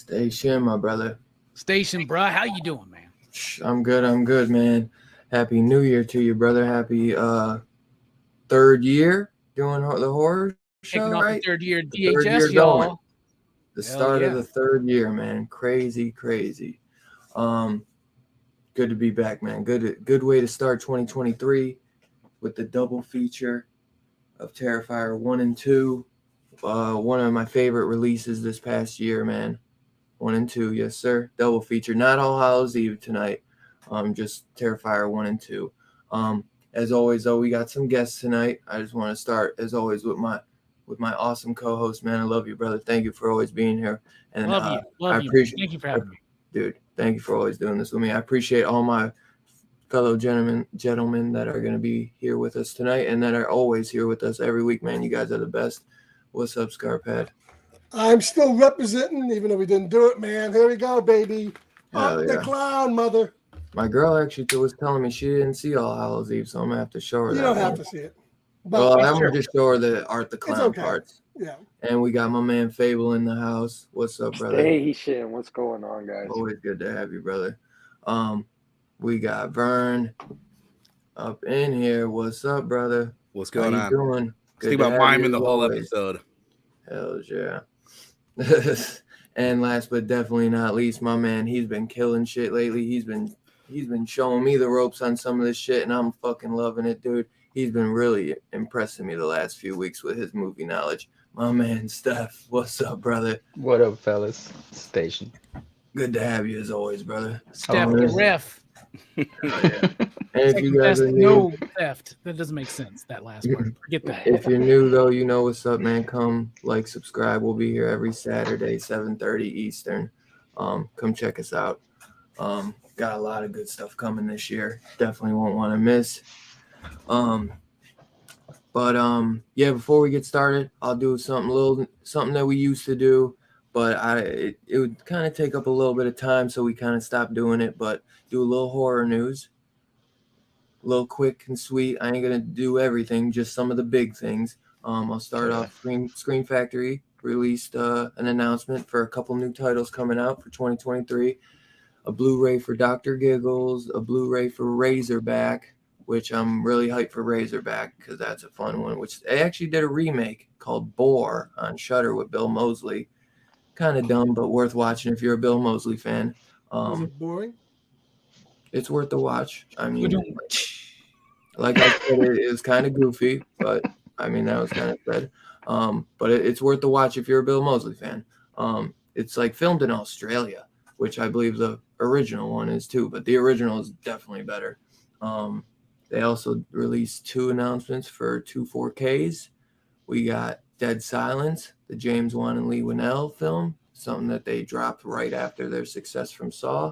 Station, my brother. Station, bro. How you doing, man? I'm good, man. Happy New Year to you, brother. Happy third year doing the horror show, Taking off right? the third year The third DHS, year y'all. going. The start of the third year, man. Crazy. Good to be back, man. Good way to start 2023 with the double feature of Terrifier 1 and 2. One of my favorite releases this past year, man. 1 and 2, yes, sir. Double feature. Not All Hallows Eve tonight. Just Terrifier 1 and 2. As always, though, we got some guests tonight. I just want to start, as always, with my awesome co-host, man. I love you, brother. Thank you for always being here. And love you. Thank you for having me, dude. Thank you for always doing this with me. I appreciate all my fellow gentlemen that are going to be here with us tonight and that are always here with us every week, man. You guys are the best. What's up, Scarpad? I'm still representing, even though we didn't do it, man. Here we go, baby. Up the clown, mother. My girl actually was telling me she didn't see All Hallows Eve, so I'm going to have to show her that. You don't have to see it. But I'm going to just show her the Art the Clown parts. Yeah. And we got my man Fable in the house. What's up, brother? Station. What's going on, guys? Always good to have you, brother. We got Vern up in here. What's up, brother? What's going on? How you doing? Good think about miming the whole episode. Hells yeah. And last but definitely not least, my man, he's been killing shit lately. He's been showing me the ropes on some of this shit, and I'm fucking loving it, dude. He's been really impressing me the last few weeks with his movie knowledge. My man, Steph, what's up, brother? What up, fellas? Station. Good to have you as always, brother. Steph the ref. Yeah. And if you guys are new, no theft. That doesn't make sense, that last part. Forget that. If you're new, though, you know what's up, man. Come, subscribe. We'll be here every Saturday, 7:30 Eastern. Come check us out. Got a lot of good stuff coming this year. Definitely won't want to miss. Yeah, before we get started, I'll do something that we used to do, but it would kind of take up a little bit of time, so we kind of stopped doing it, but do a little horror news. A little quick and sweet. I ain't gonna do everything, just some of the big things. I'll start off. Screen Factory released an announcement for a couple new titles coming out for 2023. A Blu-ray for Dr. Giggles, a Blu-ray for Razorback, which I'm really hyped for Razorback because that's a fun one. Which they actually did a remake called Boar on Shudder with Bill Moseley. Kind of dumb, but worth watching if you're a Bill Moseley fan. Was it boring? It's worth the watch. I mean, like I said, it was kind of goofy, but I mean, that was kind of sad. But it's worth the watch if you're a Bill Moseley fan. It's like filmed in Australia, which I believe the original one is too, but the original is definitely better. They also released 2 announcements for 2 4Ks. We got Dead Silence, the James Wan and Lee Winnell film, something that they dropped right after their success from Saw.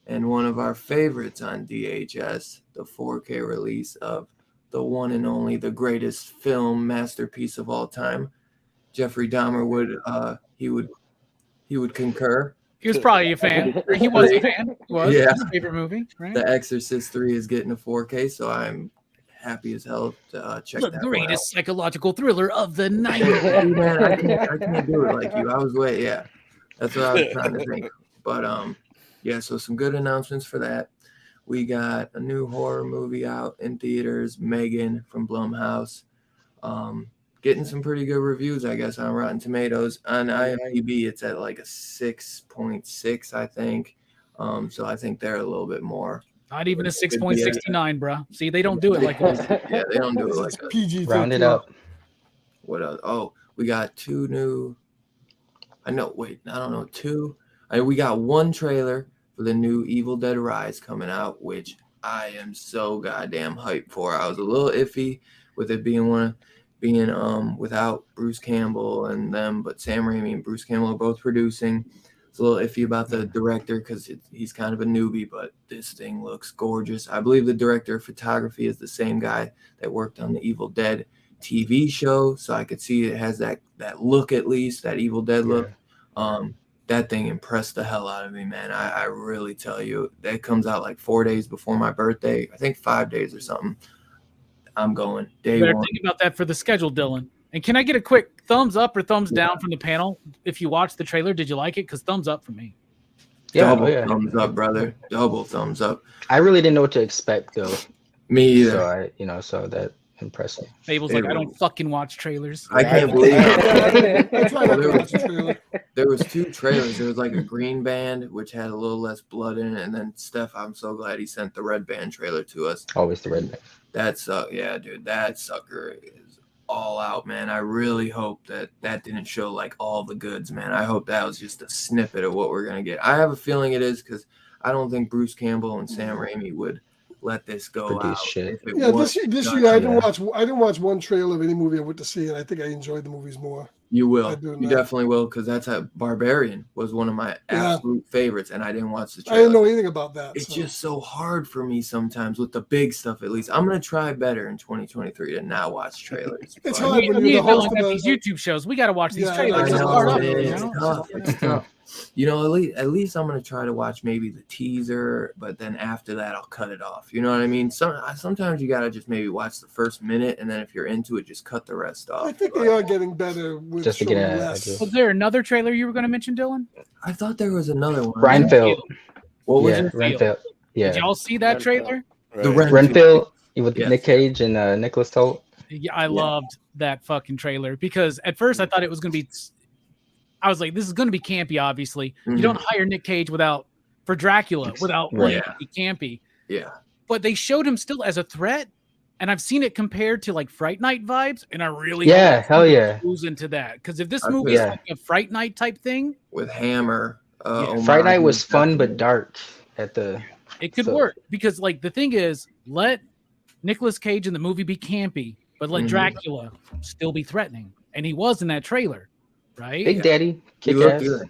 And one of our favorites on DHS, the 4K release of the one and only, the greatest film masterpiece of all time. Jeffrey Dahmer would concur. He was probably a fan. Or he was a fan. He was. Yeah. His favorite movie, right? The Exorcist 3 is getting a 4K, so I'm happy as hell to check The that greatest psychological thriller of the one out. 90s. Man, I can't do it like you. I was that's what I was trying to think. But yeah, so some good announcements for that. We got a new horror movie out in theaters, Megan from Blumhouse. Getting some pretty good reviews, I guess, on Rotten Tomatoes. On IMDb, it's at like a 6.6, I think. So I think they're a little bit more. Not even a 6.69, bro. See, they don't do it like us. Yeah, they don't do it like us. PG. Round it up. What else? Oh, we got 2 new. I don't know, 2. We got 1 trailer for the new Evil Dead Rise coming out, which I am so goddamn hyped for. I was a little iffy with it being without Bruce Campbell and them, but Sam Raimi and Bruce Campbell are both producing. It's a little iffy about the director because he's kind of a newbie, but this thing looks gorgeous. I believe the director of photography is the same guy that worked on the Evil Dead TV show, so I could see it has that look, at least that Evil Dead look. That thing impressed the hell out of me, man. I really tell you, that comes out like 4 days before my birthday. I think 5 days or something. I'm going day You better one. think about that for the schedule, Dylan. And can I get a quick thumbs up or thumbs down from the panel? If you watched the trailer, did you like it? Because thumbs up for me. Yeah, Double thumbs up, brother. Double thumbs up. I really didn't know what to expect though. Me either. So that impressed me. Fable's like, I don't fucking watch trailers. I can't believe it. I try not to watch the trailer. There was 2 trailers. There was like a green band, which had a little less blood in it, and then Steph, I'm so glad he sent the red band trailer to us. Always the red man. That's yeah, dude. That sucker is all out, man. I really hope that didn't show like all the goods, man. I hope that was just a snippet of what we're gonna get. I have a feeling it is, because I don't think Bruce Campbell and Sam Raimi would let this go Produce out. shit. Yeah, this year I didn't watch one trailer of any movie I went to see, and I think I enjoyed the movies more. You will. I do You not. definitely will, because that's a Barbarian was one of my absolute favorites, and I didn't watch the I trailer. didn't know anything about that. It's so. just so hard for me sometimes with the big stuff, at least. I'm going to try better in 2023 to not watch trailers. It's but- hard Me when and you're the host Dylan of got these YouTube shows. We got to watch these Yeah, trailers. I It's It's know, hard up, man, you it's know? tough. It's tough. You know, at least I'm going to try to watch maybe the teaser, but then after that, I'll cut it off. You know what I mean? Sometimes you got to just maybe watch the first minute, and then if you're into it, just cut the rest off. I think they are getting better with Just to get showing an less. idea. Was there another trailer you were going to mention, Dylan? I thought there was another one. Renfield. What was Yeah, it? Renfield. Did Yeah. y'all see that trailer? The Renfield. Renfield with Yes. Nick Cage and Nicholas Hoult. Yeah, I loved that fucking trailer because at first I thought it was going to be. I was like, this is going to be campy. Obviously, Mhm. you don't hire Nick Cage for Dracula without wanting Right. it to be campy. Yeah. But they showed him still as a threat, and I've seen it compared to like Fright Night vibes, and I really Yeah, hope hell yeah. goes into that because if this I movie is feel- like a Fright Night type thing, With Hammer. homage, Friday Night was fun but definitely. dark at the it could So- work because like the thing is, let Nicolas Cage in the movie be campy, but let Mhm. Dracula still be threatening, and he was in that trailer, right? Big Daddy, He kick looked ass. good.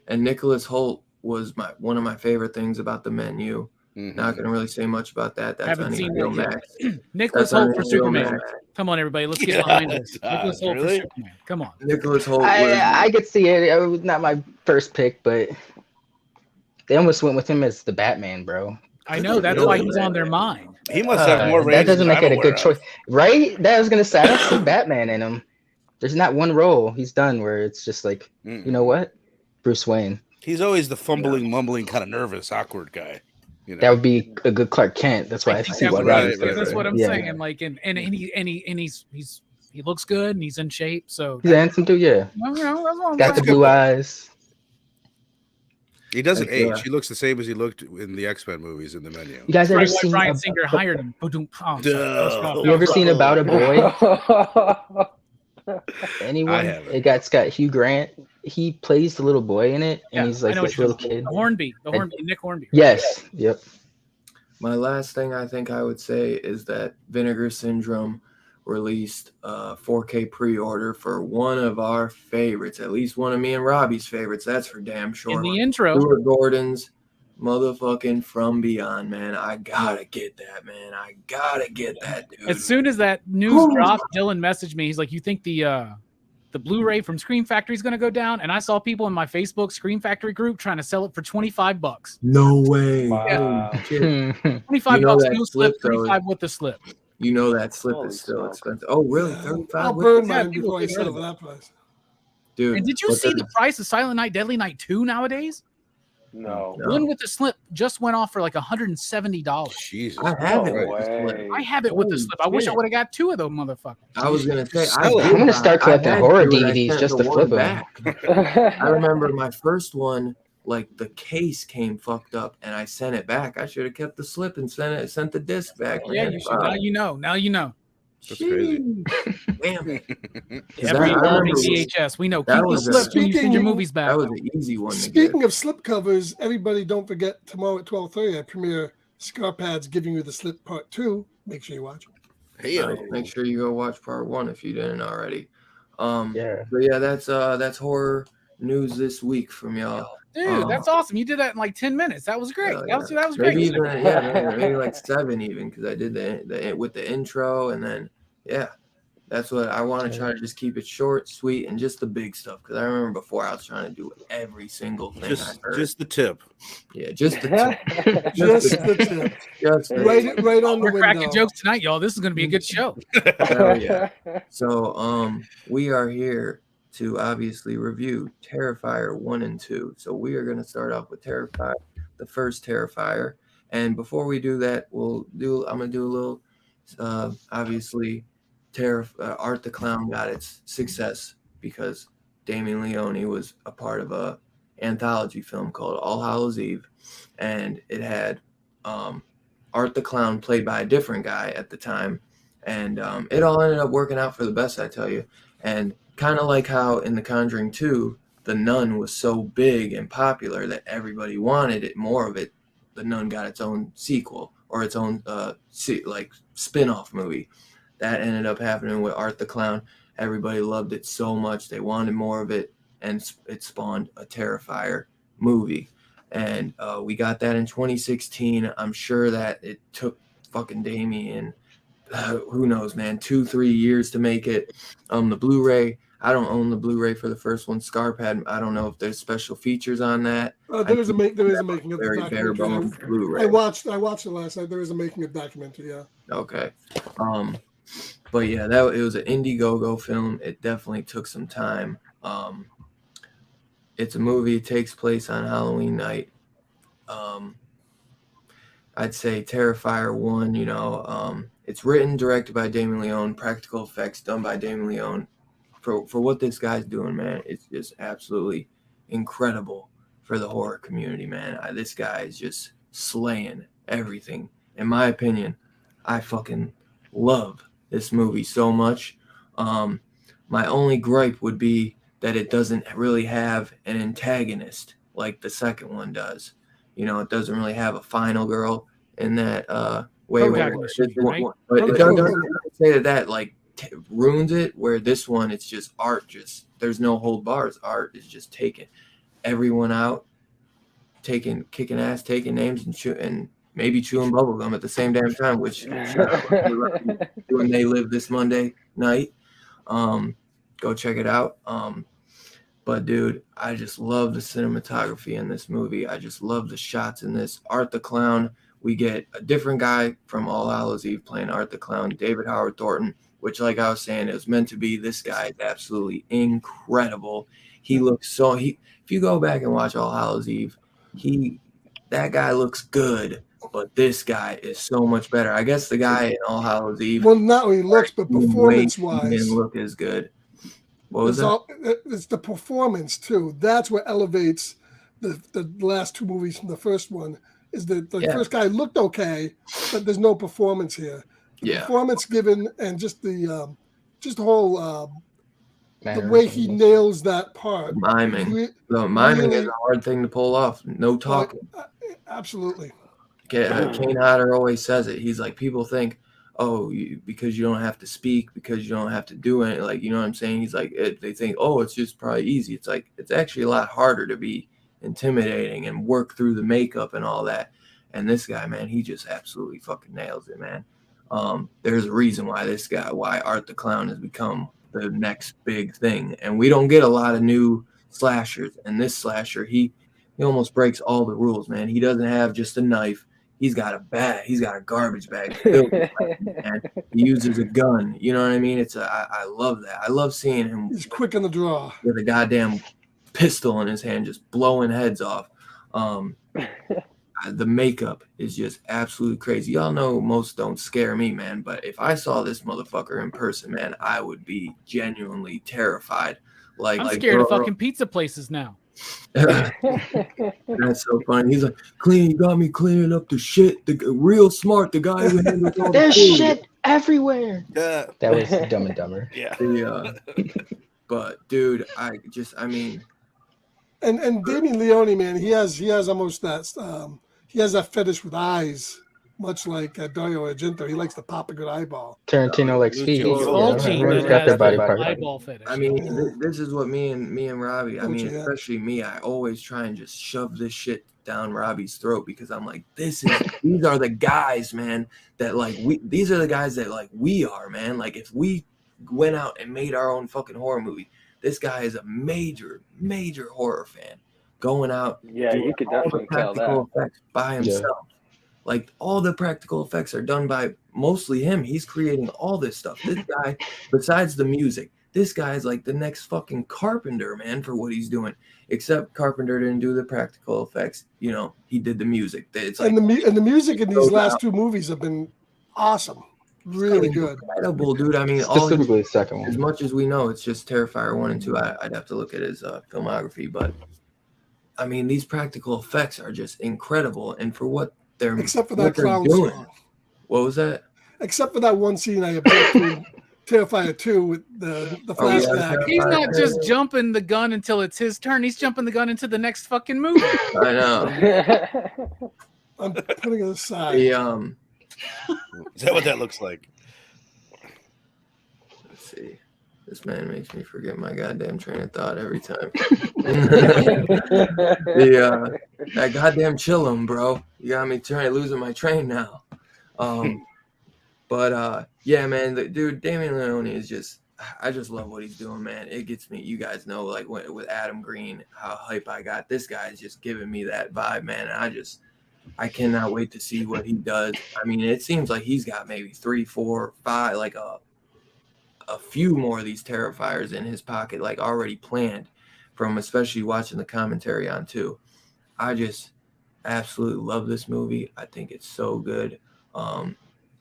And Nicholas Hoult was one of my favorite things about the menu. Not going to really say much about that. That's Haven't on seen HBO that Max. Nicholas That's on Hoult for HBO Superman. Max. Come on, everybody, let's get Yeah, behind this. God, Nicholas Hoult really? for Superman. Come on. Nicholas Hoult was I could see it. It was not my first pick, but they almost went with him as the Batman, bro. I know that's why he's on their mind. He must have more range. That doesn't than make it I'm a aware good of. choice, right? That was gonna say I don't see Batman in him. There's not one role he's done where it's just like, you know what, Bruce Wayne. He's always the fumbling, mumbling, kind of nervous, awkward guy. You know? That would be a good Clark Kent. That's why I think see that's what what right, Robbie's right, there. That's what I'm Yeah. saying. Like, and he looks good and he's in shape. So He's a handsome dude, yeah. Well, you know, that's what I'm Got the saying. blue eyes. He doesn't That's, age. He looks the same as he looked in the X-Men movies in the menu. You guys ever Right, why seen? Bryan Singer hired him? Oh, I'm sorry. That was rough. You ever seen About a Boy? I Anyone? haven't. It's got Hugh Grant. He plays the little boy in it, and Yeah, he's I like know what this you're little talking kid. about. The Hornby, Nick Hornby. Yes. Yep. My last thing I think I would say is that Vinegar Syndrome released a 4K pre-order for one of our favorites, at least one of me and Robbie's favorites. That's for damn sure. In the intro, Stuart Gordon's motherfucking From Beyond, man. I gotta get that, man. I gotta get that, dude. as soon as that news dropped, Dylan messaged me. He's like, "You think the Blu-ray from Scream Factory is going to go down?" And I saw people in my Facebook Scream Factory group trying to sell it for $25. No way. Wow. Holy shit. $25 You know bucks, that no slip, slip, though, 35 with the slip. You know that slip Holy is still smoke. expensive. Oh, really? Yeah, 35? I'll What burn the- mine people before I get sell rid for of that price. Dude. And did you but see then- the price of Silent Night, Deadly Night 2 nowadays? No. No. One with the slip just went off for like $170. Jesus. I have it No with the slip. way. I have it with the Holy slip. I wish I shit. would have got two of those motherfuckers. I was gonna say Sell it. I'm gonna start collecting horror DVDs DVDs just to flip 'em. I remember my first one, like the case came fucked up, and I sent it back. I should have kept the slip and sent the disc back. Yeah, man. you should. Now you know. Now you know. That's crazy. Sheesh. Damn. Every I Army remember VHS. We know. that Keep the was a- slips when you send your movies back. That was an easy one to get. Speaking of slip covers, everybody don't forget tomorrow at 12:30 I premiere Scar Pads Giving You the Slip Part 2. Make sure you watch it. Hey, Make sure you go watch part 1 if you didn't already. Yeah. But yeah, that's horror news this week from y'all. Dude, that's awesome. You did that in like 10 minutes. That was great. Hell That yeah. was great. Maybe even maybe like 7 even, because I did the with the intro, and then that's what I want to try to just keep it short, sweet, and just the big stuff. Because I remember before I was trying to do every single thing I heard. just the tip. Yeah, just the tip. Just the tip. Just the Right, tip. right on the We're cracking window. jokes tonight, y'all. This is going to be a good show. Hell yeah. So we are here to obviously review Terrifier 1 and 2. So we are going to start off with Terrifier, the first Terrifier. And before we do that, I'm going to do a little, obviously, Art the Clown got its success because Damien Leone was a part of a anthology film called All Hallows Eve, and it had Art the Clown played by a different guy at the time, and it all ended up working out for the best, I tell you. And kind of like how in The Conjuring 2, The Nun was so big and popular that everybody wanted it, more of it. The Nun got its own sequel or its own like spin-off movie. That ended up happening with Art the Clown. Everybody loved it so much. They wanted more of it, and it spawned a Terrifier movie. And we got that in 2016. I'm sure that it took fucking Damien, who knows, man, 2-3 years to make it. The Blu-ray, I don't own the Blu-ray for the first one. Scarpad, I don't know if there's special features on that. There is a making of the Very bare bones documentary. Blu-ray. I watched it last night. There is a making of documentary, yeah. Okay. But yeah, it was an Indiegogo film. It definitely took some time. It's a movie. It takes place on Halloween night. I'd say Terrifier 1, it's written, directed by Damien Leone, practical effects done by Damien Leone. For what this guy's doing, man, it's just absolutely incredible for the horror community, man. This guy is just slaying everything. In my opinion, I fucking love this movie so much. My only gripe would be that it doesn't really have an antagonist like the second one does. It doesn't really have a final girl in that way. Protagonist, right? But it doesn't say that like ruins it, where this one, it's just art. There's no hold bars. Art is just taking everyone out, kicking ass, taking names, and maybe chewing bubblegum at the same damn time, which when they live this Monday night. Go check it out. But dude, I just love the cinematography in this movie. I just love the shots in this. Art the Clown, we get a different guy from All Hallows Eve playing Art the Clown, David Howard Thornton, which, like I was saying, it was meant to be. This guy is absolutely incredible. He looks if you go back and watch All Hallows Eve, that guy looks good, but this guy is so much better. I guess the guy in All Hallows Eve, Well, not only looks, but performance-wise, didn't look as good. What was that? It's the performance too. That's what elevates the last two movies from the first one is that the Yeah. first guy looked okay, but there's no performance here. The Yeah. performance given and just the whole the Mannerisms way he and stuff. nails that part. Miming. The miming is really- a hard thing to pull off. No talking. Absolutely. Kane Hodder always says it. He's like, people think, oh, because you don't have to speak, because you don't have to do it. Like, you know what I'm saying? He's like, they think, oh, it's just probably easy. It's like, it's actually a lot harder to be intimidating and work through the makeup and all that. And this guy, man, he just absolutely fucking nails it, man. There's a reason why Art the Clown has become the next big thing. And we don't get a lot of new slashers. And this slasher, he almost breaks all the rules, man. He doesn't have just a knife. He's got a bag. He's got a garbage bag filled with weapons, man. He uses a gun. You know what I mean? I love that. I love seeing him He's quick on the draw. with a goddamn pistol in his hand, just blowing heads off. The makeup is just absolutely crazy. Y'all know most don't scare me, man. But if I saw this motherfucker in person, man, I would be genuinely terrified. I'm scared of fucking pizza places now. That's so funny. He's like, you got me cleaning up the shit. The real smart, the guy who handles all There's the food. shit everywhere. Yeah. That was Dumb and Dumber. Yeah. But dude, I mean, and Damien Leone, man, he has almost that he has that fetish with eyes, much like Dario Argento. He likes to pop a good eyeball. Tarantino likes feet. He's Fulci Everyone's that got their has body the part. eyeball fetish. I mean, this is what me and Robbie. I mean, Yeah. especially me. I always try and just shove this shit down Robbie's throat because I'm like, these are the guys, man. That these are the guys that like we are, man. Like if we went out and made our own fucking horror movie, this guy is a major horror fan. Going out, Yeah, doing you could all the definitely tell practical that. effects by himself. Like all the practical effects are done by mostly him. He's creating all this stuff. This guy, besides the music, this guy is like the next fucking Carpenter, man, for what he's doing. Except Carpenter didn't do the practical effects. You know, he did the music. It's like, And the music in these goes last out. two movies have been awesome. Really good. incredible, dude. I mean, Specifically the second as one. much as we know, it's just Terrifier 1 and 2. I'd have to look at his filmography, but I mean, these practical effects are just incredible, and for what they're Except for what that they're clown doing. song. What was that? Except for that one scene I object to, Terrifier 2 with the Oh, yeah, flashback. He's not just jumping the gun until it's his turn. He's jumping the gun into the next fucking movie. I know. I'm putting it aside. The Is that what that looks like? let's see. This man makes me forget my goddamn train of thought every time. That goddamn chillum, bro. You got me losing my train now. Yeah, man, dude, Damien Leone is just, I just love what he's doing, man. It gets me. You guys know, like with Adam Green, how hype I got. This guy is just giving me that vibe, man. And I cannot wait to see what he does. I mean, it seems like he's got maybe 3, 4, 5, like a few more of these Terrifiers in his pocket, like already planned, from especially watching the commentary on 2. I just absolutely love this movie. I think it's so good.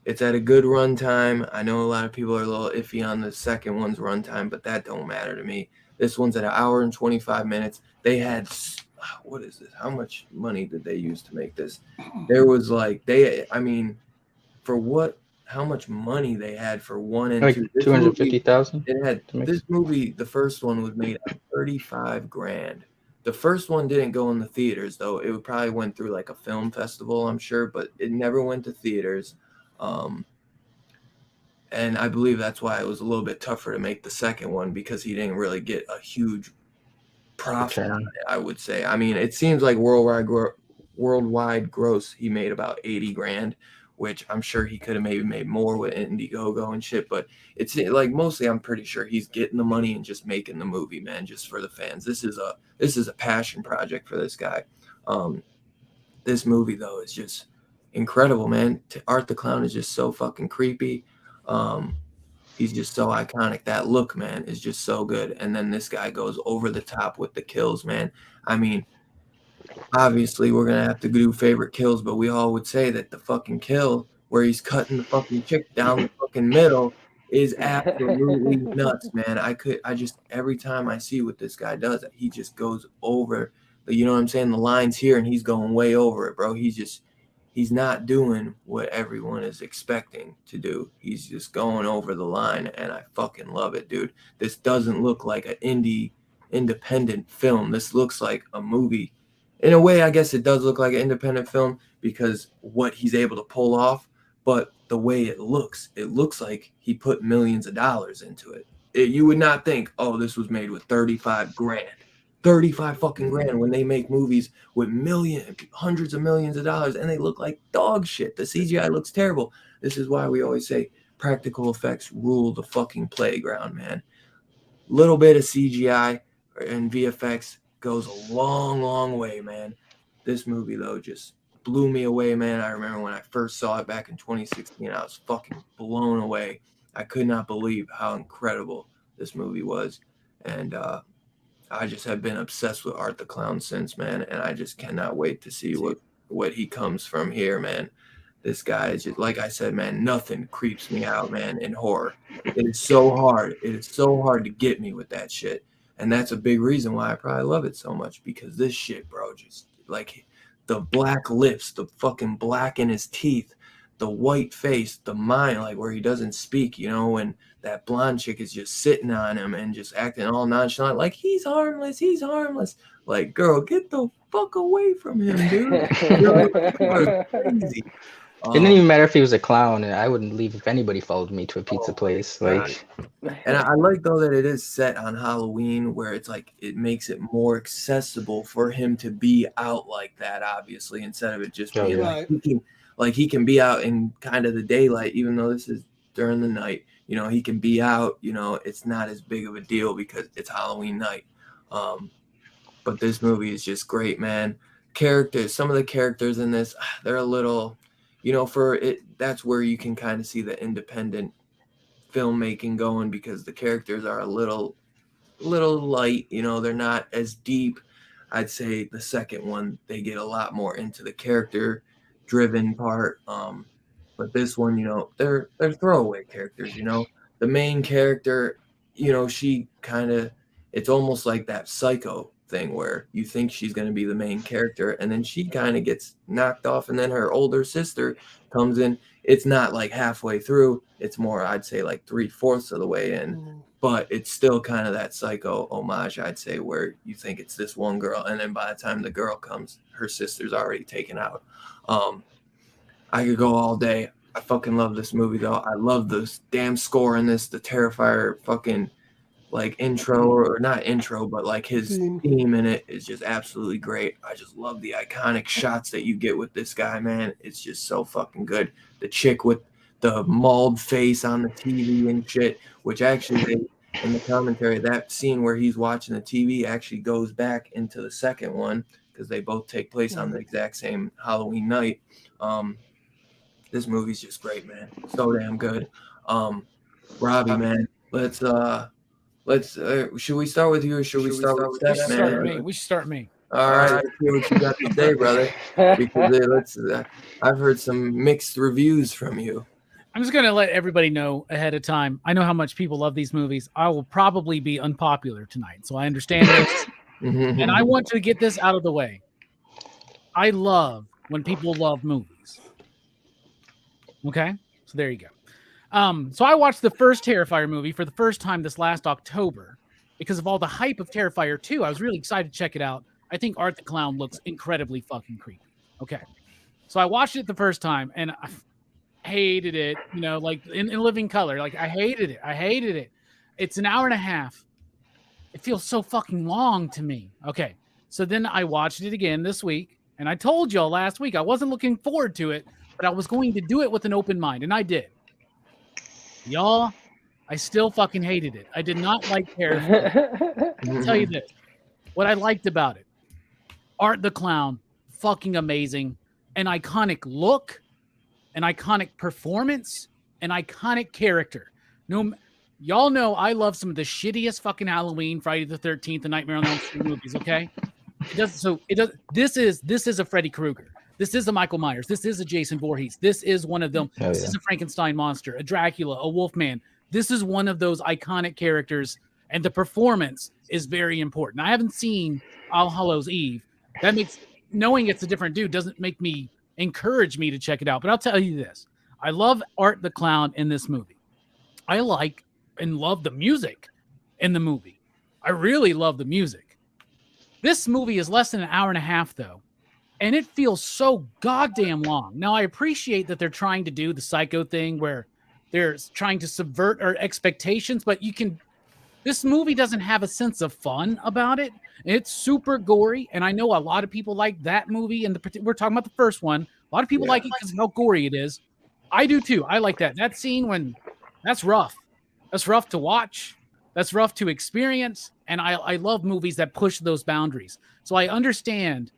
It's at a good runtime. I know a lot of people are a little iffy on the second one's runtime, but that don't matter to me. This one's at 1 hour and 25 minutes. They had, what is this? How much money did they use to make this? There was how much money they had for 1 and Like 2. 250,000. It had this movie. The first one was made at $35,000. The first one didn't go in the theaters though. It probably went through like a film festival, I'm sure, but it never went to theaters. And I believe that's why it was a little bit tougher to make the second one, because he didn't really get a huge profit on it, I would say. I mean, it seems like worldwide gross, he made about $80,000, which I'm sure he could have maybe made more with Indiegogo and shit. But it's like mostly, I'm pretty sure he's getting the money and just making the movie, man, just for the fans. This is a passion project for this guy. This movie though is just incredible, man. Art the Clown is just so fucking creepy. He's just so iconic. That look, man, is just so good. And then this guy goes over the top with the kills, man. I mean, obviously we're gonna have to do favorite kills, but we all would say that the fucking kill where he's cutting the fucking chick down the fucking middle is absolutely nuts, man. I just every time I see what this guy does, he just goes over You know what I'm saying? The line's here and he's going way over it, bro. He's not doing what everyone is expecting to do. He's just going over the line, and I fucking love it, dude. This doesn't look like an independent film. This looks like a movie. In a way, I guess it does look like an independent film because what he's able to pull off, but the way it looks like he put millions of dollars into it. You would not think, oh, this was made with 35 grand. 35 fucking grand when they make movies with hundreds of millions of dollars and they look like dog shit. The CGI looks terrible. This is why we always say practical effects rule the fucking playground, man. Little bit of CGI and VFX goes a long, long way, man. This movie, though, just blew me away, man. I remember when I first saw it back in 2016, I was fucking blown away. I could not believe how incredible this movie was. And, I just have been obsessed with Art the Clown since, man, and I just cannot wait to see what he comes from here, man. This guy is just, like I said, man, nothing creeps me out, man, in horror. It is so hard. It is so hard to get me with that shit. And that's a big reason why I probably love it so much, because this shit, bro, just like the black lips, the fucking black in his teeth, the white face, the mind, like where he doesn't speak, you know, and that blonde chick is just sitting on him and just acting all nonchalant, like he's harmless. Like, girl, get the fuck away from him, dude. You are crazy. It didn't even matter if he was a clown. I wouldn't leave if anybody followed me to a pizza place. Like, and I like though that it is set on Halloween, where it's like it makes it more accessible for him to be out like that. Obviously, instead of it just being like he can be out in kind of the daylight, even though this is during the night. You know, he can be out. You know, it's not as big of a deal because it's Halloween night. But this movie is just great, man. Some of the characters in this, they're a little, you know, for it. That's where you can kind of see the independent filmmaking going, because the characters are a little light. You know, they're not as deep. I'd say the second one, they get a lot more into the character driven part. But this one, you know, they're throwaway characters. You know, the main character, you know, she kind of, it's almost like that Psycho thing where you think she's going to be the main character and then she kind of gets knocked off, and then her older sister comes in. It's not like halfway through, it's more, I'd say, like 3/4 of the way in, but it's still kind of that Psycho homage, I'd say, where you think it's this one girl, and then by the time the girl comes, her sister's already taken out. I could go all day. I fucking love this movie, though. I love this damn score in this. The Terrifier fucking, like, intro, or not intro, but, like, his theme in it is just absolutely great. I just love the iconic shots that you get with this guy, man. It's just so fucking good. The chick with the mauled face on the TV and shit, which actually, in the commentary, that scene where he's watching the TV actually goes back into the second one, because they both take place on the exact same Halloween night. This movie's just great, man. So damn good. Robbie, man, let's should we start with you, or should we start with Steph, man? We should start me. All right, let's see what you got to say, brother. Because I've heard some mixed reviews from you. I'm just gonna let everybody know ahead of time. I know how much people love these movies. I will probably be unpopular tonight, so I understand this, and I want to get this out of the way. I love when people love movies. Okay, so there you go. So I watched the first Terrifier movie for the first time this last October because of all the hype of Terrifier 2. I was really excited to check it out. I think Art the Clown looks incredibly fucking creepy. Okay, so I watched it the first time and I hated it. You know, like in living color. Like I hated it. It's an hour and a half. It feels so fucking long to me. Okay, so then I watched it again this week, and I told y'all last week I wasn't looking forward to it, but I was going to do it with an open mind, and I did. Y'all, I still fucking hated it. I did not like Terrifier. I'll tell you this. What I liked about it, Art the Clown, fucking amazing. An iconic look, an iconic performance, an iconic character. Y'all know I love some of the shittiest fucking Halloween, Friday the 13th, and Nightmare on Elm Street movies, okay? This is a Freddy Krueger. This is a Michael Myers. This is a Jason Voorhees. This is one of them. This is a Frankenstein monster, a Dracula, a Wolfman. This is one of those iconic characters, and the performance is very important. I haven't seen All Hallows Eve, that makes knowing it's a different dude doesn't make me encourage me to check it out. But I'll tell you this. I love Art the Clown in this movie. I like and love the music in the movie. I really love the music. This movie is less than an hour and a half, though, and it feels so goddamn long. Now, I appreciate that they're trying to do the Psycho thing where they're trying to subvert our expectations, but this movie doesn't have a sense of fun about it. It's super gory, and I know a lot of people like that movie, and we're talking about the first one. A lot of people like it because of how gory it is. I do too. I like that. That scene that's rough. That's rough to watch. That's rough to experience. And I love movies that push those boundaries. So I understand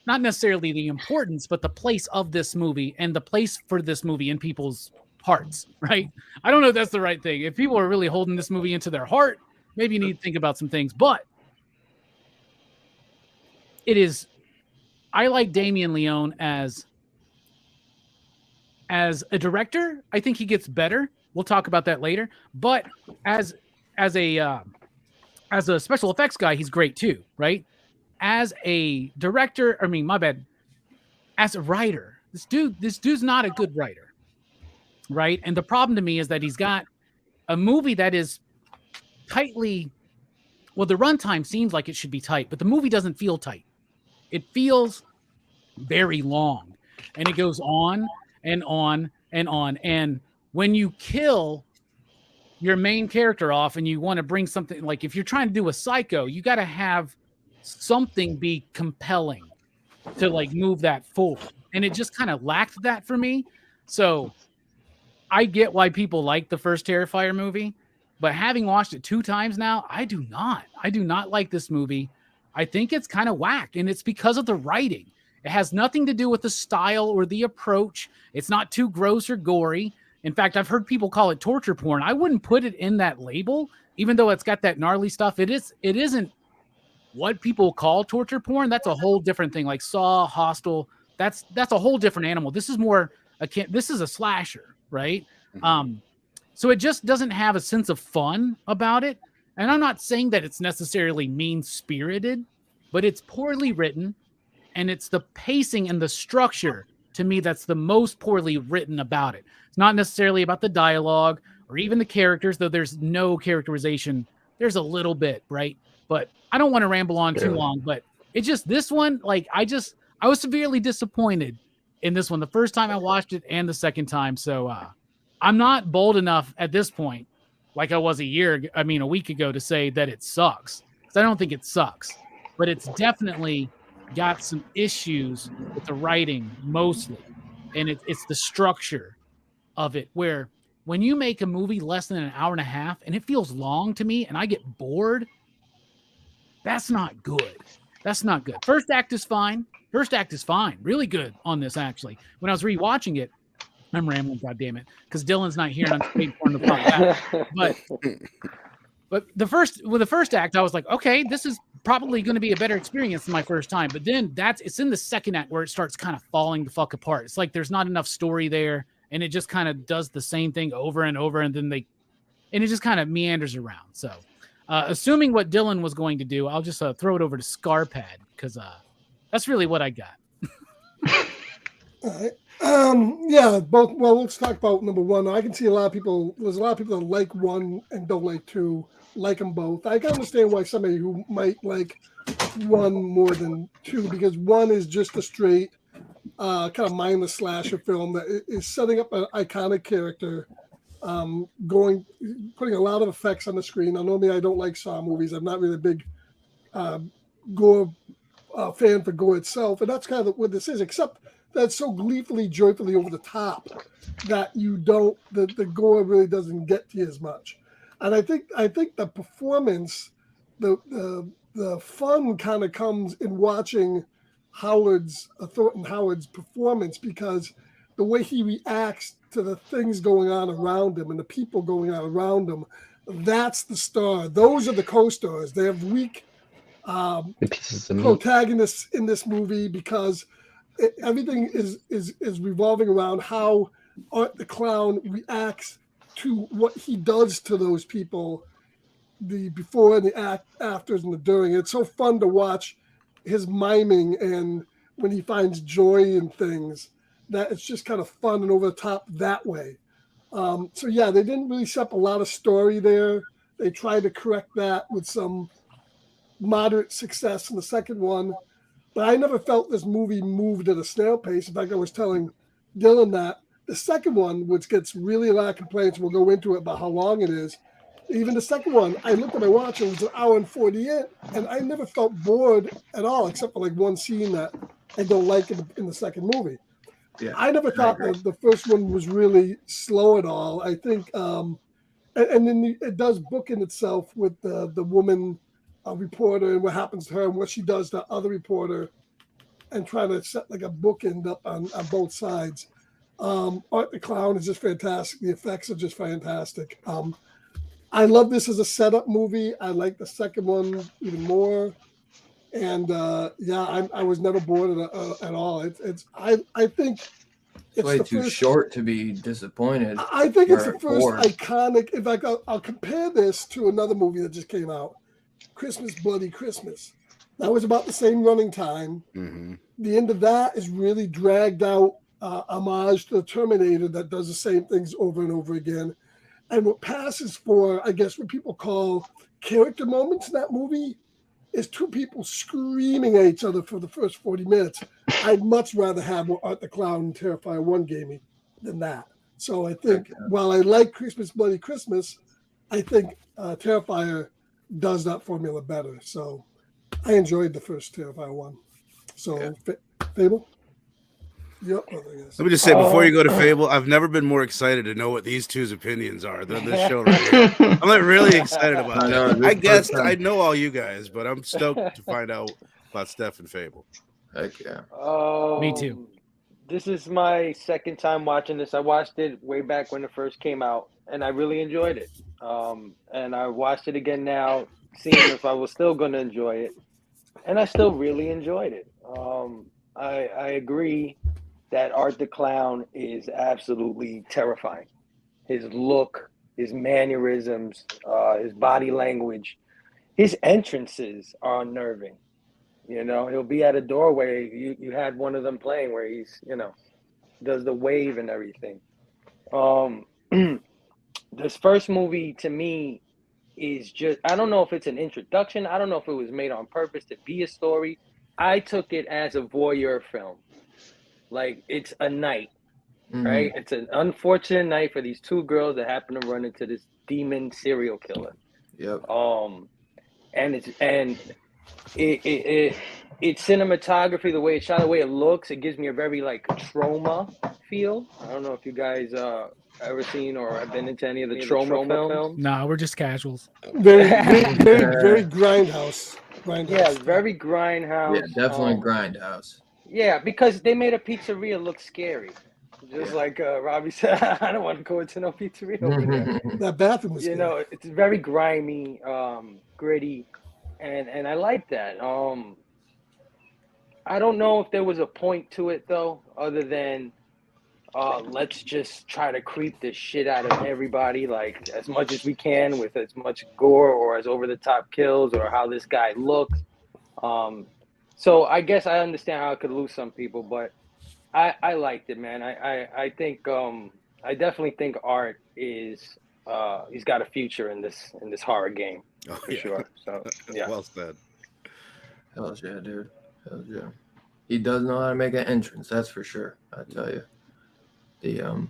not necessarily the importance, but the place of this movie and the place for this movie in people's hearts, right? I don't know if that's the right thing. If people are really holding this movie into their heart, maybe you need to think about some things. But I like Damien Leone as a director. I think he gets better. We'll talk about that later. But as a special effects guy, he's great too, right? As a director, as a writer, this dude's not a good writer, right? And the problem to me is that he's got a movie that is tightly, well, the runtime seems like it should be tight, but the movie doesn't feel tight. It feels very long, and it goes on and on and on. And when you kill your main character off and you want to bring something, like if you're trying to do a Psycho, you got to have something be compelling to like move that forward. And it just kind of lacked that for me. So I get why people like the first Terrifier movie, but having watched it 2 times now, I do not like this movie. I think it's kind of whack, and it's because of the writing. It has nothing to do with the style or the approach. It's not too gross or gory. In fact, I've heard people call it torture porn. I wouldn't put it in that label, even though it's got that gnarly stuff. It isn't what people call torture porn. That's a whole different thing. Like Saw, Hostel, that's a whole different animal. This is more this is a slasher, right? So it just doesn't have a sense of fun about it. And I'm not saying that it's necessarily mean-spirited, but it's poorly written, and it's the pacing and the structure to me that's the most poorly written about it. It's not necessarily about the dialogue or even the characters, though there's no characterization. There's a little bit, right? But I don't want to ramble on too long, but it's just this one, like I was severely disappointed in this one the first time I watched it and the second time. So I'm not bold enough at this point, like I was a week ago, to say that it sucks. Because I don't think it sucks, but it's definitely got some issues with the writing mostly. And it's the structure of it, where when you make a movie less than an hour and a half and it feels long to me and I get bored, that's not good. That's not good. First act is fine. Really good on this, actually. When I was rewatching it, I'm rambling, goddammit, because Dylan's not here and I'm waiting for him to pop back. But the first act, I was like, okay, this is probably going to be a better experience than my first time. But then it's in the second act where it starts kind of falling the fuck apart. It's like there's not enough story there, and it just kind of does the same thing over and over, and then it just kind of meanders around. So, assuming what Dylan was going to do, I'll just throw it over to Scarpad, because that's really what I got. All right. Yeah, both. Well, let's talk about number one. I can see there's a lot of people that like one and don't like two, like them both. I can understand why somebody who might like one more than two, because one is just a straight kind of mindless slasher film that is setting up an iconic character, putting a lot of effects on the screen. Now, normally I don't like Saw movies. I'm not really a big gore fan for gore itself, and that's kind of what this is, except that's so gleefully, joyfully over the top that the gore really doesn't get to you as much. And I think the performance, the fun kind of comes in watching Thornton Howard's performance, because the way he reacts to the things going on around him and the people going on around him, that's the star. Those are the co-stars. They have weak protagonists in this movie, because everything is revolving around how Art the Clown reacts to what he does to those people, the before and the afters and the during. It's so fun to watch his miming and when he finds joy in things, that it's just kind of fun and over the top that way. So yeah, they didn't really set up a lot of story there. They tried to correct that with some moderate success in the second one, but I never felt this movie moved at a snail pace. In fact, I was telling Dylan that the second one, which gets really a lot of complaints, we'll go into it about how long it is. Even the second one, I looked at my watch, it was an hour and 48, and I never felt bored at all, except for like one scene that I don't like in the second movie. Yeah, I never thought that the first one was really slow at all. I think, and then it does bookend itself with the woman reporter and what happens to her and what she does to the other reporter, and trying to set like a bookend up on both sides. Art the Clown is just fantastic. The effects are just fantastic. I love this as a setup movie. I like the second one even more. And I was never bored at all. I think It's way too short to be disappointed. I think it's the first bored. iconic. In fact, I'll compare this to another movie that just came out, Christmas, Bloody Christmas. That was about the same running time. Mm-hmm. The end of that is really dragged out homage to the Terminator that does the same things over and over again. And what passes for, I guess, what people call character moments in that movie is two people screaming at each other for the first 40 minutes. I'd much rather have what Art the Clown and Terrifier 1 gave me than that. So I think while I like Christmas, Bloody Christmas, I think Terrifier does that formula better. So I enjoyed the first Terrifier 1. So Fable? Yep. Let me just say before you go to Fable, I've never been more excited to know what these two's opinions are than this show right here. I'm like really excited about it. I guess I know all you guys, but I'm stoked to find out about Steph and Fable. Heck yeah. Me too. This is my second time watching this. I watched it way back when it first came out, and I really enjoyed it. And I watched it again now, seeing if I was still going to enjoy it, and I still really enjoyed it. I agree that Art the Clown is absolutely terrifying. His look, his mannerisms, his body language, his entrances are unnerving. You know, he'll be at a doorway. You had one of them playing where he's, does the wave and everything. This first movie to me is just, I don't know if it's an introduction. I don't know if it was made on purpose to be a story. I took it as a voyeur film. Like, it's a night, right? It's an unfortunate night for these two girls that happen to run into this demon serial killer. Yep. And it's cinematography, the way it's shot, the way it looks, it gives me a very like Trauma feel. I don't know if you guys ever seen or have been into any of the Trauma films. Nah, we're just casuals. Very grindhouse. Yeah, very grindhouse. Yeah, definitely grindhouse. Yeah, because they made a pizzeria look scary. Just like Robbie said, I don't want to go into no pizzeria over there. That bathroom was it's very grimy, gritty, and I like that. I don't know if there was a point to it though, other than let's just try to creep the shit out of everybody, like as much as we can with as much gore or as over the top kills or how this guy looks. So I guess I understand how it could lose some people, but I liked it, man. I think I definitely think Art is he's got a future in this horror game for sure. So yeah. Well said. Hell yeah, dude. Hell yeah. He does know how to make an entrance, that's for sure. I tell you. The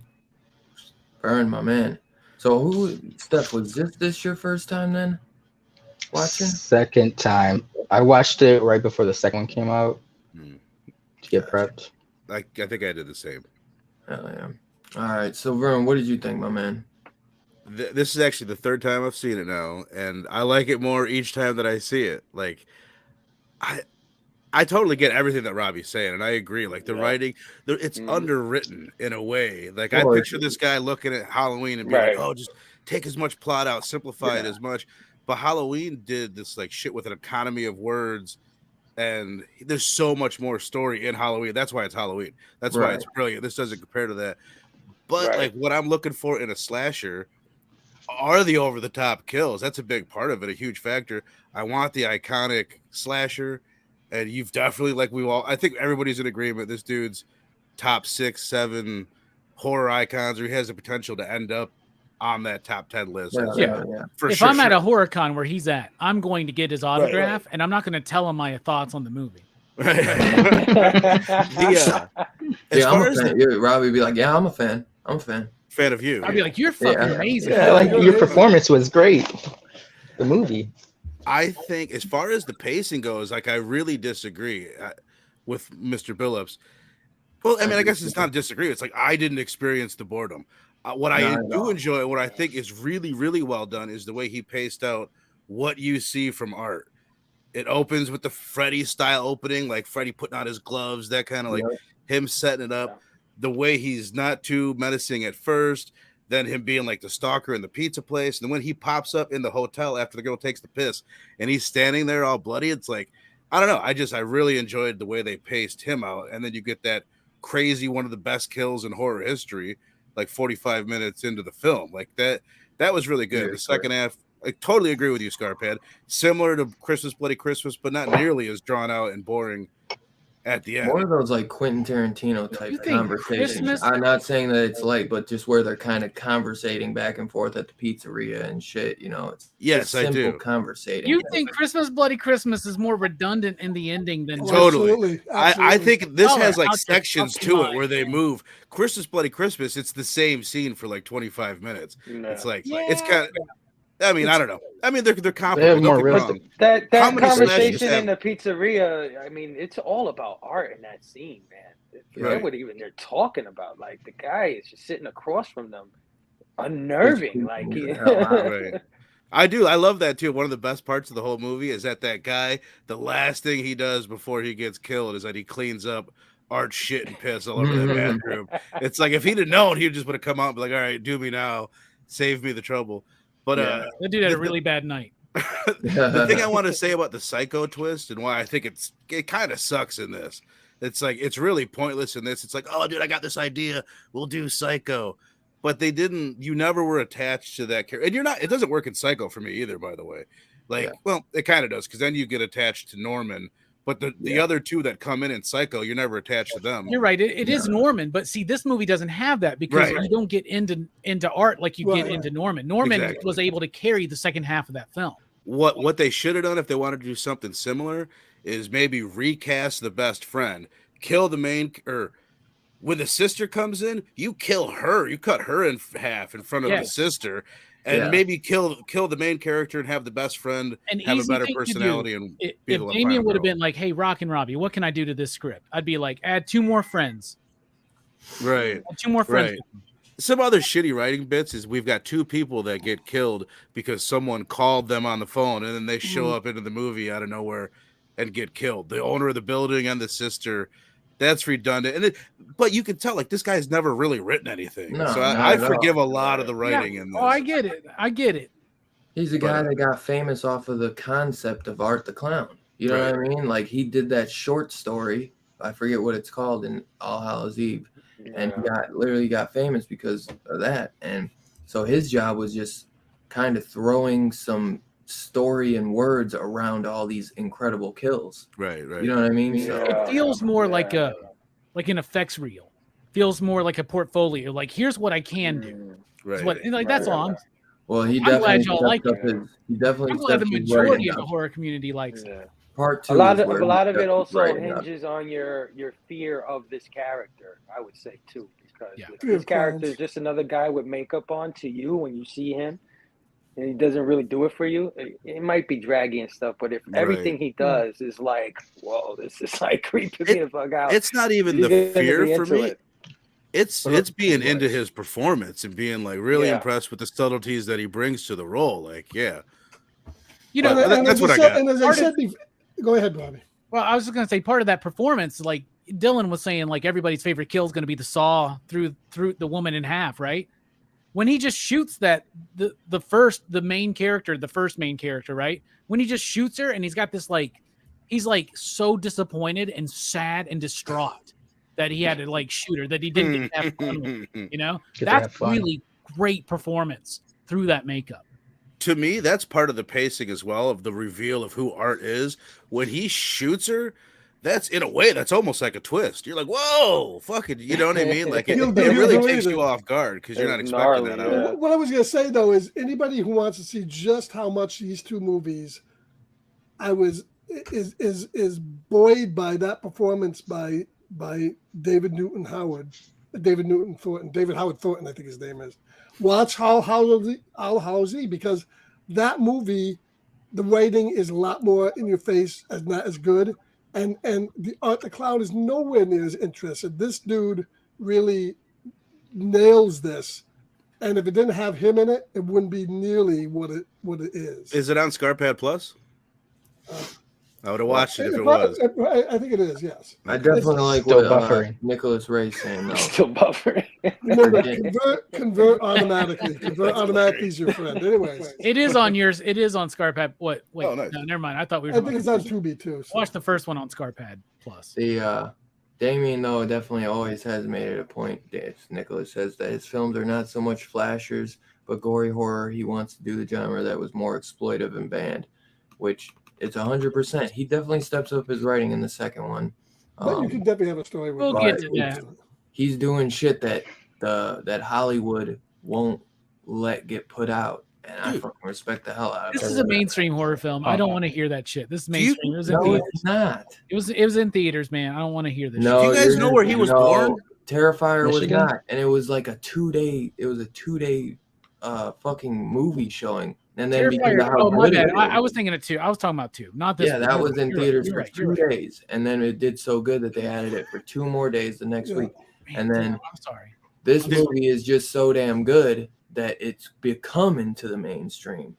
Burn, my man. So Steph, was this your first time then? Watching? Second time. I watched it right before the second one came out to get prepped. I think I did the same. Hell yeah. All right. So Vern, what did you think, my man? This is actually the third time I've seen it now, and I like it more each time that I see it. Like, I totally get everything that Robbie's saying, and I agree. Like the writing, it's underwritten in a way. Like I picture this guy looking at Halloween and being like, "Oh, just take as much plot out, simplify it as much." But Halloween did this like shit with an economy of words, and there's so much more story in Halloween. That's why it's Halloween. That's why it's brilliant. This doesn't compare to that. But like what I'm looking for in a slasher are the over the top kills. That's a big part of it, a huge factor. I want the iconic slasher. and you've definitely I think everybody's in agreement. This dude's top 6, 7 horror icons, or he has the potential to end up on that top 10 list. Yeah. For if sure. I'm at a horror con where he's at, I'm going to get his autograph, and I'm not going to tell him my thoughts on the movie. Right. I'm a fan. Robbie would be like, yeah, I'm a fan. I'm a fan. Fan of you. I'd be like, you're fucking amazing. Yeah, like your performance was great. The movie. I think as far as the pacing goes, like I really disagree with Mr. Billups. Well, I mean, I guess it's not a disagreement. It's like I didn't experience the boredom. What I do enjoy, what I think is really, really well done, is the way he paced out what you see from Art. It opens with the Freddy style opening, like Freddy putting on his gloves, that kind of like him setting it up. The way he's not too menacing at first, then him being like the stalker in the pizza place. And when he pops up in the hotel after the girl takes the piss and he's standing there all bloody, it's like, I don't know. I really enjoyed the way they paced him out. And then you get that crazy, one of the best kills in horror history, like 45 minutes into the film. Like that was really good. The second half, I totally agree with you, Scarpad. Similar to Christmas, Bloody Christmas, but not nearly as drawn out and boring at the end. One of those like Quentin Tarantino type conversations. I'm not saying that it's like, but just where they're kind of conversating back and forth at the pizzeria and shit. You know, it's I do. Conversating. You think Christmas, Bloody Christmas is more redundant in the ending than totally? I think this has like sections to it where they move. Christmas, Bloody Christmas. It's the same scene for like 25 minutes. No. It's like it's kind of. I mean, I don't know. I mean, they're comparable. More realistic. That conversation in the pizzeria. I mean, it's all about art in that scene, man. Forget what even they're talking about. Like the guy is just sitting across from them, unnerving. Like, right. I do. I love that too. One of the best parts of the whole movie is that guy. The last thing he does before he gets killed is that he cleans up Art's shit and piss all over the bathroom. It's like if he'd have known, he'd just would have come out and be like, "All right, do me now, save me the trouble." But that dude had a really bad night. The thing I want to say about the Psycho twist and why I think it kind of sucks in this. It's like it's really pointless in this. It's like, oh, dude, I got this idea. We'll do Psycho, but they didn't. You never were attached to that character, and you're not. It doesn't work in Psycho for me either, by the way. Like, well, it kind of does because then you get attached to Norman. But the other two that come in Psycho, you're never attached to them. You're right. It is Norman, but see, this movie doesn't have that because you don't get into Art like you get into Norman. Norman was able to carry the second half of that film. What they should have done if they wanted to do something similar is maybe recast the best friend, kill the main, or when the sister comes in, you kill her, you cut her in half in front of the sister. And maybe kill the main character and have the best friend have a better personality. And if Damien would have been like, "Hey, Rock and Robbie, what can I do to this script?" I'd be like, "Add 2 more friends." Right. Add 2 more friends. Right. Some other shitty writing bits is we've got 2 people that get killed because someone called them on the phone, and then they show up into the movie out of nowhere and get killed. The owner of the building and the sister. That's redundant, but you can tell like this guy's never really written anything. So I forgive a lot of the writing in this. Oh, I get it. He's a guy that got famous off of the concept of Art the Clown. You know what I mean? Like he did that short story. I forget what it's called in All Hallows Eve, and he literally got famous because of that. And so his job was just kind of throwing some story and words around all these incredible kills. Right. You know what I mean? So, it feels more like an effects reel. Feels more like a portfolio. Like here's what I can do. Right. That's all. Well, I'm glad y'all like it. He definitely. I'm glad the majority of the horror community likes it. Part 2. A lot of it also hinges on your fear of this character. I would say too, because this character is just another guy with makeup on to you when you see him. And he doesn't really do it for you. It might be draggy and stuff, but if everything he does is like, whoa, this is like creeping me the fuck out. It's not even the fear for me. It's being into his performance and being like really impressed with the subtleties that he brings to the role. Like, you know, that's what I got. And as I said, go ahead, Robbie. Well, I was just gonna say part of that performance, like Dylan was saying, like everybody's favorite kill is gonna be the saw through the woman in half, right? When he just shoots the first main character, right? When he just shoots her and he's got this like, he's like so disappointed and sad and distraught that he had to like shoot her, that he didn't get to have fun with, you know? That's really great performance through that makeup. to me, that's part of the pacing as well of the reveal of who Art is. When he shoots her, that's in a way that's almost like a twist. You're like, whoa, fucking, you know what I mean? Like it really takes you off guard because you're not It's expecting gnarly, that. yeah. What I was going to say, though, is anybody who wants to see just how much these two movies, is buoyed by that performance by David Howard Thornton, I think his name is. Watch How Halsey, because that movie, the writing is a lot more in your face and not as good, and the Clown is nowhere near as interested. This dude really nails this, and if it didn't have him in it, it wouldn't be nearly what it is. Is it on Scarpad Plus? I would have watched it if it probably- was. I think it is. Yes. I definitely like Still what buffering. Nicholas Ray's saying though. Still buffering. Remember, convert automatically. Convert automatically is your friend. Anyways, It is on yours. It is on Scarpad. What? Wait, Oh, nice. no, never mind. I thought we were. I think it's on Tubi too. So. Watch the first one on Scarpad Plus. The Damien though definitely always has made it a point. Nicholas says that his films are not so much flashers, but gory horror. He wants to do the genre that was more exploitive and banned, which it's 100%. He definitely steps up his writing in the second one. But you can definitely have a story with We'll get to that. He's doing shit that that Hollywood won't let get put out, and I fucking respect the hell out of it. This is a mainstream horror film. I don't want to hear that shit. This is mainstream. It was in No, theaters. it's not. It was in theaters, man. I don't want to hear this. No, shit. Do you guys know where he was born? Terrifier was Michigan? not, and it was like a 2-day. It was a 2-day fucking movie showing, and then because Terrifier. of how Oh my good bad. it I was- was thinking of 2. I was talking about 2, not this. Yeah, one. that was in You're right, theaters you're for right, 2 you're right. days, and then it did so good that they added it for 2 more days the next week. Man, And then- I'm sorry. This movie is just so damn good that it's become into the mainstream.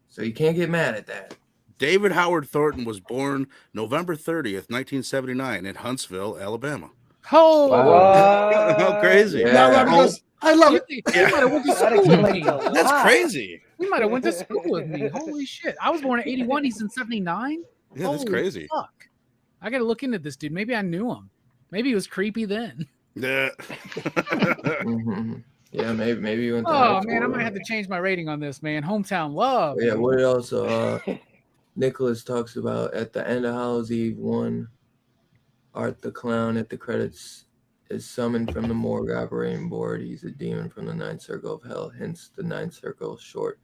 So you can't get mad at that. David Howard Thornton was born November 30th, 1979 in Huntsville, Alabama. Oh, Wow. How crazy. Yeah. Now, Robbie goes, I love it. You might have went to That school with me. explains a lot. That's crazy. You might have went to school with me. Holy shit! I was born in '81. He's in '79. Yeah, that's crazy. Fuck! I got to look into this dude. Maybe I knew him. Maybe he was creepy then. Yeah. Mhm. Yeah, maybe you went to Oh high man, I school. might have to change my rating on this, man. Hometown love. Yeah, what else? Nicholas talks about at the end of Hallows Eve 1, Art the Clown at the credits is summoned from the morgue operating board. He's a demon from the Ninth Circle of Hell, hence the Ninth Circle short.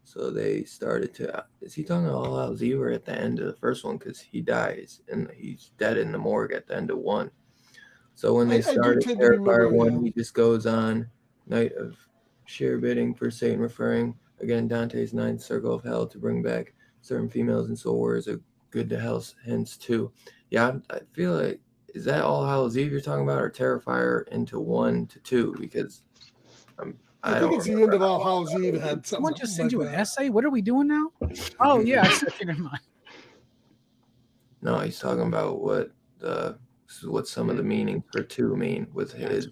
So they started to. Is he talking about All Hallows Eve or at the end of the first one? Because he dies and he's dead in the morgue at the end of 1. So when I they do started tend to Terrifier remember, 1, yeah. he just goes on night of sheer bidding for Satan, referring again Dante's Ninth Circle of Hell to bring back certain females and soul warriors are good to hell, hence 2. Yeah, I feel like, is that All Hallows Eve you're talking about, or Terrifier into 1 to 2? Because I think don't it's the end remember. of All Hallows Eve had something. Someone just send like you an that. essay. What are we doing now? Oh yeah, I said never mind. No, he's talking about what some of the meanings for 2 mean with his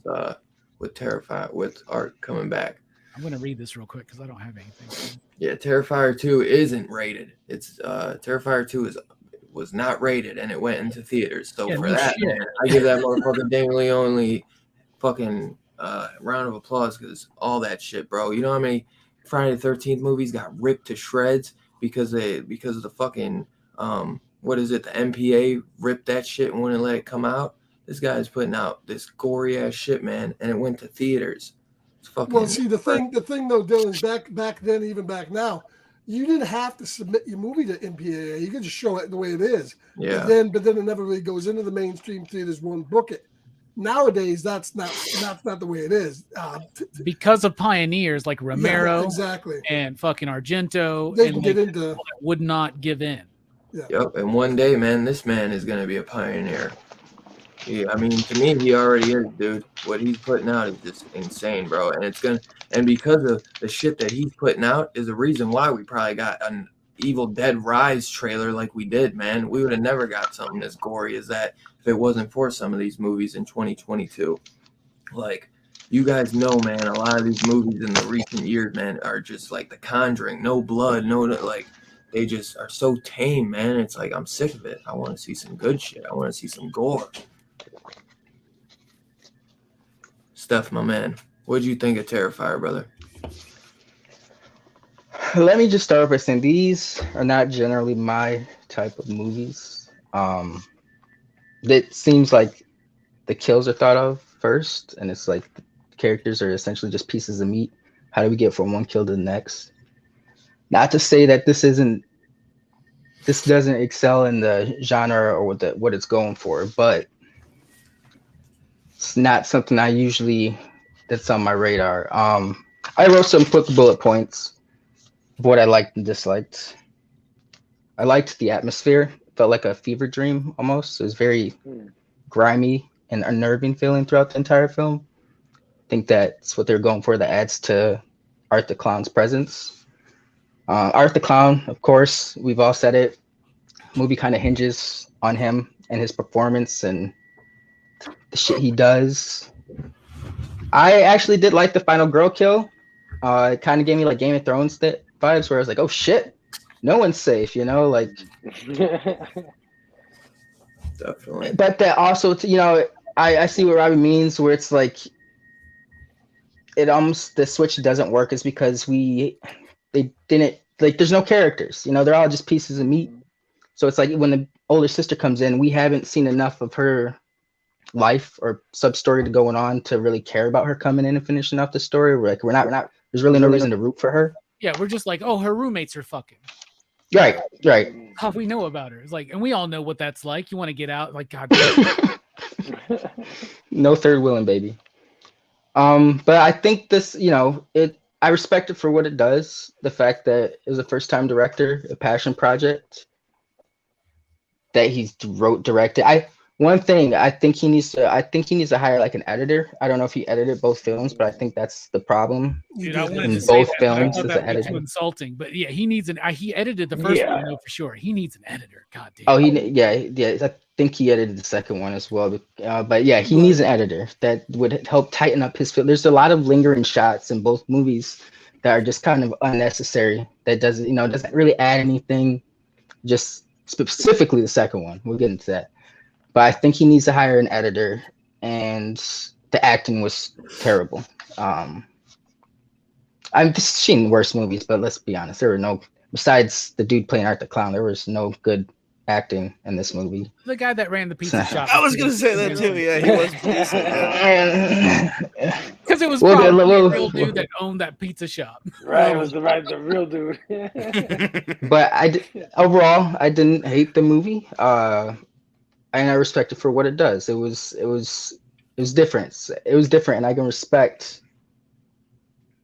with Terrifier, with Art coming back. I'm gonna read this real quick because I don't have anything. Yeah, Terrifier 2 isn't rated. It's Terrifier 2 was not rated, and it went into theaters. So Yeah, for no that, shit. man, I give that motherfucking Damon Leone fucking round of applause because all that shit, bro. You know how many Friday the 13th movies got ripped to shreds because of the fucking what is it? The MPA ripped that shit and wouldn't let it come out. This guy's putting out this gory ass shit, man, and it went to theaters. It's fucking. Well, see the thing though, Dylan, back then, even back now, you didn't have to submit your movie to MPAA. You could just show it the way it is. Yeah. But then it never really goes into the mainstream theaters. Won't book it. Nowadays, that's not the way it is. Because of pioneers like Romero Yeah, exactly. and fucking Argento, They and can like, get into. people that would not give in. Yep, and one day, man, this man is gonna be a pioneer. I mean, to me, he already is, dude. What he's putting out is just insane, bro. And because of the shit that he's putting out is the reason why we probably got an Evil Dead Rise trailer like we did, man. We would have never got something as gory as that if it wasn't for some of these movies in 2022. Like, you guys know, man, a lot of these movies in the recent years, man, are just like The Conjuring, no blood, like. They just are so tame, man. It's like, I'm sick of it. I want to see some good shit. I want to see some gore. Steph, my man, what did you think of Terrifier, brother? let me just start by saying these are not generally my type of movies. It seems like the kills are thought of first, and it's like the characters are essentially just pieces of meat. How do we get from one kill to the next? Not to say that this doesn't excel in the genre or what it's going for, but it's not something that's on my radar. I wrote some quick bullet points of what I liked and disliked. I liked the atmosphere. It felt like a fever dream almost. It was very grimy and unnerving feeling throughout the entire film. I think that's what they're going for. That adds to Art the Clown's presence. Art the Clown, of course, we've all said it. Movie kind of hinges on him and his performance and the shit he does. I actually did like the final girl kill. It kind of gave me like Game of Thrones vibes, where I was like, oh shit, no one's safe, like. Definitely. But that also, I see what Robbie means, where it's like, the switch doesn't work is because they didn't, like, there's no characters, they're all just pieces of meat. So it's like when the older sister comes in, we haven't seen enough of her life or sub story to going on to really care about her coming in and finishing off the story. We're not, there's really no reason to root for her. Yeah, we're just like, oh, her roommates are fucking. Right. How we know about her? It's like, and we all know what that's like. You want to get out, like, God. No third wheeling, baby. But I think this, I respect it for what it does. The fact that it was a first-time director, a passion project that he's directed. I think he needs to hire like an editor. I don't know if he edited both films, but I think that's the problem. Dude, I wanted in to say both that, films. but I Is thought the that was too editing. insulting. But yeah, he needs he edited the first one, I know for sure. He needs an editor. God damn. Oh, yeah. I think he edited the second one as well. But yeah, he needs an editor that would help tighten up his film. There's a lot of lingering shots in both movies that are just kind of unnecessary. That doesn't really add anything. Just specifically the second one. We'll get into that. But I think he needs to hire an editor, and the acting was terrible. I've seen worse movies, but let's be honest, there were no, besides the dude playing Art the Clown, there was no good acting in this movie. The guy that ran the pizza shop. I was gonna say that too. Yeah, he was decent. Because it was Well, probably well, the real dude that owned that pizza shop. Right, it was the real dude. But overall, I didn't hate the movie. And I respect it for what it does. It was different. It was different, and I can respect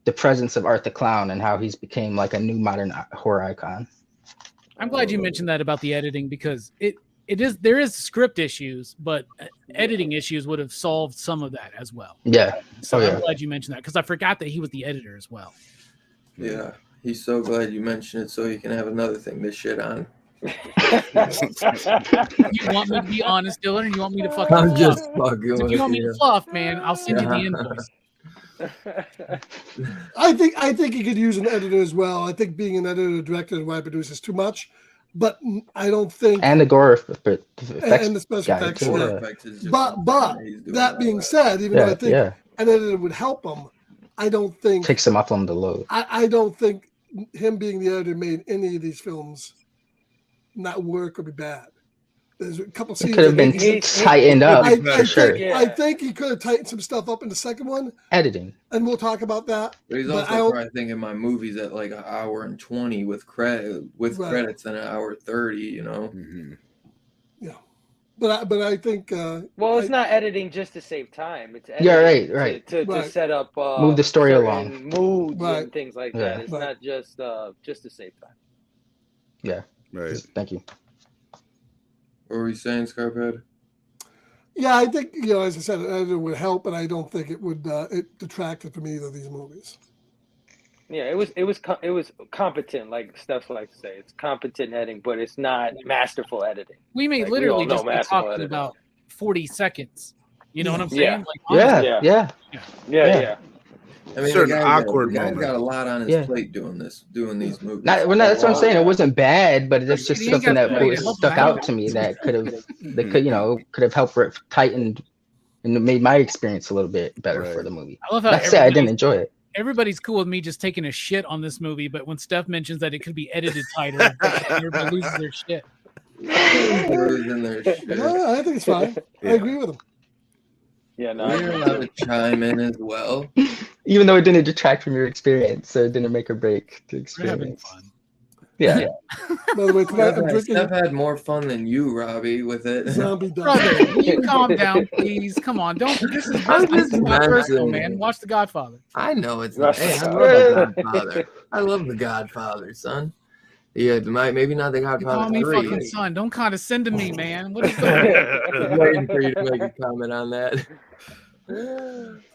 the presence of Art the Clown and how he's became like a new modern horror icon. I'm glad you mentioned that about the editing, because there is script issues, but editing issues would have solved some of that as well. Yeah. So I'm glad you mentioned that, because I forgot that he was the editor as well. Yeah, he's so glad you mentioned it so he can have another thing to shit on. You want me to be honest, Dylan, or you want me to fucking I'm fluff? just fucking If with you want me to you. fluff, man, I'll send you the invoice. I think he could use an editor as well. I think being an editor, director, and writer producer is too much, but I don't think. And the gore effects and the special guy, effects. too, Horror yeah. effects is just But something he's doing that all being that. said, even though I think Yeah. an editor would help him, I don't think Takes him off on the load. I don't think him being the editor made any of these films not work or be bad. There's a couple It scenes could have that been he- tightened up for sure. Yeah. I think he could have tightened some stuff up in the second one, Editing. and we'll talk about that. But he's But I also don't- probably thinking my movies at like an hour and 20 with Right. credits and an hour 30, But I think Well, it's not editing just to save time. It's Yeah, editing right. to Right. set up Move the story certain along. moods Right. and things like Yeah. that. It's Right. not just to save time. Right. Thank you. What were you saying, Scarphead? yeah, I think as I said, an editor would help, but I don't think it would it detracted from either of these movies. Yeah, it was competent, like Steph likes to say. It's competent editing, but it's not masterful editing. We may Like, we literally all know just be basketball talking editing. about 40 seconds. You know what I'm saying? Yeah. Like, honestly, Yeah. Yeah. Yeah. I mean, Certain the awkward guy's moments. got a lot on his Yeah. plate doing these movies. That's what I'm saying. It wasn't bad, but it's just He ain't something got that the- was stuck out to me that could have helped tightened and made my experience a little bit better Right. for the movie. I love how Not to say I didn't enjoy it. everybody's cool with me just taking a shit on this movie, but when Steph mentions that it could be edited tighter, everybody loses their shit. Losing their shit. No, I think it's fine. I agree with him. Yeah, no. We're allowed to chime in as well. Even though it didn't detract from your experience, so it didn't make or break the We're having experience. fun. Yeah. By the way, tonight I'm Steph drinking had more fun than you, Robbie, with it. zombie dog. Brother, will you calm down, please? Come on, don't. This is I was this is just not personal, mentioning- man. Watch The Godfather. I know it's Right. not. Hey, I love the Godfather. I love the Godfather, son. Yeah, maybe not the You call Godfather me 3. fucking son. Don't condescend to me, man. What is going on? I was waiting for you to make a comment on that.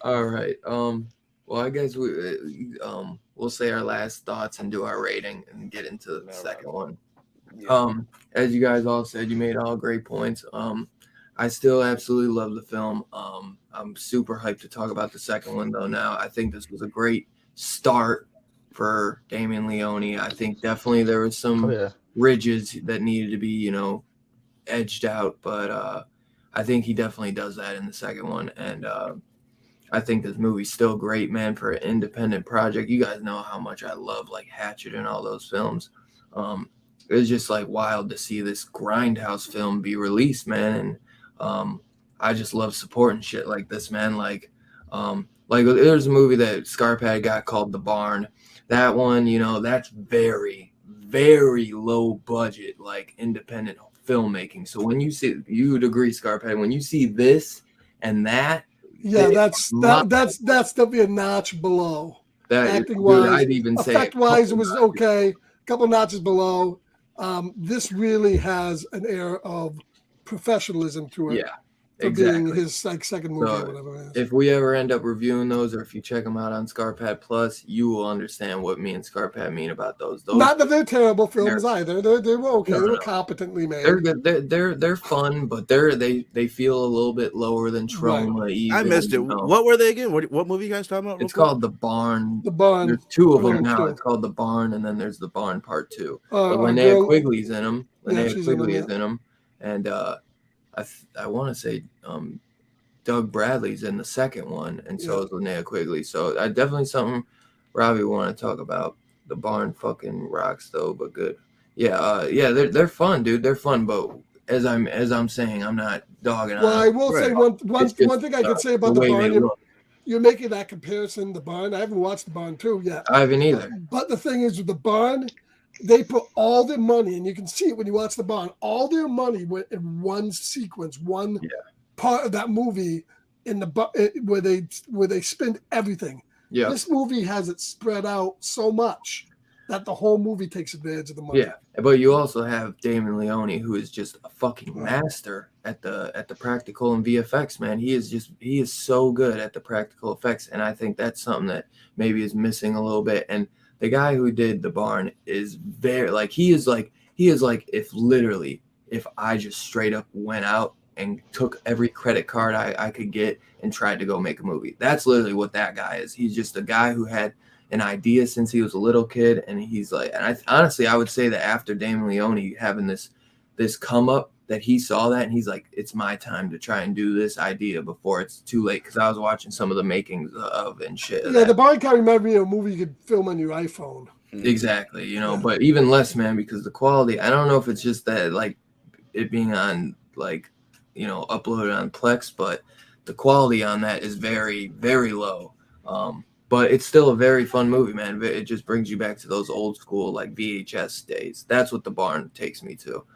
All right. Well, I guess we'll say our last thoughts and do our rating and get into the second one. As you guys all said, you made all great points. I still absolutely love the film. I'm super hyped to talk about the second one though now. I think this was a great start for Damien Leone. I think definitely there was some ridges that needed to be, edged out, but I think he definitely does that in the second one. And I think this movie's still great, man, for an independent project. You guys know how much I love like Hatchet and all those films. It was just like wild to see this grindhouse film be released, man. And I just love supporting shit like this, man. Like there's a movie that Scarpad got called The Barn. That one, that's very, very low budget, like independent filmmaking. So when you see, you would agree, Scarpad, when you see this and that, Yeah, that's definitely a notch below. Acting wise, I'd even say effect wise, it was okay. A couple notches below. This really has an air of professionalism to it. Yeah, for exactly. being his second movie So, or whatever it is. if we ever end up reviewing those, or if you check them out on Scarpad Plus, you will understand what me and Scarpad mean about those. Not that they're terrible films either. They were okay. No, They were no. competently made. They're good. They're fun, but they feel a little bit lower than Trauma. Even, I missed it. What were they again? What movie you guys talking about? It's called The Barn. The Barn. There's two of One them and now. two. It's called The Barn, and then there's The Barn Part 2. But Our Linnea girl- Quigley's in them. Yeah, Linnea she's in Quigley them, is in them, and I want to say Doug Bradley's in the second one, and so is Linnea Quigley. So I definitely something Robbie want to talk about. The Barn fucking rocks though, but good. Yeah, they're fun, dude. They're fun, but as I'm saying, I'm not dogging on. Well, I will say one thing I could say about The way they Barn. look. You're making that comparison, The Barn. I haven't watched The Barn 2 yet. I haven't either. But the thing is, with The Barn, they put all their money, and you can see it when you watch The Barn, all their money went in one sequence, one part of that movie in where they spend everything. Yeah. This movie has it spread out so much that the whole movie takes advantage of the money. Yeah, but you also have Damon Leone, who is just a fucking master at the practical and VFX, man. He is so good at the practical effects, and I think that's something that maybe is missing a little bit. And the guy who did The Barn is very he is like if I just straight up went out and took every credit card I could get and tried to go make a movie. That's literally what that guy is. He's just a guy who had an idea since he was a little kid, and he's like, and I would say that after Damon Leone having this come up, that he saw that and he's like, it's my time to try and do this idea before it's too late. Because I was watching some of the makings of and shit. Yeah, The Barn kind of reminded me of a movie you could film on your iPhone. Exactly, but even less, man, because the quality. I don't know if it's just that like it being on uploaded on Plex, but the quality on that is very, very low. But it's still a very fun movie, man. It just brings you back to those old school like VHS days. That's what The Barn takes me to.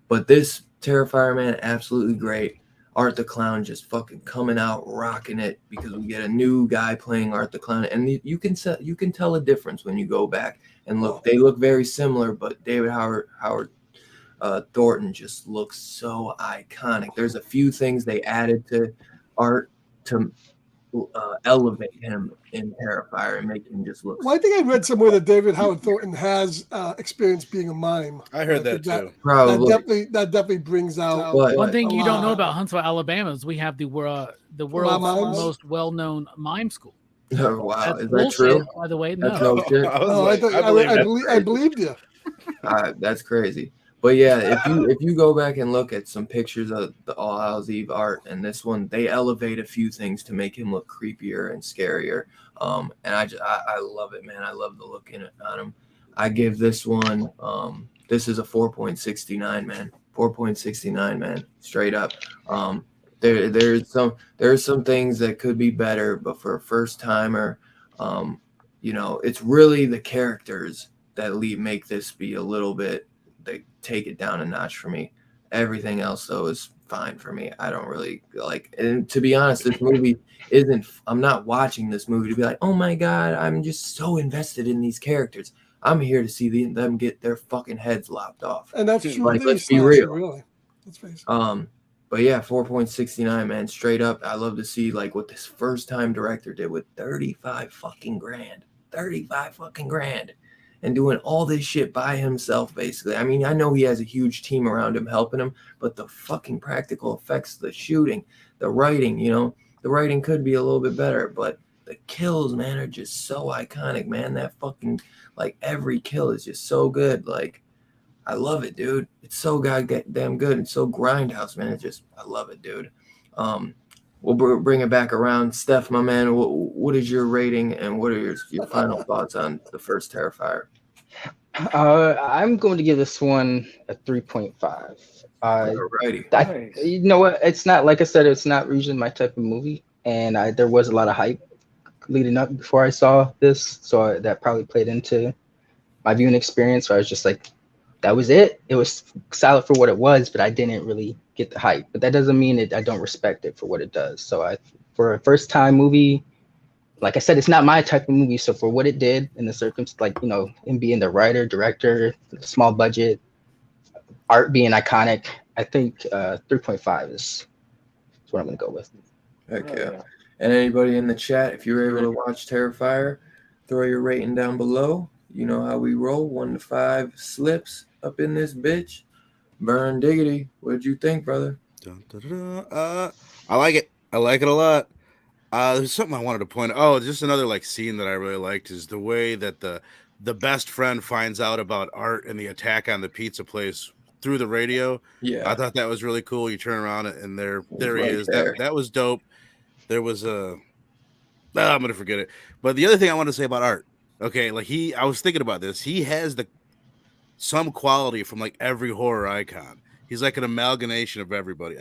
But this Terrifier, man, absolutely great. Art the Clown just fucking coming out, rocking it, because we get a new guy playing Art the Clown, and you can tell a difference when you go back and look. They look very similar, but David Howard Thornton just looks so iconic. There's a few things they added to Art to elevate him in Terrifier and make him just look. Well, I think I read somewhere that David Howard Thornton has experience being a mime. I heard that too. Probably. That definitely brings out. But One thing you don't know about Huntsville, Alabama is we have the world's mimes? most well-known mime school. Oh, wow, That's is that bullshit, true? By the way, That's no. no shit. No, I believed you. That's crazy. But yeah, if you go back and look at some pictures of the All Hallows Eve art and this one, they elevate a few things to make him look creepier and scarier. And I love it, man. I love the look in it on him. I give this one. This is a 4.69, man. 4.69, man. Straight up. There's some things that could be better, but for a first timer, it's really the characters that make this be a little bit. They take it down a notch for me. Everything else though is fine for me. I don't really like, and to be honest, this movie isn't. I'm not watching this movie to be like, oh my god, I'm just so invested in these characters. I'm here to see them get their fucking heads lopped off. And that's true. Like, With let's these be slasher, real. really. Let's face it. But yeah, 4.69, man, straight up. I love to see like what this first time director did with 35 fucking grand. 35 fucking grand. And doing all this shit by himself, basically. I mean, I know he has a huge team around him helping him, but the fucking practical effects, the shooting, the writing, the writing could be a little bit better, but the kills, man, are just so iconic, man. That fucking, like, every kill is just so good. Like, I love it, dude. It's so goddamn good. It's so grindhouse, man. I love it, dude. We'll bring it back around. Steph, my man, what is your rating and what are your final thoughts on the first Terrifier? I'm going to give this one a 3.5. Alrighty. You know what? It's not, like I said, it's not usually my type of movie, and there was a lot of hype leading up before I saw this, so that probably played into my viewing experience. So I was just like, that was it. It was solid for what it was, but I didn't really get the hype. But that doesn't mean I don't respect it for what it does. So for a first time movie, like I said, it's not my type of movie. So for what it did in the circumstance, like, him being the writer, director, small budget, art being iconic, I think 3.5 is what I'm going to go with. Heck yeah. And anybody in the chat, if you were able to watch Terrifier, throw your rating down below. You know how we roll, 1 to 5 slips up in this bitch. Burn diggity. What did you think, brother? I like it. I like it a lot. There's something I wanted to point out. Oh, just another like scene that I really liked is the way that the best friend finds out about Art and the attack on the pizza place through the radio. Yeah. I thought that was really cool. You turn around and there he right is. there. That was dope. There was I'm gonna forget it. But the other thing I want to say about Art, okay, like I was thinking about this. He has some quality from like every horror icon. He's like an amalgamation of everybody.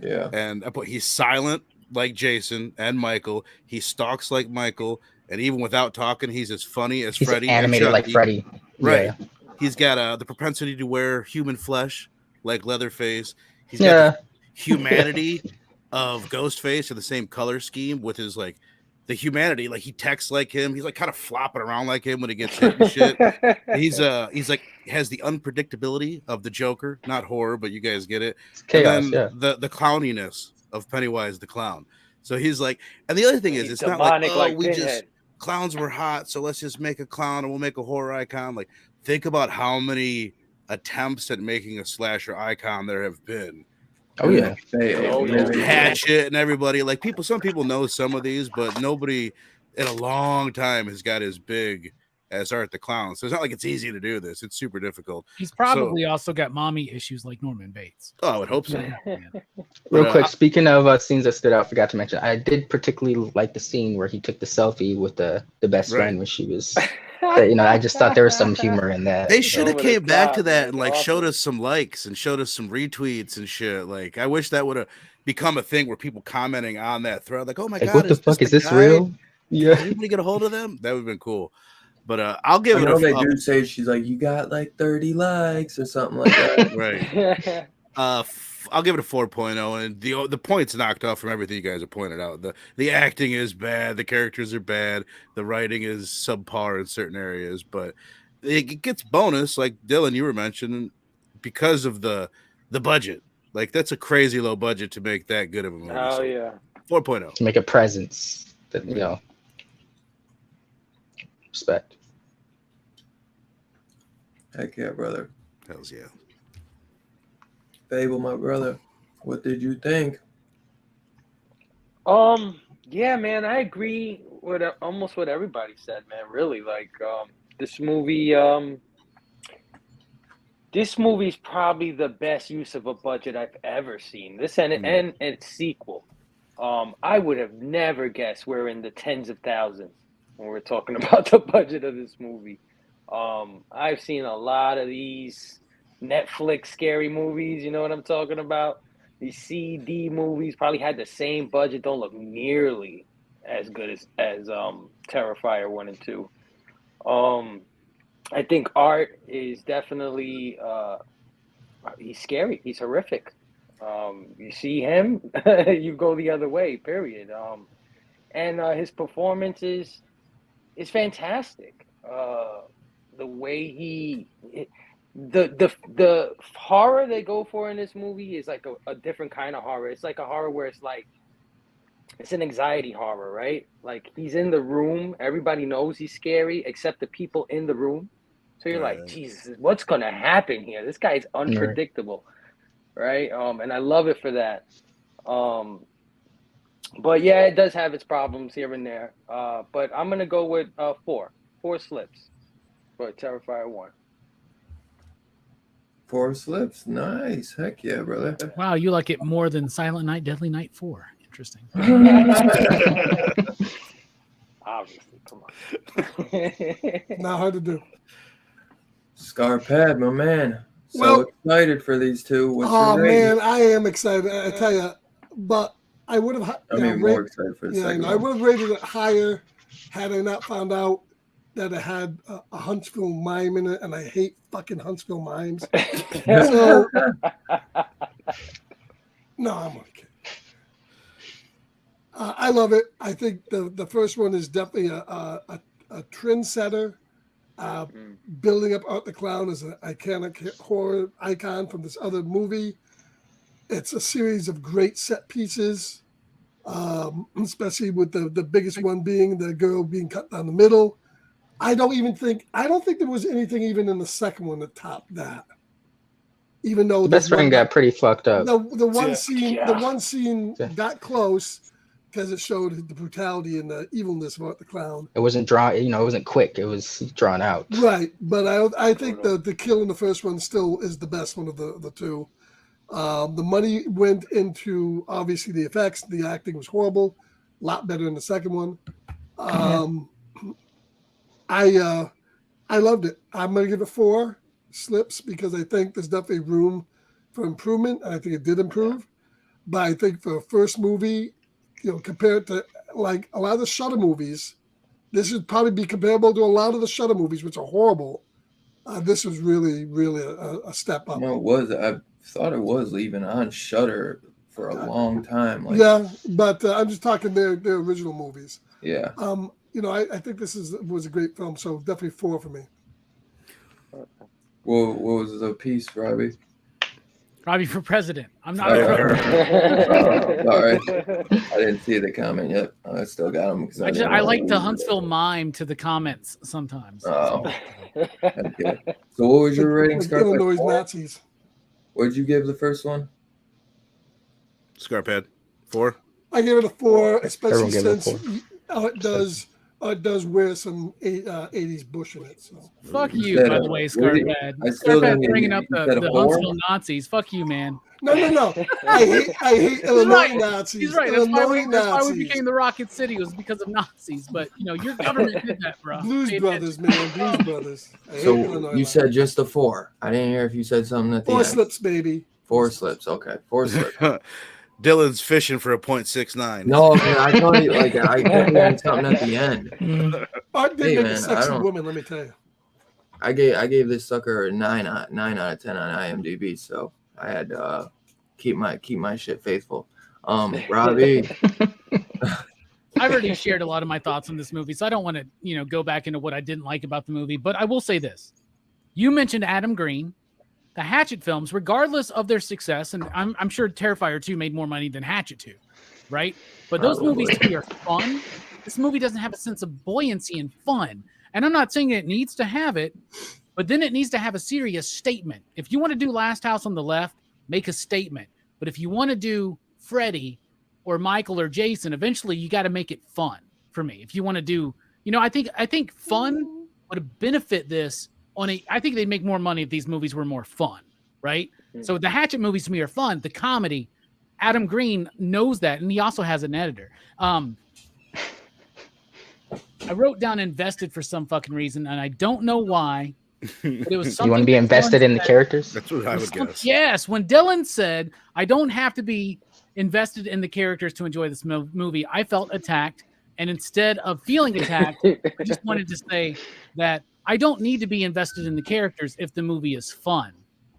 Yeah. And he's silent like Jason and Michael. He stalks like Michael, and even without talking, he's as funny as He's Freddy. animated like Freddy. Right. Yeah. He's got the propensity to wear human flesh like Leatherface. He's got the humanity of Ghostface in the same color scheme with his like the humanity. Like he texts like him. He's like kind of flopping around like him when he gets hit and shit. He's like has the unpredictability of the Joker, not horror, but you guys get it. It's chaos, and then the clowniness of Pennywise the clown. So he's like, and the other thing is, it's not like, clowns were hot, so let's just make a clown and we'll make a horror icon. Like, think about how many attempts at making a slasher icon there have been. Oh yeah, Hatchet and everybody. Like some people know some of these, but nobody in a long time has got as big as Art the Clown. So it's not like it's easy to do this. It's super difficult. He's probably also got mommy issues like Norman Bates. Oh, I would hope so. Real quick, speaking of scenes that stood out, I forgot to mention, I did particularly like the scene where he took the selfie with the best friend when she was. I just thought there was some humor in that. They should have came back to that and like showed us some likes and showed us some retweets and shit. Like, I wish that would have become a thing where people commenting on that thread, like, "Oh my god, what the fuck is this real?" Yeah, can anybody get a hold of them? That would have been cool. But I'll give it. They do say she's like, you got like 30 likes or something like that. Right. I'll give it a 4.0, and the points knocked off from everything you guys have pointed out. The acting is bad, the characters are bad, the writing is subpar in certain areas, but it gets bonus, like Dylan, you were mentioning, because of the budget. Like, that's a crazy low budget to make that good of a movie. Oh, yeah. 4.0. To make a presence that, respect. Heck yeah, brother. Hells yeah. Fable, my brother, what did you think? Yeah, man, I agree with almost what everybody said, man. Really, like, this movie, This movie is probably the best use of a budget I've ever seen. This and its sequel. I would have never guessed we're in the tens of thousands when we're talking about the budget of this movie. I've seen a lot of these Netflix scary movies. You know what I'm talking about? These CD movies probably had the same budget. Don't look nearly as good as Terrifier 1 and 2. I think Art is definitely he's scary. He's horrific. You see him, you go the other way. Period. And his performance is fantastic. The way the horror they go for in this movie is like a different kind of horror. It's like a horror where it's an anxiety horror, right? Like he's in the room, everybody knows he's scary except the people in the room. So you're like, Jesus, what's gonna happen here? This guy's unpredictable, right? And I love it for that. But yeah, it does have its problems here and there. But I'm gonna go with 4 slips for Terrifier 1. 4 slips, nice. Heck yeah, brother. Wow, you like it more than Silent Night, Deadly Night 4. Interesting. Obviously, come on. Not hard to do. Scarpad, my man. So Well- excited for these two. What's Oh your rating? man, I am excited. I tell you, but I would have. I'm even more excited for the Yeah, second I one. would have rated it higher had I not found out that it had a Huntsville mime in it, and I hate fucking Huntsville mimes. So, no, I'm only kidding. I love it. I think the first one is definitely a trendsetter. Building up Art the Clown as an iconic horror icon from this other movie. It's a series of great set pieces, especially with the biggest one being the girl being cut down the middle. I don't think there was anything even in the second one that topped that. Even though The best friend got pretty fucked up. the one scene got close because it showed the brutality and the evilness of Art the Clown. It wasn't drawn, it wasn't quick. It was drawn out. Right, but I think the kill in the first one still is the best one of the two. The money went into obviously the effects. The acting was horrible, a lot better in the second one. I loved it. I'm gonna give it 4 slips because I think there's definitely room for improvement. And I think it did improve, but I think for a first movie, compared to like a lot of the Shudder movies, this would probably be comparable to a lot of the Shudder movies, which are horrible. This was really, really a step up. No, it was. I thought it was even on Shudder for a long time. Yeah, but I'm just talking their original movies. Yeah. I think this was a great film, so definitely 4 for me. What was the piece, Robbie? Robbie for president. I'm not. Sorry, I didn't see the comment yet. I still got them because I like the Huntsville mime to the comments sometimes. Oh, okay. So what was your rating, Like Scarpad? Illinois 4? Nazis. What did you give the first one? Scarpad 4. I give it a 4, especially Everyone gave it a since it does wear some 80s bush in it. So Fuck You you, said by a- the way, what did- Scarpad. I still Scarpad didn't get bringing you. up You the said a 4? Huntsville Nazis. Fuck you, man. no. I hate Illinois right. Nazis. He's right. That's why we Nazis. became the Rocket City was because of Nazis. But your government did that, bro. Blues Pay Brothers, man. Blues Brothers. I hate So Illinois you Nazis. said just a 4. I didn't hear if you said something at the 4 end. slips, baby. 4 slips. Okay, 4 slips. Dylan's fishing for a .69. No, man, I told you I kept hearing something at the end. Art did Hey, make man, a I sexy don't- woman, let me tell you. I gave this sucker a 9 out of 10 on IMDb, so I had to keep my shit faithful. Robbie, I've already shared a lot of my thoughts on this movie, so I don't want to, go back into what I didn't like about the movie. But I will say this: you mentioned Adam Green, the Hatchet films, regardless of their success, and I'm sure Terrifier 2 made more money than Hatchet 2, right? But those Probably. movies to me are fun. This movie doesn't have a sense of buoyancy and fun, and I'm not saying it needs to have it, but then it needs to have a serious statement. If you want to do Last House on the Left, make a statement. But if you want to do Freddy or Michael or Jason, eventually you got to make it fun for me. If you want to do, I think fun would benefit this I think they'd make more money if these movies were more fun, right? Mm-hmm. So the Hatchet movies to me are fun. The comedy, Adam Green knows that, and he also has an editor. I wrote down invested for some fucking reason, and I don't know why. But it was something You want to be that invested Dylan in the said. characters? That's what I would guess. Yes, when Dylan said, I don't have to be invested in the characters to enjoy this movie, I felt attacked. And instead of feeling attacked, I just wanted to say that I don't need to be invested in the characters if the movie is fun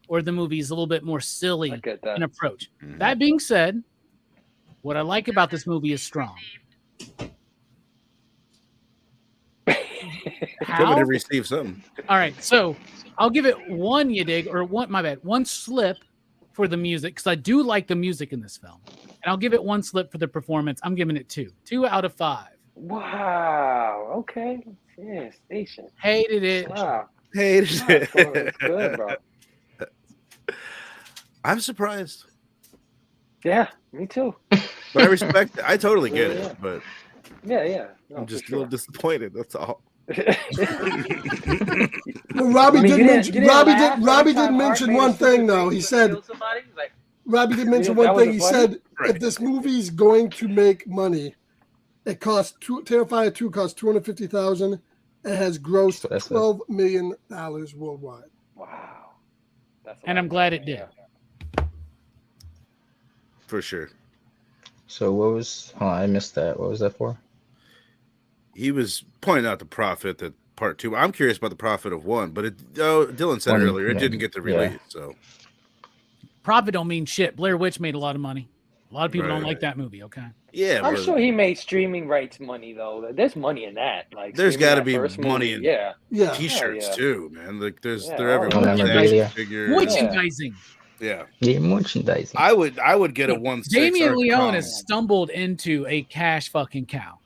or the movie is a little bit more silly I get that. in approach. That being said, what I like about this movie is strong. Somebody received something. All right, so I'll give it one one slip for the music, because I do like the music in this film. And I'll give it one slip for the performance. I'm giving it 2. 2 out of 5. Wow. Okay. Yeah, station. Hated it. Wow. Hey, That's good, bro. I'm surprised. Yeah, me too. But I respect it. I totally get Yeah. it, but Yeah. No, I'm just for a little disappointed. That's all. Well, Robbie did mention. Robbie did Art mention made one a stupid thing though. thing He to said. kill somebody? Like, Robbie did mention that one thing. He wasn't said Right. if this movie's going to make money, it costs Terrifier 2 costs $250,000. It has grossed That's $12 million worldwide. wow. That's a And lot I'm of glad money, it did. yeah. For sure. So what was? Oh, I missed that. What was that for? He was pointing out the profit that part 2. I'm curious about the profit of 1, but Dylan said One, earlier it yeah. didn't get the release. So Profit don't mean shit. Blair Witch made a lot of money. A lot of people don't Right. like that movie, okay? yeah, I'm but sure he made streaming rights money though. There's money in that. Like There's streaming gotta that be first money movie. in- Yeah. Yeah. T-shirts yeah. too, man. Like they're Yeah, everywhere. all that. Action Memorabilia. figures. Merchandising. Yeah, Yeah, merchandising. I would get a 1/6. Damien Art Leone Crown. has stumbled into a cash fucking cow.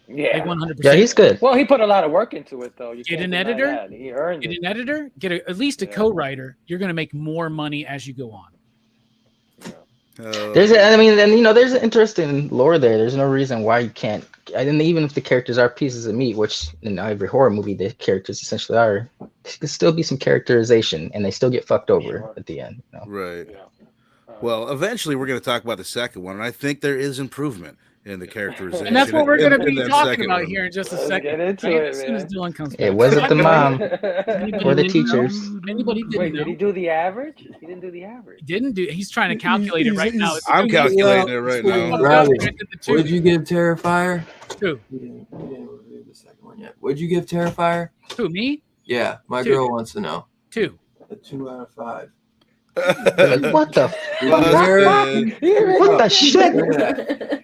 Yeah. Like 100%. Yeah, he's good. Well, he put a lot of work into it though. You Get can't an deny editor? that. He earned Get it. an editor, at least a Yeah. co-writer. You're going to make more money as you go on. There's there's an interesting lore there. There's no reason why you can't. And even if the characters are pieces of meat, which in every horror movie the characters essentially are, there could still be some characterization, and they still get fucked over at the end. You know? Right. Yeah. Well, eventually we're going to talk about the second one, and I think there is improvement in the characterization. And that's what we're going to in be that talking second about one. here in just a Let's second. get into right? it, As soon as man. Dylan comes back. It wasn't the mom Anybody or the didn't teachers. know? Anybody didn't Wait, know? did he do the average? He didn't do the average. Didn't do. He's trying to calculate it right now. He's- It's I'm two. calculating it right Yeah. now. Robbie, I did the two. what did you give Terrifier? Who? You didn't review the second one yet. What did you give Terrifier? Who? Me? Yeah, my 2. girl wants to know. 2. A 2 out of 5. What the? Did you hear it? What the shit?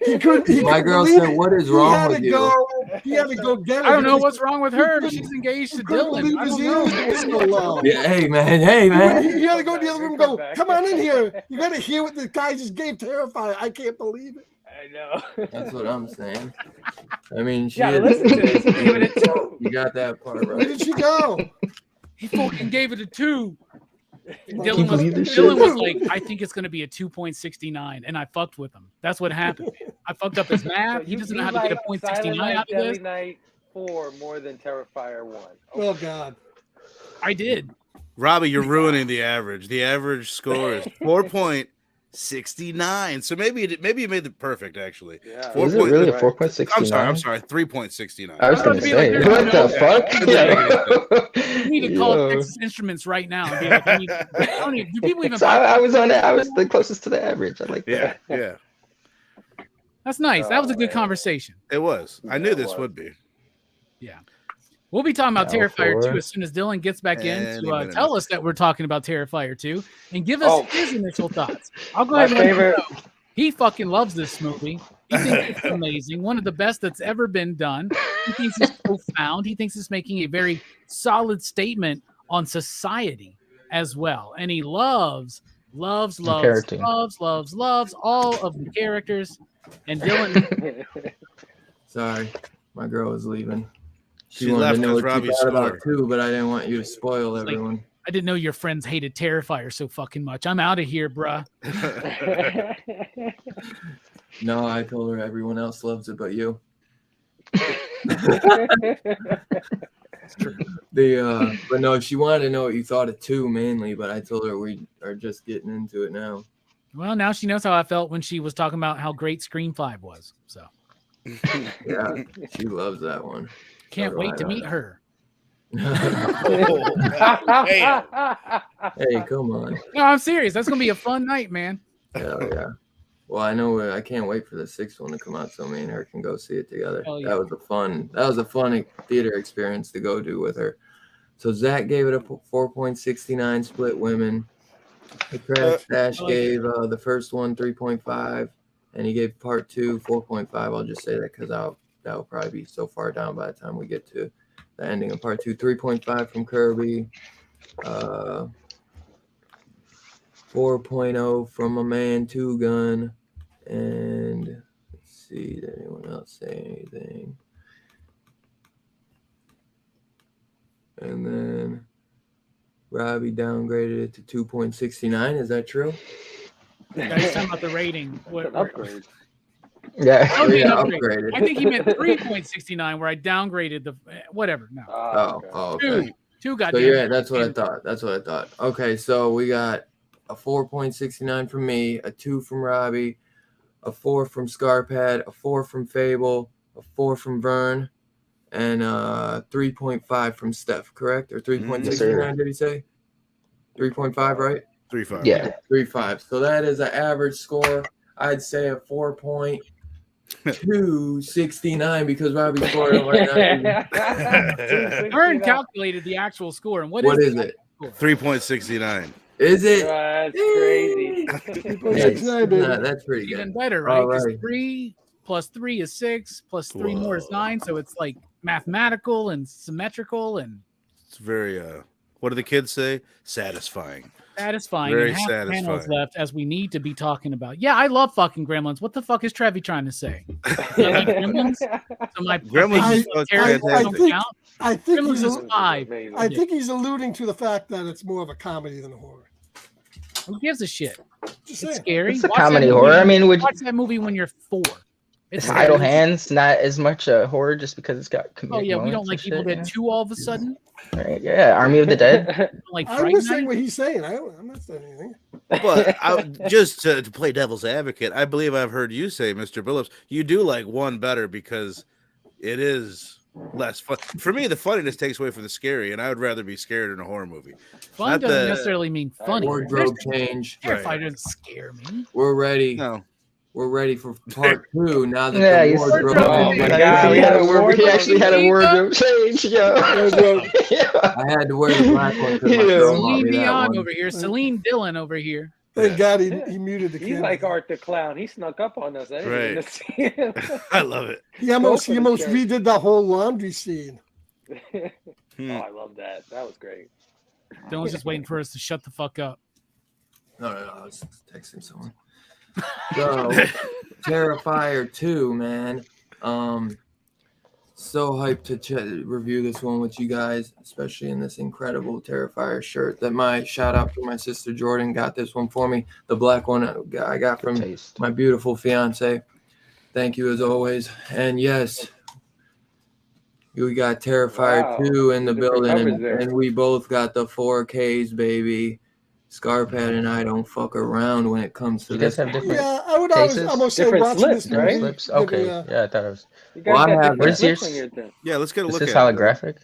He couldn't. He My couldn't girl believe said, it. "What is He wrong had with to you?" go. He had to go get it. I don't know because what's wrong with her. She's engaged to he couldn't Dylan. believe I his don't know. ears were so loud. Yeah, hey man. He had to go to the other room and go, come on in here. You got to hear what the guy just gave Terrifier. I can't believe it. I know. That's what I'm saying. I mean, she Yeah, is- listen to this. He gave it a 2. You got that part Where right. did she go? He fucking gave it a 2. Can Dylan you was, believe this Dylan shit? was like, I think it's going to be a 2.69, and I fucked with him. That's what happened. I fucked up his math. He doesn't know how to get a like 0.69 Silent Night, out of Deadly this. Night 4 more than Terrifier 1. Oh, God. I did. Robbie, you're ruining the average. The average score is 4.69. So maybe you made it perfect actually. Yeah. Is it really a Right. 4.69? I'm sorry, 3.69. I was I gonna was gonna be say, like, what the fuck? You need to call Yo. Texas Instruments right now and be like, I don't even, do people even So buy I was on it. I was the closest to the average. I like Yeah, that. yeah. That's nice. That was a good man. conversation. It was. I Yeah, knew it this was. would be. Yeah. We'll be talking about Yeah, Terrifier 2 4. as soon as Dylan gets back in Any to minute tell now. us that we're talking about Terrifier 2 and give us Oh. his initial thoughts. I'll go My ahead and let you favorite. know. He fucking loves this movie. He thinks it's amazing. One of the best that's ever been done. He thinks it's profound. He thinks it's making a very solid statement on society as well. And he loves all of character. the characters. And Dylan, Sorry, my girl was leaving. She wanted left to know because what you Robbie thought about stole her. 2, but I didn't want you to spoil like- everyone. I didn't know your friends hated Terrifier so fucking much. I'm out of here, bruh. No, I told her everyone else loves it but you. It's true. But no, she wanted to know what you thought of 2 mainly, but I told her we are just getting into it now. Well, now she knows how I felt when she was talking about how great Scream 5 was. So Yeah, she loves that one. can't So do wait I, to meet though. her. Hey, come on. No, I'm serious. That's gonna be a fun night, man. Hell yeah. Well, I know I can't wait for the 6th one to come out so me and her can go see it together. Hell yeah. That was a fun theater experience to go do with her. So Zach gave it a 4.69 split women. The Crash Dash I like gave the first one 3.5, and he gave part 2 4.5. I'll just say that because that'll probably be so far down by the time we get to the ending of part 2. 3.5 from Kirby. 4.0 from my man Two Gun. And let's see, did anyone else say anything? And then Robbie downgraded it to 2.69. Is that true? Yeah, he's talking about the rating. An upgrade. Yeah. Oh, Yeah, yeah, upgrade. upgraded. I think he meant 3.69, where I downgraded the whatever. No, Okay. two So goddamn. yeah, that's what I thought. Okay, so we got a 4.69 from me, a 2 from Robbie, a 4 from Scarpad, a 4 from Fable, a 4 from Vern, and 3.5 from Steph, correct? Or 3.69, did he say? 3.5, right? 3.5. Yeah. 3.5. So that is an average score. I'd say a 4.269 because Robbie scored it right now. Vern calculated the actual score, and what is it? 3.69. Is it? That's crazy. 3.69, baby. That's pretty good. even better, right? All 'Cause right. 3 plus 3 is 6, plus 3 more is 9, so it's like mathematical and symmetrical and It's very what do the kids say? Satisfying. satisfying. Very and half the panels satisfying. left as we need to be talking about. Yeah, I love fucking Gremlins. What the fuck is Trevi trying to say? I like Gremlins. So my Gremlins is my fucking parents I don't think- count. I think Gremlins he's is 5. I think he's alluding to the fact that it's more of a comedy than a horror. Who gives a shit? Just It's saying. scary. It's a Watch that comedy movie horror. I when- mean, watch that movie when you're 4. It's scary. Idle Hands, not as much a horror just because it's got comedic Oh yeah, we don't moments like and Evil shit, Dead 2 all of a sudden. yeah. Right, yeah, Army of the Dead. We don't like I'm Fright just saying Night. what he's saying. I'm not saying anything. But just to play devil's advocate, I believe I've heard you say, Mr. Billups, you do like 1 better because it is less fun. For me, the funniness takes away from the scary, and I would rather be scared in a horror movie. Fun Not doesn't the- necessarily mean funny. Wardrobe change. Terrifier doesn't scare me. We're ready. No. We're ready for part 2 now that Yeah, the he's- wardrobe. Oh my God, he, he actually had a wardrobe change, yo. Wardrobe. Yeah. I had to wear the black one because my Yeah. girl bought Celine me that Dion one. over here. Celine Dillon over here. Thank God he muted the He's camera. like Art the Clown. He snuck up on us. I didn't even see him. I love it. He almost Go for the redid that whole laundry scene. Oh, I love that. That was great. Dylan's just waiting for us to shut the fuck up. No, I was texting someone. So, Terrifier 2, man. So hyped to review this one with you guys, especially in this incredible Terrifier shirt that my shout out to my sister Jordan got this one for me. The black one I got from Taste. my beautiful fiance. Thank you as always. And yes, we got Terrifier Wow. 2 in the Different building, covers there. and we both got the 4Ks, baby. Scarpad and I don't fuck around when it comes to You guys this. have different Yeah, I would Cases? almost say Different watching slips, this different movie. slips. Okay, giving, yeah, I thought it was. You Well, I guys got have- different What is slips yours? on your thing. Yeah, let's get a Is look this at it. holographic?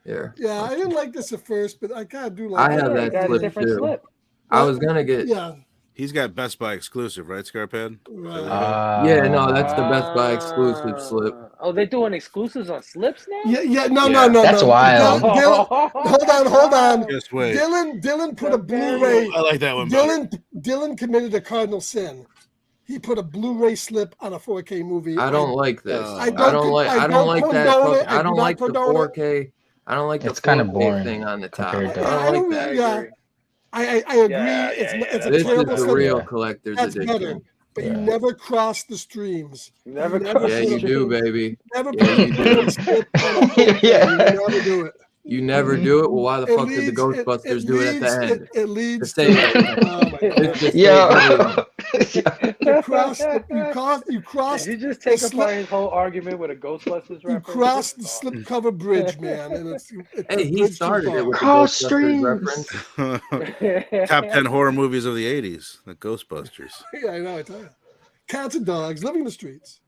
Here. Yeah, I didn't like this at first, but I kind of do like I it. have Yeah, that you got a slip different too. slip. I was gonna get Yeah, He's got Best Buy exclusive, right, Scarpad? right. Yeah, no, that's the Best Buy exclusive slip. Oh, they're doing exclusives on slips now? Yeah, no, Yeah. no. That's wild. Hold on. Just wait. Dylan put a Blu-ray. I like that one better. Dylan committed a cardinal sin. He put a Blu-ray slip on a 4K movie. I don't like this. I I don't don't like. con- I I don't don't like that. condone it. fucking- I I don't do not like the condone it. 4K. I don't like the It's kinda 4K boring thing on the top. compared to- I don't like I that. Yeah. I agree. Yeah, it's a This is terrible the slip. real Yeah. collector's That's edition. better. But you Yeah. never cross the streams. Never You cross Yeah, put you a- do, baby. Never Yeah, put you a Blu-ray do. slip on a 4K. Yeah. You never do it. You never do it. Well, why the It fuck did the leads- Ghostbusters do it at the end? It leads save to. everything. Oh my It's god! just Yeah. You crossed. You crossed. Did you just the take slip- apart his whole argument with a Ghostbusters You reference? crossed the slipcover bridge, man, and it's Hey, the he bridge too started it far. with the Cross Ghostbusters streams. reference. Top 10 horror movies of the 80s, the Ghostbusters. Yeah, I know. I tell you, cats and dogs living the streets.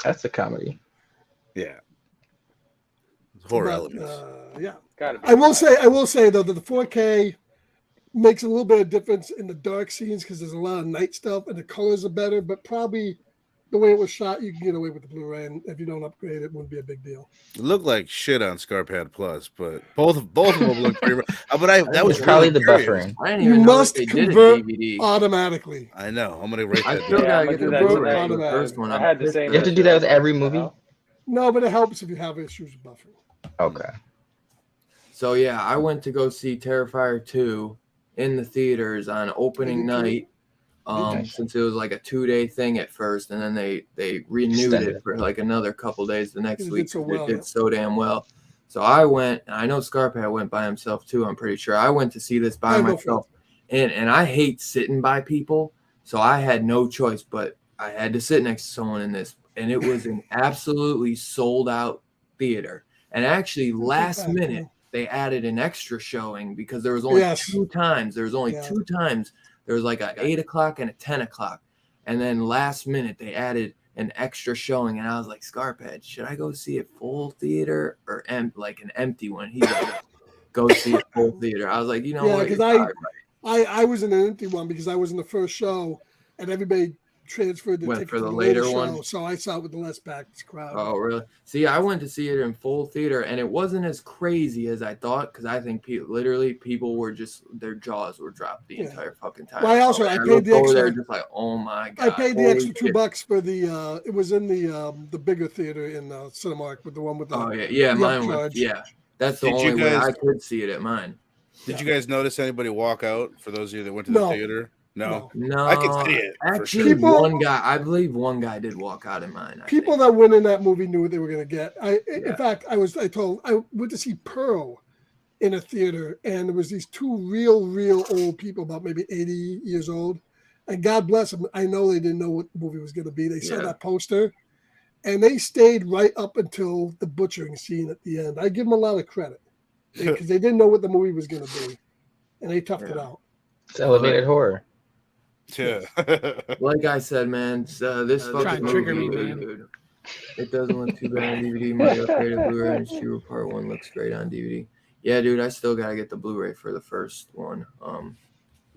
That's a comedy. Yeah. Horror But, elements. yeah. Gotta be I will say though that the 4K makes a little bit of difference in the dark scenes because there's a lot of night stuff and the colors are better. But probably the way it was shot, you can get away with the Blu-ray, and if you don't upgrade, it wouldn't be a big deal. It looked like shit on Scarpad Plus, but both of them looked pretty. But that was Probably really the curious. buffering. I didn't You even know must that they did a convert DVD. automatically. I know. I'm gonna write I that still down. Yeah, I'm gotta gonna get do the that Blu-ray tonight. for the first one. I had the same. You have to do that with every movie? No, but it helps if you have issues with buffering. Okay. So yeah, I went to go see Terrifier 2 in the theaters on opening night. Nice. Since it was like a 2-day thing at first, and then they renewed Extended. it for like another couple days the next It did week. so 'cause well, it did yeah. so damn well. So I went. And I know Scarpad went by himself too. I'm pretty sure. I went to see this by I go for myself, and I hate sitting by people, so I had no choice. But I had to sit next to someone in this, and it was an absolutely sold out theater. And actually, last bad, minute they added an extra showing because there was only Yes. 2 times. There was only Yeah. 2 times. There was like a 8 o'clock and a 10 o'clock. And then last minute they added an extra showing. And I was like, Scarpad, should I go see it full theater or like an empty one? He's like, go see it full theater. I was like, you know Yeah, what? because You're probably right. I was in an empty one because I was in the first show, and everybody transferred the Went ticket for to the the later later one? show, so I saw it with the less packed crowd. Oh, really? See, I went to see it in full theater, and it wasn't as crazy as I thought because I think people were just their jaws were dropped the Yeah. entire fucking time. Well, I also- I looked paid the over extra- there just like, oh my god! I paid the holy extra shit. $2 for the. It was in the bigger theater in Cinemark with the one with the. Oh yeah, the mine was upcharge. yeah. That's the Did you only way guys- I could see it at mine. Did you guys notice anybody walk out? For those of you that went to No. the theater, no. No, I could see it, for Actually, sure. People- I believe one guy did walk out in mine. I People think. that went in that movie knew what they were going to get. Yeah. In fact, I went to see Pearl in a theater, and there was these 2 real old people, about maybe 80 years old. And God bless them. I know they didn't know what the movie was going to be. They saw Yeah. that poster, and they stayed right up until the butchering scene at the end. I give them a lot of credit because they didn't know what the movie was going to be, and they toughed it Yeah. out. It's elevated horror. Yeah. Like I said, man, this Trying to fucking trigger me, movie, man. dude. It doesn't look too bad on DVD. My upgraded Blu-ray and Shooter Part 1 looks great on DVD. Yeah, dude, I still gotta get the Blu-ray for the first one.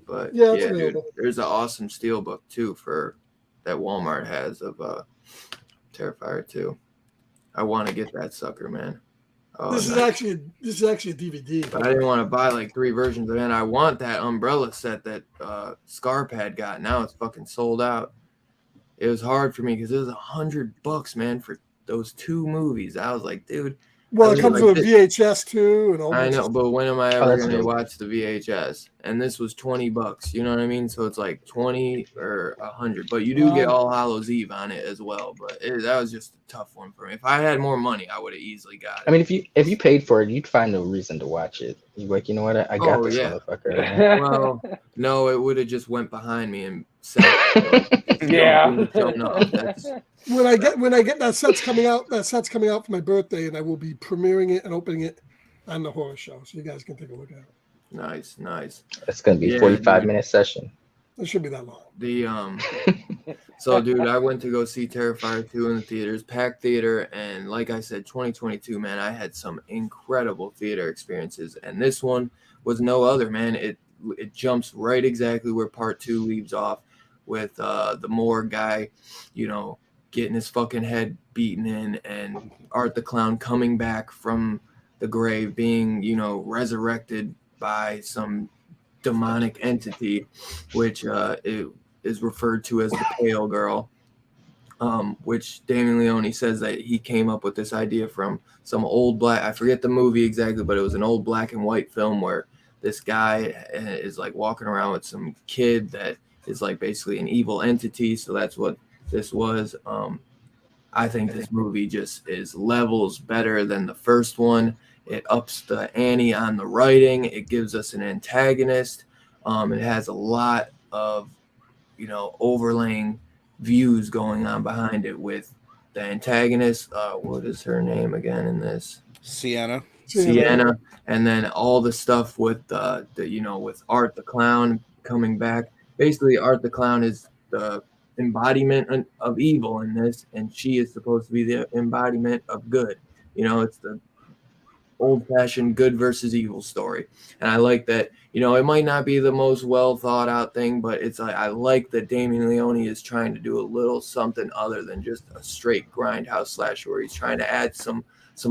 But Yeah, yeah, it's dude, available. there's an awesome steelbook too for that Walmart has of Terrifier 2. I want to get that sucker, man. Oh, This is nice. actually a DVD. But I didn't want to buy like 3 versions of it. And I want that umbrella set that Scarpad got. Now it's fucking sold out. It was hard for me because it was $100, man, for those 2 movies. I was like, dude, Well, I it was comes like with a VHS too, and all. I bunch know, of but when am I Oh, ever that's going to dope. watch the VHS? And this was $20. You know what I mean? So it's like 20 or 100. But you do get All Hallows Eve on it as well. But that was just a tough one for me. If I had more money, I would have easily got it. I mean, if you paid for it, you'd find no reason to watch it. You're like, you know what? I got Oh, this yeah. motherfucker. Well, no, it would have just went behind me and sat. Yeah. So, no, that's, when I get that set's coming out for my birthday, and I will be premiering it and opening it on the horror show, so you guys can take a look at it. nice. It's gonna be a Yeah, 45-minute session. It should be that long. So dude, I went to go see Terrifier 2 in the theaters, packed theater, and like I said, 2022, man, I had some incredible theater experiences, and this one was no other, man. It jumps right exactly where part 2 leaves off with the morgue guy, getting his fucking head beaten in, and Art the Clown coming back from the grave, being, resurrected by some demonic entity, which it is referred to as the Pale Girl, which Damien Leone says that he came up with this idea from some old I forget the movie exactly, but it was an old black and white film where this guy is like walking around with some kid that is like basically an evil entity. So that's what this was. I think this movie just is levels better than the first one. It ups the ante on the writing. It gives us an antagonist. It has a lot of, overlaying views going on behind it with the antagonist. What is her name again in this? Sienna. Sienna, and then all the stuff with with Art the Clown coming back. Basically, Art the Clown is the embodiment of evil in this, and she is supposed to be the embodiment of good. It's the old-fashioned good versus evil story, and I like that. It might not be the most well thought out thing, but it's like I like that Damien Leone is trying to do a little something other than just a straight grindhouse slasher, where he's trying to add some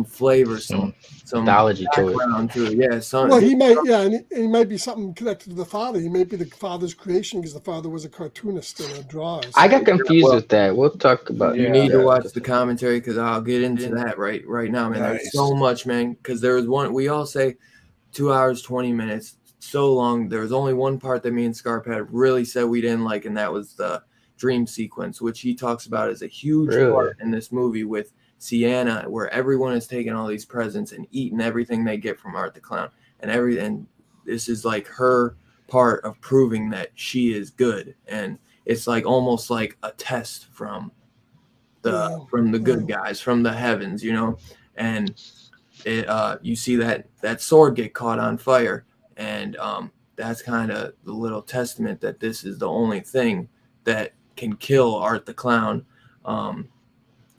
flavor, some mythology to it. background to it. Yeah, Well, he might, and he might be something connected to the father. He might be the father's creation because the father was a cartoonist and a drawer. I got confused with that. We'll talk about. You need to watch the commentary because I'll get into that right now, man. Nice. There's so much, man. Because there was one. We all say 2 hours 20 minutes, so long. There was only one part that me and Scarp had really said we didn't like, and that was the dream sequence, which he talks about as a huge part in this movie with Sienna, where everyone is taking all these presents and eating everything they get from Art the Clown, and this is like her part of proving that she is good, and it's like almost like a test from the good guys, from the heavens, and it you see that sword get caught on fire, and that's kind of the little testament that this is the only thing that can kill Art the Clown.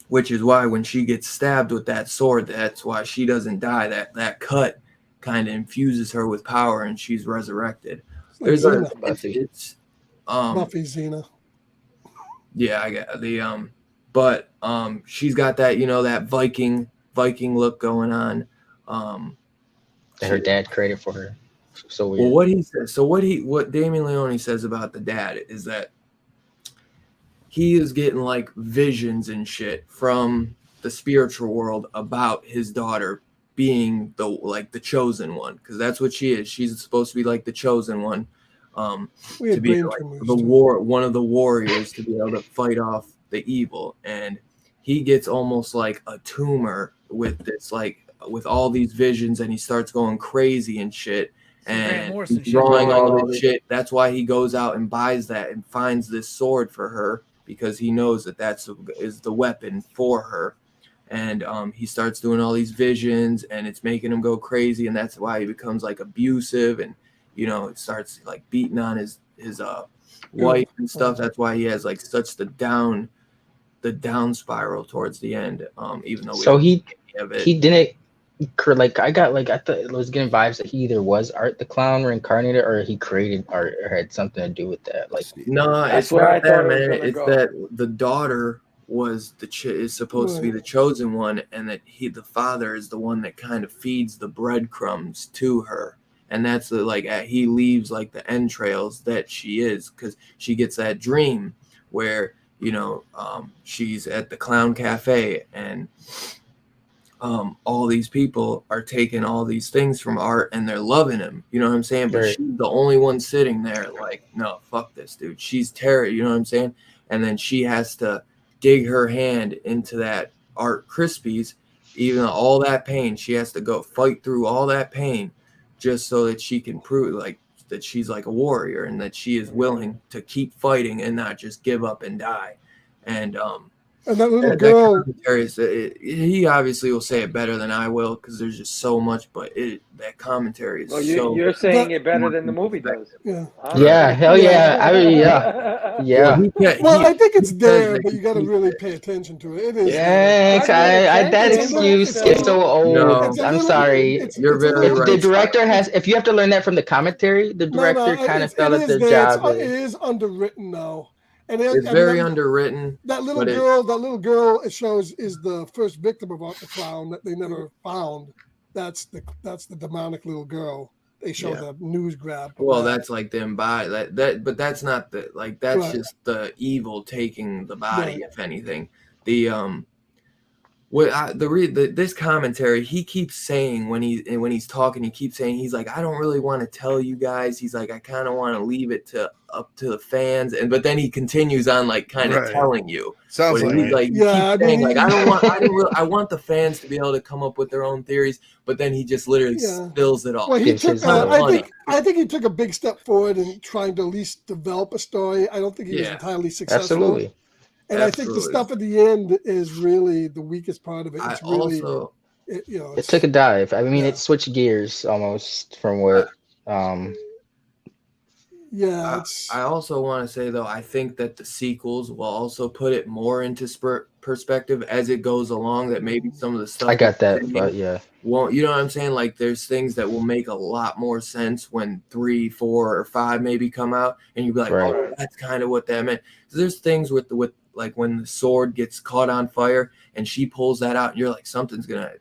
Which is why when she gets stabbed with that sword, that's why she doesn't die. That cut kind of infuses her with power, and she's resurrected. Like There's Buffy. Buffy Xena. Yeah, I got the but she's got that that Viking look going on. That her dad created for her. So weird. Well, what he says, what Damien Leone says about the dad is that he is getting like visions and shit from the spiritual world about his daughter being the chosen one, because that's what she is. She's supposed to be like the chosen one, to be like one of the warriors, to be able to fight off the evil. And he gets almost like a tumor with this, with all these visions, and he starts going crazy and shit. And drawing all this shit. That's why he goes out and buys that and finds this sword for her, because he knows that is the weapon for her. And he starts doing all these visions, and it's making him go crazy, and that's why he becomes like abusive, and it starts like beating on his wife and stuff. That's why he has like such the down spiral towards the end. Even though he didn't. I thought it was getting vibes that he either was Art the Clown reincarnated, or he created art, or had something to do with that. No, it's not that, man. It's that the daughter was is supposed to be the chosen one, and that the father is the one that kind of feeds the breadcrumbs to her, and that's he leaves like the entrails that she is, because she gets that dream where she's at the clown cafe, and all these people are taking all these things from Art, and they're loving him, you know what I'm saying? But she's the only one sitting there like, no, fuck this dude. She's Terry, you know what I'm saying? And then she has to dig her hand into that Art Krispies, even all that pain. She has to go fight through all that pain just so that she can prove that she's like a warrior, and that she is willing to keep fighting and not just give up and die. And that little girl, he obviously will say it better than I will, because there's just so much. But that commentary is you're saying it better than the movie does. Yeah, hell yeah. I mean, yeah. Well, I think it's there, but you got to really pay attention to it. It is. Yeah, that excuse gets so old. No, I'm sorry. You're very right. The director if you have to learn that from the commentary, the director kind of fell at the job. It is underwritten now. And it's very underwritten. That little girl it shows is the first victim of Art the Clown that they never found. That's the demonic little girl. They show the news grab. Well, that's like them body but that's not that's just the evil taking the body, if anything. The This commentary, he keeps saying when he's talking, he keeps saying, he's like, I don't really want to tell you guys. He's like, I kind of want to leave it up to the fans, but then he continues on like kind of Right. telling you. Sounds But like he's it. like, he Yeah, keeps I saying mean, like, I want the fans to be able to come up with their own theories, but then he just literally Yeah. spills it all. Well, he Gives took. his I think he took a big step forward in trying to at least develop a story. I don't think he was Yeah. entirely successful. Absolutely. And I think the stuff at the end is really the weakest part of it. It's really, It took a dive. I mean, yeah. it switched gears almost from what. Yeah, I also want to say though, I think that the sequels will also put it more into perspective as it goes along. That maybe some of the stuff I got that, but yeah. won't, you know what I'm saying? Like there's things that will make a lot more sense when 3, 4, or 5 maybe come out, and you'll be like, Right. oh, that's kind of what that meant. So there's things with like when the sword gets caught on fire and she pulls that out, and you're like,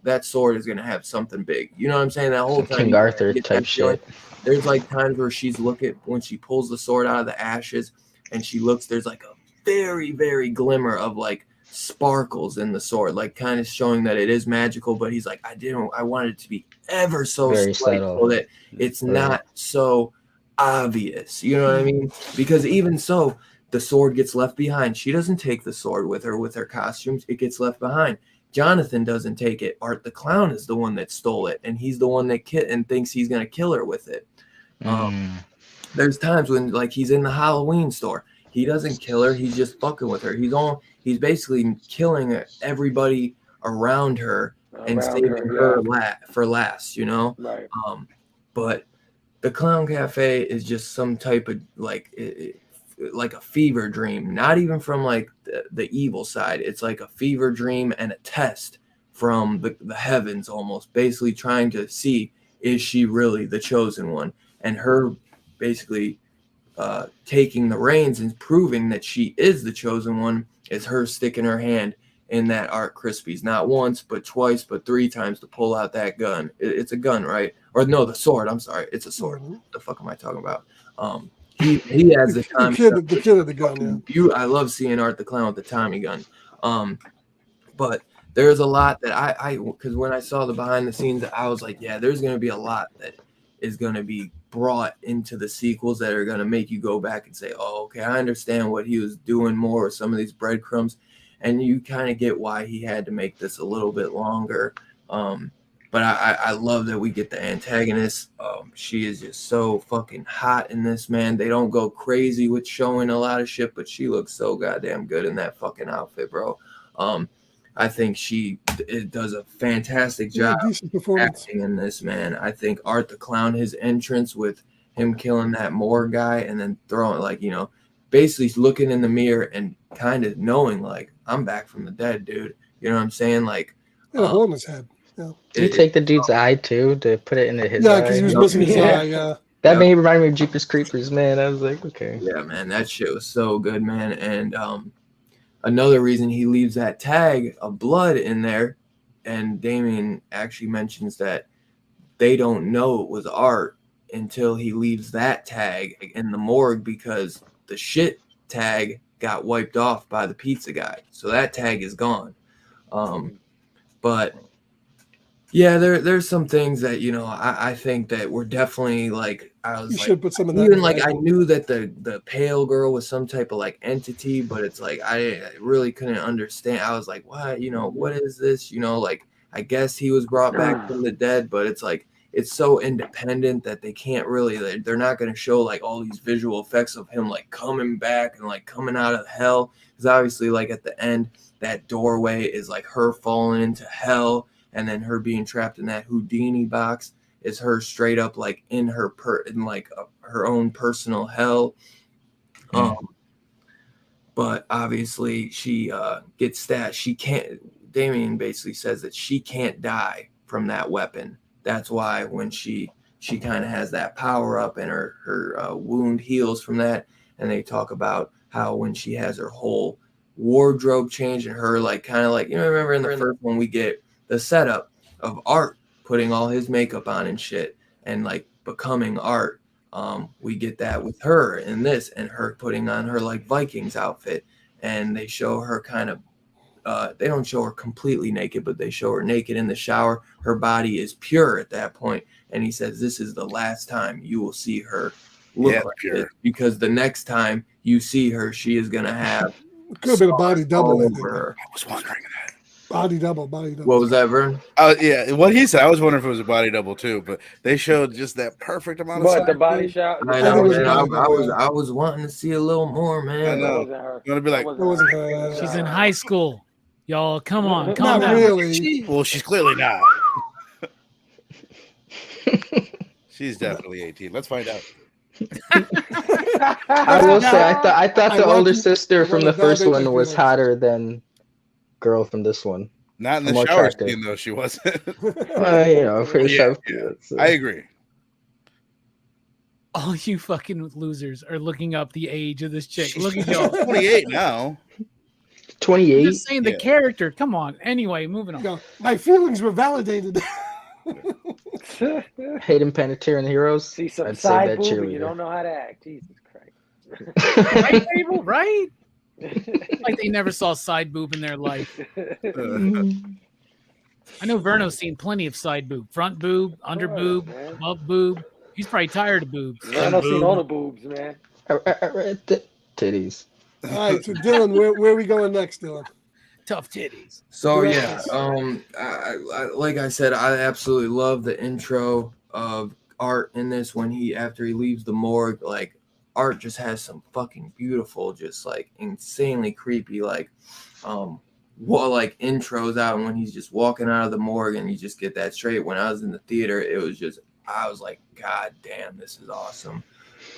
that sword is gonna have something big. You know what I'm saying? That whole Some time King you Arthur get type that feeling. shit. There's like times where she's when she pulls the sword out of the ashes and she looks, there's like a very, very glimmer of like sparkles in the sword, like kind of showing that it is magical. But he's like, I wanted it to be ever so Very slight subtle. so that it's not so obvious. You know what I mean? Because even so, the sword gets left behind. She doesn't take the sword with her costumes. It gets left behind. Jonathan doesn't take it. Art the Clown is the one that stole it, and he's the one that thinks he's gonna kill her with it. There's times when like he's in the Halloween store. He doesn't kill her. He's just fucking with her. He's basically killing everybody around her and saving her for last. You know. Right. But the Clown Cafe is just some type of like like a fever dream. Not even from like the evil side. It's like a fever dream and a test from the heavens, almost basically trying to see, is she really the chosen one? And her basically taking the reins and proving that she is the chosen one is her sticking her hand in that Art Crispies, not once, but twice, but 3 times to pull out that gun. It's a gun, right? Or no, the sword. I'm sorry. It's a sword. What the fuck am I talking about? He has the Tommy gun. The kid of the gun, yeah. I love seeing Art the Clown with the Tommy gun. But there's a lot that because when I saw the behind the scenes, I was like, yeah, there's going to be a lot that is going to be brought into the sequels that are going to make you go back and say, oh, okay, I understand what he was doing more with some of these breadcrumbs. And you kind of get why he had to make this a little bit longer. But I love that we get the antagonist. She is just so fucking hot in this, man. They don't go crazy with showing a lot of shit, but she looks so goddamn good in that fucking outfit, bro. I think it does a fantastic job acting in this, man. I think Art the Clown, his entrance with him killing that Moore guy and then throwing, like, you know, basically looking in the mirror and kind of knowing, like, I'm back from the dead, dude. You know what I'm saying? Like, a hole in his head. Yeah. Did you take the dude's eye too to put it into his eye? Yeah, because he was missing his eye. Yeah. That made me remind me of Jeepers Creepers, man. I was like, okay. Yeah, man, that shit was so good, man. And another reason he leaves that tag of blood in there, and Damien actually mentions that they don't know it was Art until he leaves that tag in the morgue, because the shit tag got wiped off by the pizza guy. So that tag is gone. But yeah, there's some things that, you know, I think that were definitely like, I was should put some of that even in like, there. I knew that the pale girl was some type of like entity, but it's like I really couldn't understand. I was like, what, you know, what is this? You know, like, I guess he was brought back from the dead, but it's like, it's so independent that they can't really, they're not going to show like all these visual effects of him like coming back and like coming out of hell, because obviously like at the end, that doorway is like her falling into hell. And then her being trapped in that Houdini box is her straight up like in her her own personal hell. But obviously she gets stabbed. She can't. Damien basically says that she can't die from that weapon. That's why when she kind of has that power up and her wound heals from that. And they talk about how when she has her whole wardrobe changed and her like kind of like, you know, remember in the first one we get the setup of Art putting all his makeup on and shit and like becoming Art. We get that with her in this, and her putting on her like Vikings outfit, and they show her kind of they don't show her completely naked, but they show her naked in the shower. Her body is pure at that point, and he says this is the last time you will see her look like pure. this, because the next time you see her, she is gonna have Could have been a body double. all I over think. her. I was wondering that. Body double. What was that, Vern? Yeah, what he said. I was wondering if it was a body double too, but they showed just that perfect amount of But the side body boob. shot. I think know, it was man. body double, I was wanting to see a little more, I man. know. That wasn't her. You want to be like, That wasn't her. She's in high school. Y'all, come on, calm Not down. really. well, she's clearly not. She's definitely 18. Let's find out. I will say, I thought I the want older to- sister I from wanna the first validate one my was feelings. hotter than girl from this one. Not in the More shower attractive. scene, though. She wasn't. Pretty Yeah, sure. yeah. I agree. All you fucking losers are looking up the age of this chick. Look at y'all. 28 now. I'm 28. just saying the Yeah. character. Come on. Anyway, moving on. No, my feelings were validated. Hayden Panettiere Heroes. See some I'd say side that boob and you cheerleader. don't know how to act. Jesus Christ. Right, Abel? Right? Like they never saw side boob in their life. I know Verno's seen plenty of side boob. Front boob, under boob, man. above boob. He's probably tired of boobs. Man, I've seen all the boobs, man. Titties. All right, so Dylan, where are we going next, Dylan? Tough titties. So Yes. yeah, I like I said, I absolutely love the intro of Art in this when after he leaves the morgue. Like Art just has some fucking beautiful, just like insanely creepy, like intros out, and when he's just walking out of the morgue and you just get that straight. When I was in the theater, I was like, God damn, this is awesome.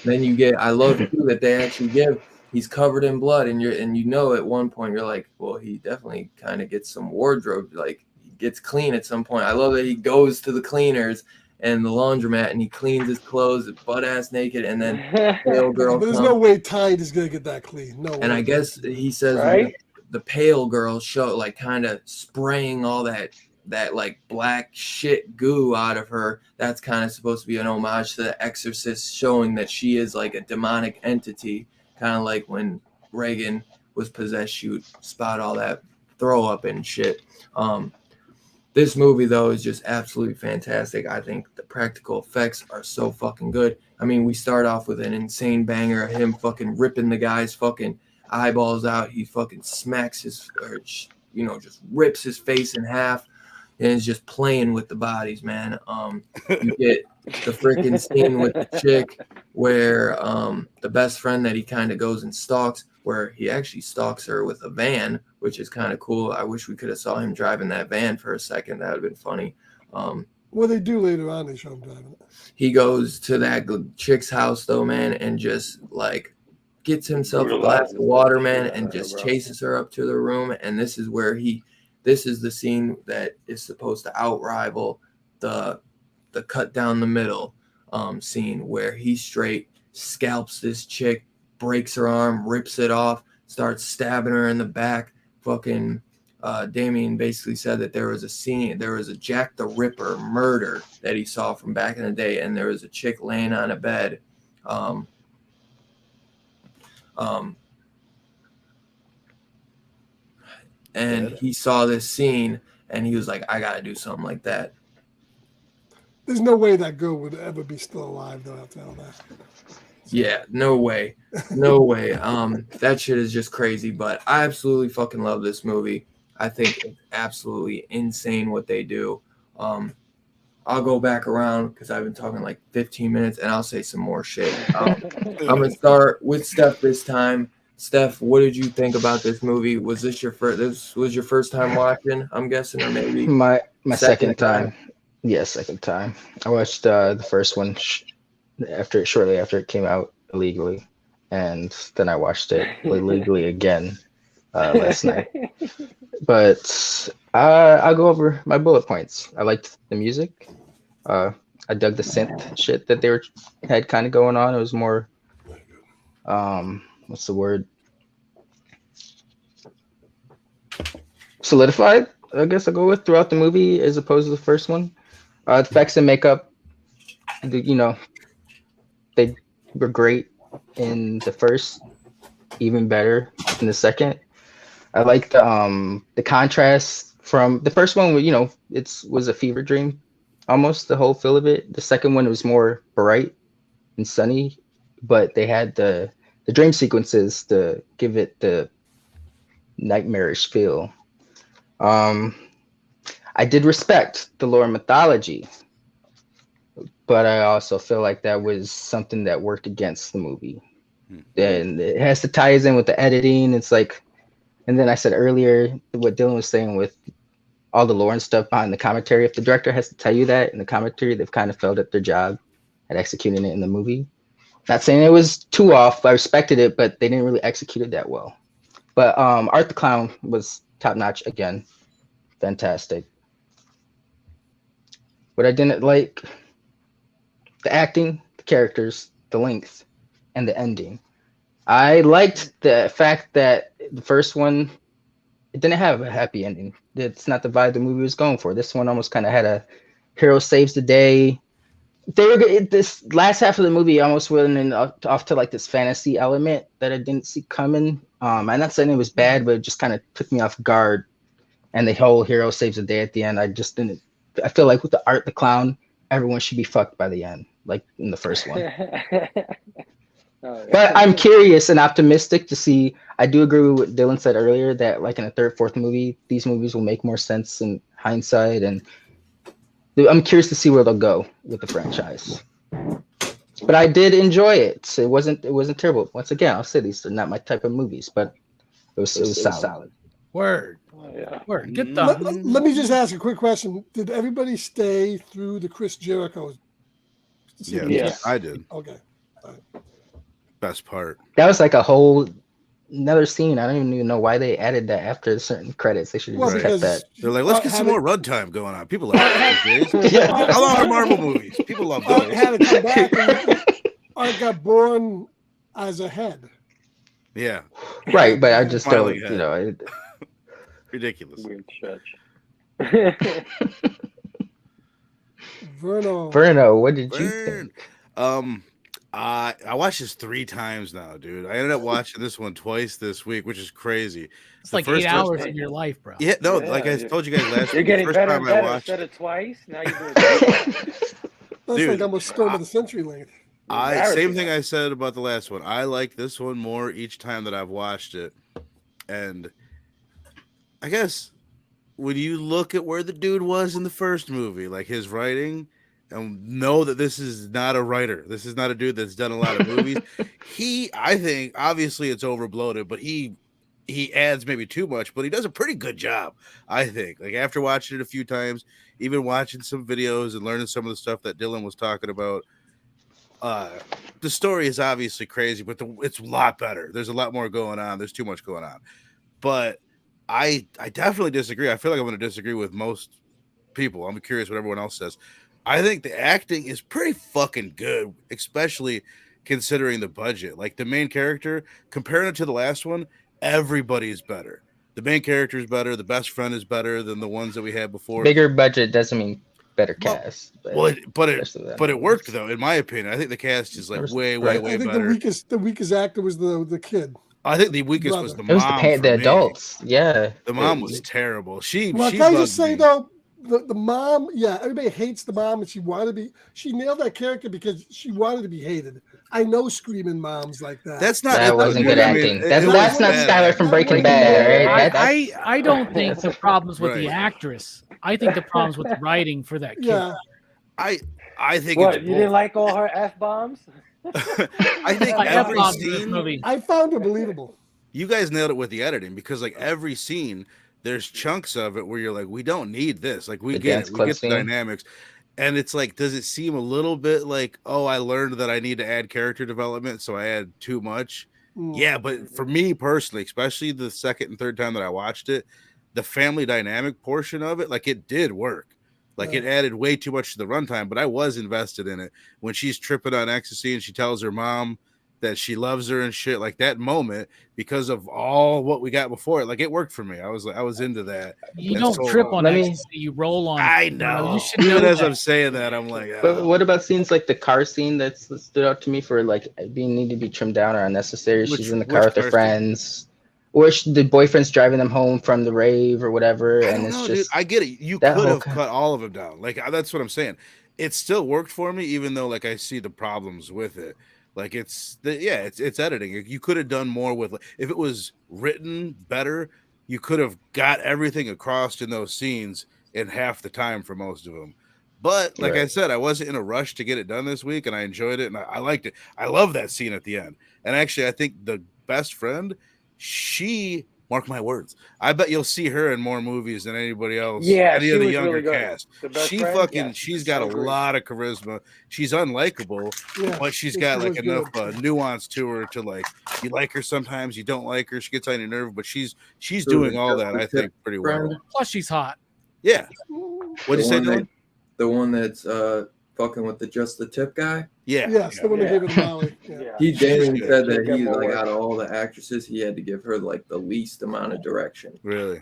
Then I love too that they actually give. He's covered in blood, and you know at one point you're like, well, he definitely kind of gets some wardrobe, like he gets clean at some point. I love that he goes to the cleaners and the laundromat and he cleans his clothes, butt ass naked, and then pale girl But there's comes. no way Tide is gonna get that clean. No way. And I guess he says Right? the pale girl show like kind of spraying all that like black shit goo out of her. That's kind of supposed to be an homage to The Exorcist, showing that she is like a demonic entity. Kind of like when Reagan was possessed, she would spout all that throw up and shit. This movie, though, is just absolutely fantastic. I think the practical effects are so fucking good. I mean, we start off with an insane banger of him fucking ripping the guy's fucking eyeballs out. He fucking smacks just rips his face in half and is just playing with the bodies, man. You get the freaking scene with the chick where the best friend that he kind of goes and stalks, where he actually stalks her with a van, which is kind of cool. I wish we could have saw him driving that van for a second. That would have been funny. What they do later on, they show him driving it. He goes to that chick's house, though, man, and just like gets himself a glass of water, man, and just chases her up to the room. And this is where this is the scene that is supposed to outrival the cut down the middle scene, where he straight scalps this chick, breaks her arm, rips it off, starts stabbing her in the back. Fucking Damien basically said that there was a Jack the Ripper murder that he saw from back in the day, and there was a chick laying on a bed. And he saw this scene and he was like, I gotta do something like that. There's no way that girl would ever be still alive, though, after all that. Yeah, no way. No way. That shit is just crazy, but I absolutely fucking love this movie. I think it's absolutely insane what they do. I'll go back around because I've been talking like 15 minutes and I'll say some more shit. I'm going to start with Steph this time. Steph, what did you think about this movie? Was this your first time watching, I'm guessing, or maybe My second time. Yeah, second time. I watched the first one shortly after it came out illegally, and then I watched it illegally again last night. But I'll go over my bullet points. I liked the music. I dug the synth shit that they had kind of going on. It was more, what's the word? Solidified, I guess I'll go with throughout the movie as opposed to the first one. Effects and makeup, they were great in the first, even better in the second. I like the contrast from the first one. You know, was a fever dream, almost the whole feel of it. The second one was more bright and sunny, but they had the dream sequences to give it the nightmarish feel. I did respect the lore and mythology, but I also feel like that was something that worked against the movie. And it has to tie in with the editing. It's like, and then I said earlier what Dylan was saying with all the lore and stuff behind the commentary. If the director has to tell you that in the commentary, they've kind of failed at their job at executing it in the movie. Not saying it was too off. I respected it, but they didn't really execute it that well. But Art the Clown was top notch again. Fantastic. What I didn't like, the acting, the characters, the length, and the ending. I liked the fact that the first one, it didn't have a happy ending. It's not the vibe the movie was going for. This one almost kind of had a hero saves the day. This last half of the movie almost went off to like this fantasy element that I didn't see coming. I'm not saying it was bad, but it just kind of took me off guard. And the whole hero saves the day at the end, I just didn't. I feel like with the Art the Clown, everyone should be fucked by the end, like in the first one. But I'm curious and optimistic to see. I do agree with what Dylan said earlier that like in a third, fourth movie, these movies will make more sense in hindsight, and I'm curious to see where they'll go with the franchise. But I did enjoy it. It wasn't terrible. Once again, I'll say these are not my type of movies, but it was solid. Word. Oh, yeah. Word. Good thought. Let me just ask a quick question. Did everybody stay through the Chris Jericho? Yeah, Yes. I did. Okay. Best part. That was like a whole another scene. I don't even know why they added that after certain credits. They should have Well, just kept because that. They're like, let's get some more runtime going on. People love those days. Yeah. How long are Marvel movies? People love Art those. had to come back. And Art got born as a head. Yeah, Right, but I just don't, Smiling head. Ridiculous. Weird stretch. Verno, what did you Burn. think? I watched this 3 times now, dude. I ended up watching this one twice this week, which is crazy. It's The like first 8 time- hours of your life, bro. Yeah, no, Yeah, like I told you guys last You're week. getting the first better time and I better. watched, Instead of twice, now you're doing it. That's Dude, like almost Storm of the Century length. same thing I said about the last one. I like this one more each time that I've watched it, and I guess when you look at where the dude was in the first movie, like his writing, and know that this is not a writer, this is not a dude that's done a lot of movies. I think, obviously it's overbloated, but he adds maybe too much, but he does a pretty good job, I think. Like after watching it a few times, even watching some videos and learning some of the stuff that Dylan was talking about, the story is obviously crazy, but it's a lot better. There's a lot more going on. There's too much going on. But I definitely disagree. I feel like I'm going to disagree with most people. I'm curious what everyone else says. I think the acting is pretty fucking good, especially considering the budget. Like the main character, comparing it to the last one, everybody's better. The main character is better. The best friend is better than the ones that we had before. Bigger budget doesn't mean better Well, cast. But it worked though, in my opinion. I think the cast is like way I think better. the weakest actor was the kid. I think the weakest was the It was mom. the for me. adults. Yeah. The mom was terrible. She Well, can I just say though, the mom, yeah, everybody hates the mom, and she nailed that character because she wanted to be hated. I know screaming moms like that. That wasn't good acting. That's not Skylar from Breaking Bad, right? I don't think the problem's with the actress. I think the problem's with the writing for that kid. Yeah. I think What, it's you didn't like all her F-bombs? I think Like every F-bombs in this scene, movie. I found it believable. you guys nailed it with the editing, because like every scene, there's chunks of it where you're like, we don't need this. Like we The get dance it, we club get the scene. dynamics. And it's like, does it seem a little bit like, oh, I learned that I need to add character development, so I add too much? Yeah, but for me personally, especially the second and third time that I watched it, the family dynamic portion of it, like it did work. Like it added way too much to the runtime, but I was invested in it. When she's tripping on ecstasy and she tells her mom that she loves her and shit, like that moment, because of all what we got before it, like it worked for me. I was into that. You And don't so, trip on ecstasy, you roll on. I You know. you should Even know as that. I'm saying that, I'm like, But what about scenes like the car scene that stood out to me for like being need to be trimmed down or unnecessary? She's in the car with her car scene? friends. Or the boyfriend's driving them home from the rave or whatever, I and don't it's know, just dude. I get it. You that could whole have kind. cut all of them down. Like that's what I'm saying. It still worked for me, even though like I see the problems with it. Like it's editing. You could have done more with if it was written better. You could have got everything across in those scenes in half the time for most of them. But like I Right. said, I wasn't in a rush to get it done this week, and I enjoyed it, and I liked it. I love that scene at the end. And actually, I think the best friend, mark my words, I bet you'll see her in more movies than anybody else, Yeah, any she of the was younger really good. cast. The best friend. Yes, She's got I a agree. lot of charisma. She's unlikable, Yeah, but she's yeah, got she like was enough good. nuance to her to like you like her sometimes, you don't like her, she gets on your nerve, but she's So doing the all just that, the I tip think, pretty well. friend, Plus, she's hot. Yeah. Mm, What'd you say, the one Dylan? that, the one that's fucking with the just the tip guy. Yeah. Yes, the one that gave her the Molly. Yeah. Yeah. He Damon good. said She'll that get he more like work. out of all the actresses, he had to give her like the least amount of direction. Really.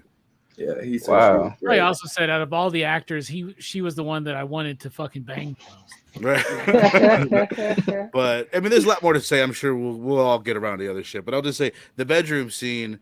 Yeah, he said she Wow. was I great. also said out of all the actors, she was the one that I wanted to fucking bang most. Right. But I mean, there's a lot more to say. I'm sure we'll all get around to the other shit. But I'll just say the bedroom scene,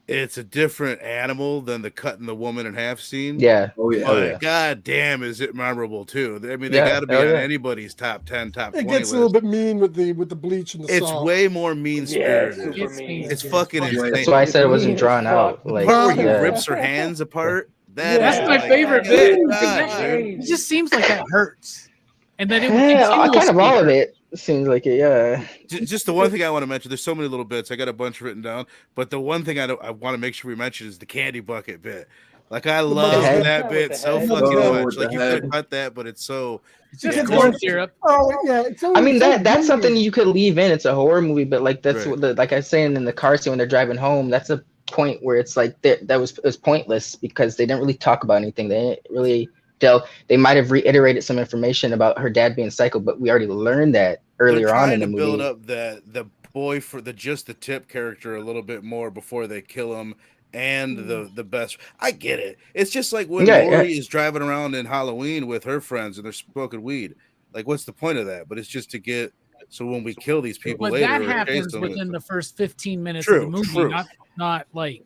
it's a different animal than the cutting the woman in half scene. Yeah. Oh yeah. But god damn, is it memorable too? I mean, they Yeah, got to be hell on yeah. anybody's top 10, top 20 It gets list. a little bit mean with the bleach and the It's salt. way more mean Yeah, spirited. super It's mean. It's mean. fucking Wait. insane. That's why I said it wasn't Mean as drawn fuck. out. The Like, part where he yeah. rips her hands apart. That's That's my like, favorite good bit. God, It dude. just seems like that hurts, and then it would Yeah, kind of continuously all of hurt. it seems like it. Yeah. Just the one thing I want to mention. There's so many little bits. I got a bunch written down, but the one thing I want to make sure we mention is the candy bucket bit. Like I love head. that With bit the so head. fucking Oh, much. with Like the you could head. have cut that, but it's so. It's just Yeah, corn just- syrup. Oh yeah, it's I mean so that's weird. something you could leave in. It's a horror movie, but like that's Right. what like I was saying in the car scene when they're driving home. That's a point where it's like it was pointless because they didn't really talk about anything. They didn't really delve. They might have reiterated some information about her dad being psycho, but we already learned that earlier They're on trying in the to movie. build up the boy for the just the tip character a little bit more before they kill him. And the best, I get it. It's just like when Yeah, Lori is driving around in Halloween with her friends and they're smoking weed. Like, what's the point of that? But it's just to get so when we kill these people But later, that or chase happens them within the first 15 minutes True, of the movie, true. not like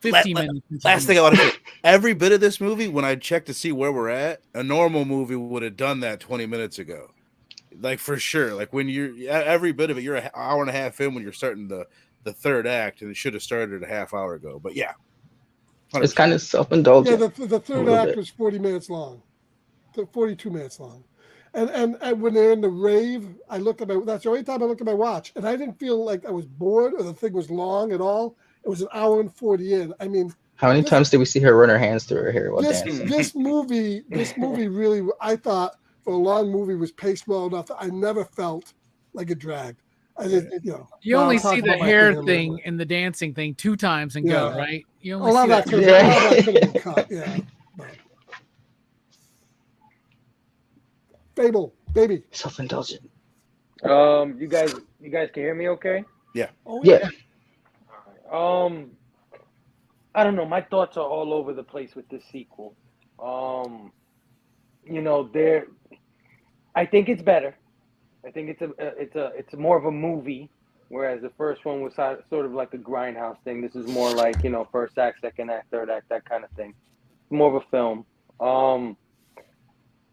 15 minutes. into Last the thing I movie. want to say, every bit of this movie, when I checked to see where we're at, a normal movie would have done that 20 minutes ago. Like for sure. Like when every bit of it, you're an hour and a half in when you're starting the third act, and it should have started a half hour ago. But yeah. 100%. It's kind of self-indulgent. Yeah, the third little act bit. was 40 minutes long, 42 minutes long. And when they're in the rave, I looked at that's the only time I looked at my watch, and I didn't feel like I was bored or the thing was long at all. It was an hour and 40 in. I mean, How many this- times did we see her run her hands through her hair while this dancing? this movie really, I thought for a long movie was paced well enough that I never felt like it dragged. I did, You now only I'm talking see the about my hair opinion. thing and the dancing thing 2 times and go, Yeah. right? You A only lot see of that. that could have been cut. Yeah. But. Fable, baby. Self-indulgent. You guys can hear me okay? Oh Yeah. I don't know. My thoughts are all over the place with this sequel. I think it's better. I think it's more of a movie, whereas the first one was sort of like a grindhouse thing. This is more like first act, second act, third act, that kind of thing. More of a film.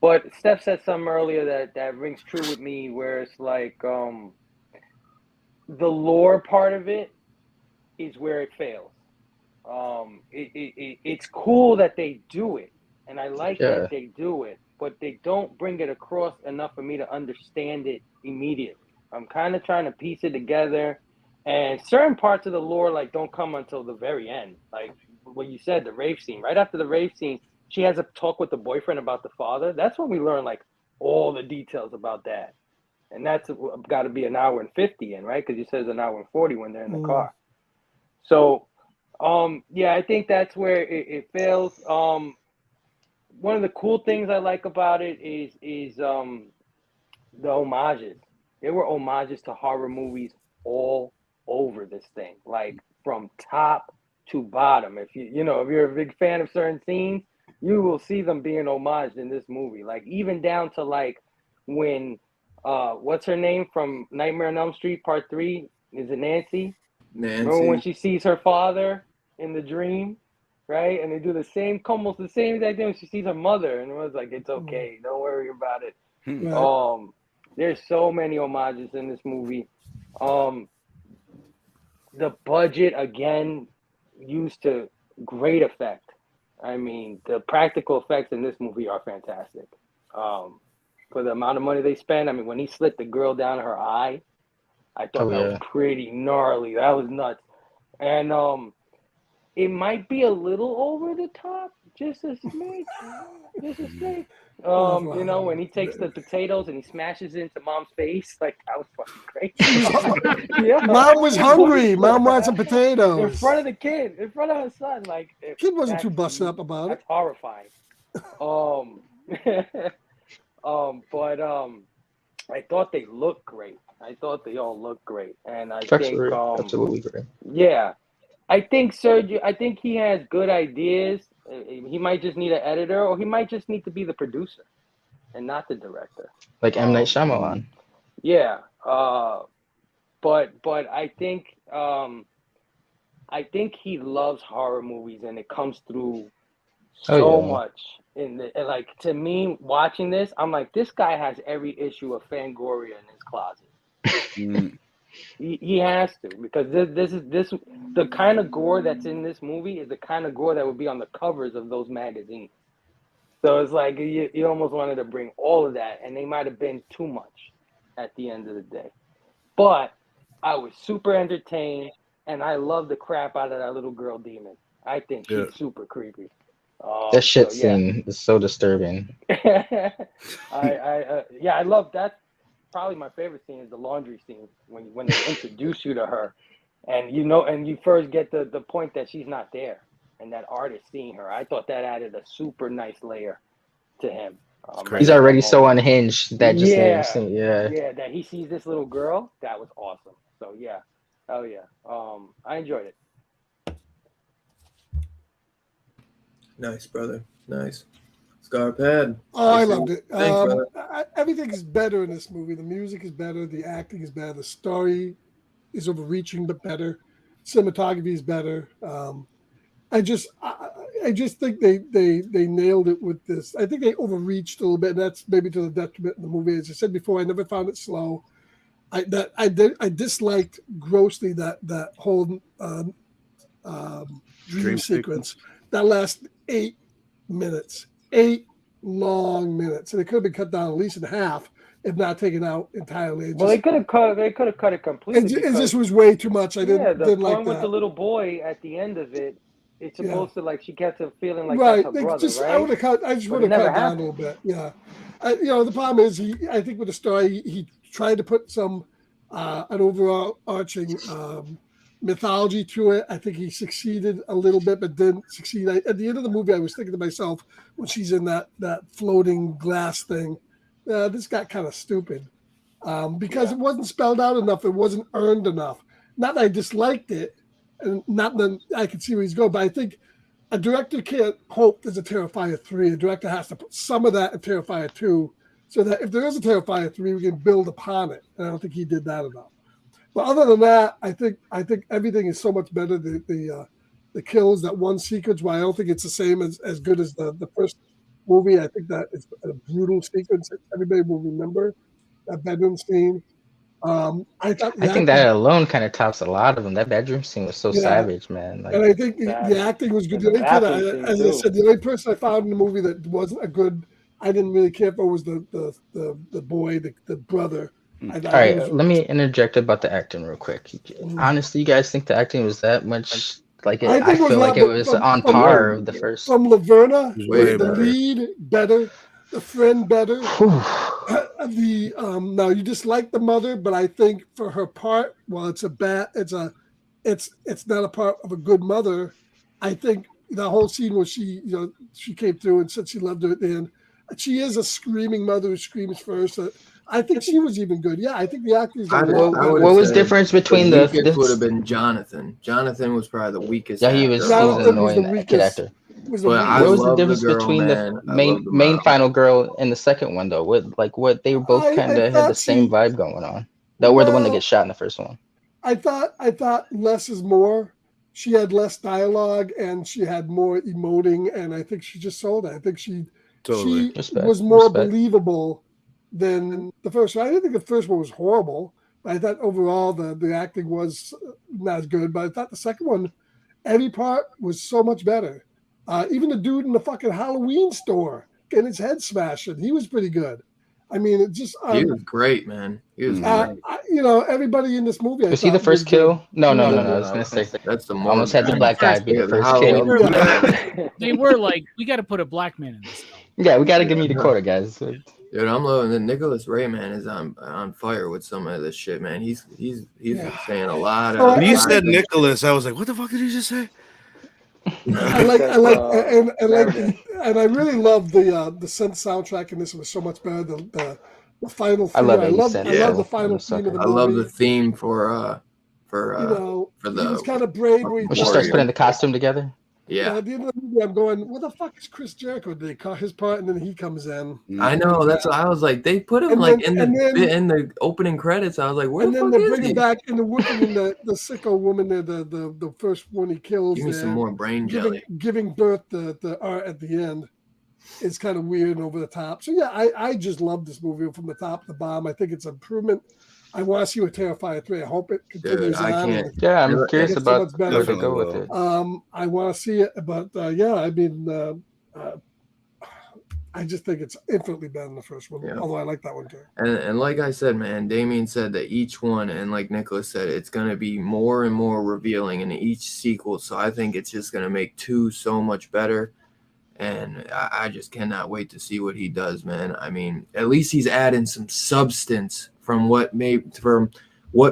But Steph said something earlier that rings true with me, where it's like the lore part of it is where it fails. It's cool that they do it, and I like that they do it, but they don't bring it across enough for me to understand it immediately. I'm kind of trying to piece it together, and certain parts of the lore don't come until the very end. Like what you said, the rave scene. Right after the rave scene, she has a talk with the boyfriend about the father. That's when we learn all the details about that, and that's got to be an hour and 50 in, right? Because you says an hour and 40 when they're in the car. So. I think that's where it fails. One of the cool things I like about it is the homages. There were homages to horror movies all over this thing, like from top to bottom. If you're a big fan of certain scenes, you will see them being homaged in this movie. Like even down to when what's her name from Nightmare on Elm Street Part 3? Is it Nancy? Remember when Nancy. she sees her father in the dream, right? And they do the same, almost the same exact thing when she sees her mother, and it was like, it's okay, don't worry about it. Right. There's so many homages in this movie. The budget again used to great effect. I mean, the practical effects in this movie are fantastic. For the amount of money they spend, I mean, when he slit the girl down her eye, I thought that was pretty gnarly. That was nuts. And it might be a little over the top, just a smidge. You know, when he takes the potatoes and he smashes it into mom's face, like that was fucking crazy. Yeah. Mom was hungry. Mom wanted some in potatoes. front of the kid, in front of her son. Like Kid wasn't too busted up about it. That's horrifying. But I thought they looked great. I thought they all looked great, and I think absolutely great. Yeah, I think Sergio. I think he has good ideas. He might just need an editor, or he might just need to be the producer, and not the director. Like M. Night Shyamalan. Yeah. But I think he loves horror movies, and it comes through so much. And like, to me, watching this, I'm like, this guy has every issue of Fangoria in his closet. He has to, because this the kind of gore that's in this movie is the kind of gore that would be on the covers of those magazines. So it's like you almost wanted to bring all of that, and they might have been too much at the end of the day. But I was super entertained, and I love the crap out of that little girl demon. I think she's super creepy. That shit scene is so disturbing. I love that. Probably my favorite scene is the laundry scene when they introduce you to her, and you first get the point that she's not there, and that artist seeing her. I thought that added a super nice layer to him. He's already so unhinged that just that he sees this little girl. That was awesome. So I enjoyed it. Nice, brother. Nice. Scarpad. Oh, I loved it. Thanks, Everything is better in this movie. The music is better. The acting is better. The story is overreaching but better. Cinematography is better. I just think they nailed it with this. I think they overreached a little bit, and that's maybe to the detriment of the movie. As I said before, I never found it slow. I disliked grossly that whole dream sequence. That last 8 minutes. 8 long minutes, and it could have been cut down at least in half, if not taken out entirely. They could have cut it completely. It just was way too much. I didn't the like point that. with the little boy at the end of it. It's supposed to, like, she gets a feeling like right. that's her brother, right? I just would have cut down a little bit. Yeah, the problem is I think with the story he tried to put some an overall arching mythology to it. I think he succeeded a little bit, but didn't succeed. At the end of the movie, I was thinking to myself when she's in that floating glass thing, this got kind of stupid because it wasn't spelled out enough. It wasn't earned enough. Not that I disliked it, and not that I could see where he's going, but I think a director can't hope there's a Terrifier 3. A director has to put some of that in Terrifier 2 so that if there is a Terrifier 3, we can build upon it. And I don't think he did that enough. But other than that, I think everything is so much better. The kills, that one sequence, while I don't think it's the same as good as the first movie, I think that it's a brutal sequence that everybody will remember, that bedroom scene. I think that alone kind of tops a lot of them. That bedroom scene was so savage, man. Like, and I think the acting was good. The only kid, as I said, the only person I found in the movie that wasn't a good, I didn't really care for was the boy, the brother. All right, let me interject about the acting real quick. Honestly, you guys think the acting was that much? I feel like it was on par of the first. From Laverna, the lead better, the friend better. Now you dislike the mother, but I think for her part, while it's not a part of a good mother. I think the whole scene where she came through and said she loved her at the end. She is a screaming mother who screams first. I think she was even good. Yeah, I think the acting. What was the difference between the weakest would have been Jonathan. Jonathan was probably the weakest. Yeah, he was annoying kid actor. What was the difference between the main final girl and the second one though? What they were both kind of had the same vibe going on. That were the one that gets shot in the first one. I thought less is more. She had less dialogue and she had more emoting, and I think she just sold it. I think she Respect. was more Respect. believable than the first one. I didn't think the first one was horrible, but I thought overall the acting was not as good. But I thought the second one, every part was so much better. Even the dude in the fucking Halloween store getting his head smashed, he was pretty good. I mean, it just He was great, man. He was great. everybody in this movie. Was he the first kill? No. I was gonna say That's the I more almost had the black guy be the first kill. They were like, we got to put a black man in this film. Yeah, we got to give me the quota, guys. Dude, I'm loving that Nicholas Ray, man, is on fire with some of this shit, man. He's been saying a lot of. When you said Nicholas, I was like, what the fuck did you just say? And I really love the synth soundtrack in this. It was so much better. The final theme. I love the final theme of the movie. I love the theme for he was kind of brave when she starts putting the costume together. Yeah. At the end of the movie, I'm going, what the fuck is Chris Jericho? They caught his part, and then he comes in. I know. That's what I was like. They put him in the opening credits. I was like, where the fuck is he? And then they bring him back in the sicko woman there, the first one he kills. Give me some more brain jelly. Giving birth to the art at the end. It's kind of weird and over the top. So yeah, I just love this movie from the top to the bottom. I think it's an improvement. I want to see what Terrifier 3. I hope it continues on. Yeah, I'm curious about where to go with it. I want to see it, but I mean, I just think it's infinitely better than the first one. Yeah. Although I like that one too. And like I said, man, Damien said that each one, and like Nicholas said, it's going to be more and more revealing in each sequel. So I think it's just going to make 2 so much better. And I just cannot wait to see what he does, man. I mean, at least he's adding some substance from what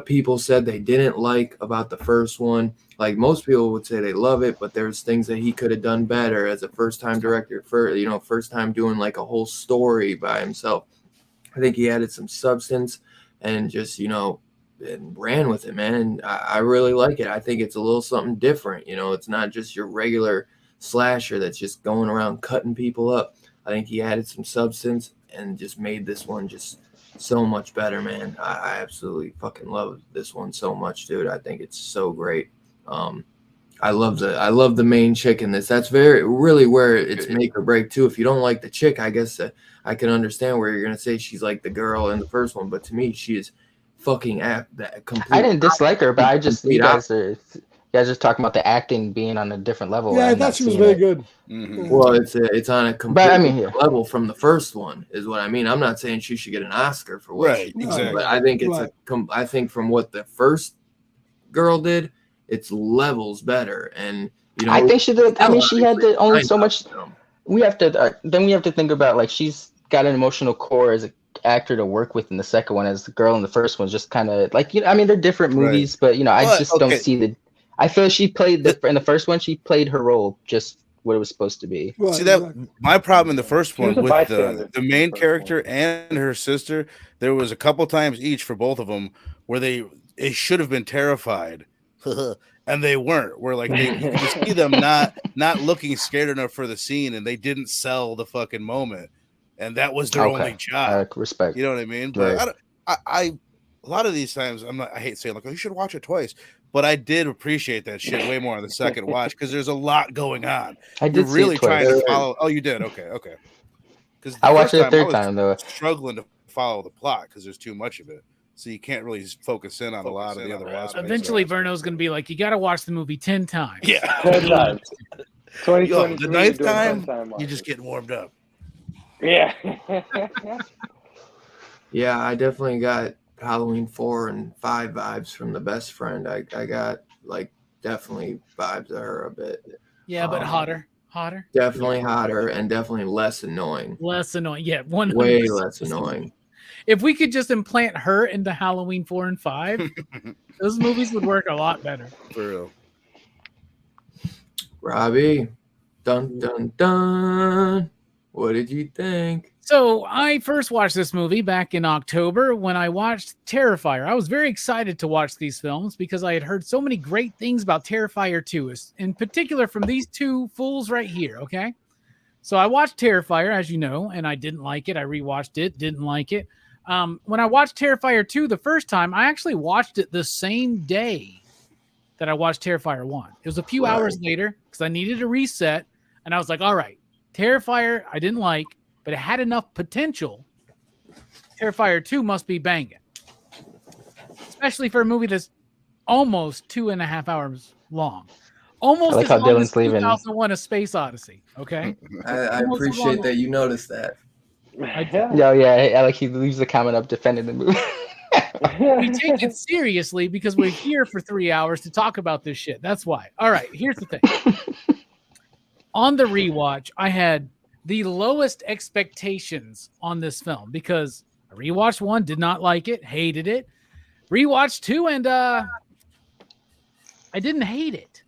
people said they didn't like about the first one. Like most people would say they love it, but there's things that he could have done better as a first-time director, first time doing like a whole story by himself. I think he added some substance and just, and ran with it, man. And I really like it. I think it's a little something different. It's not just your regular slasher that's just going around cutting people up. I think he added some substance and just made this one just so much better, man. I absolutely fucking love this one so much, dude. I think it's so great. I love the main chick in this. That's really where it's make or break too. If you don't like the chick, I guess I can understand where you're gonna say she's like the girl in the first one, but to me, she is fucking that complete. I didn't dislike her, but I just you guys are just talking about the acting being on a different level. Yeah, I thought she was very good. Mm-hmm. Well, it's on a complete level from the first one, is what I mean. I'm not saying she should get an Oscar for what she did, exactly. But I think I think from what the first girl did, it's levels better. And I think she did. I mean, she had only so much. We have to think about, like, she's got an emotional core as an actor to work with in the second one, as the girl in the first one just kind of like, I mean, they're different movies, but I just don't see the. I feel she played in the first one. She played her role just what it was supposed to be. Right, see that my problem in the first one with the main character and her sister, there was a couple times each for both of them where they should have been terrified, and they weren't. Where like you see them not looking scared enough for the scene, and they didn't sell the fucking moment, and that was their only job. Respect. You know what I mean? But I a lot of these times I hate saying like, oh, you should watch it twice. But I did appreciate that shit way more on the second watch because there's a lot going on. You're really trying to follow. Oh, you did? Okay. Because I watched it a third time though, struggling to follow the plot because there's too much of it, so you can't really focus in on a lot of the other aspects. Eventually, Verno's going to be like, "You got to watch the movie 10 times." Yeah, 10 times. The 9th time, you just getting warmed up. Yeah. Yeah, I definitely got Halloween 4 and 5 vibes from the best friend. I got like definitely vibes of her a bit. Yeah, but hotter. Definitely hotter and definitely less annoying. Yeah, 100%. Way less annoying. If we could just implant her into Halloween 4 and 5, those movies would work a lot better. For real. Robbie, dun dun dun. What did you think? So I first watched this movie back in October when I watched Terrifier. I was very excited to watch these films because I had heard so many great things about Terrifier 2, in particular from these two fools right here, okay? So I watched Terrifier, as you know, and I didn't like it. I rewatched it, didn't like it. When I watched Terrifier 2 the first time, I actually watched it the same day that I watched Terrifier 1. It was a few hours later because I needed a reset. And I was like, all right, Terrifier I didn't like, but it had enough potential. Terrifier 2 must be banging. Especially for a movie that's almost 2.5 hours long. Almost I like as how long as Dylan's leaving. 2001: A Space Odyssey. Okay, I appreciate that you noticed that. Yeah, I like he leaves the comment up defending the movie. we take it seriously because we're here for 3 hours to talk about this shit. That's why. All right, here's the thing. On the rewatch, I had the lowest expectations on this film because I rewatched 1, did not like it, hated it. Rewatched 2, and I didn't hate it.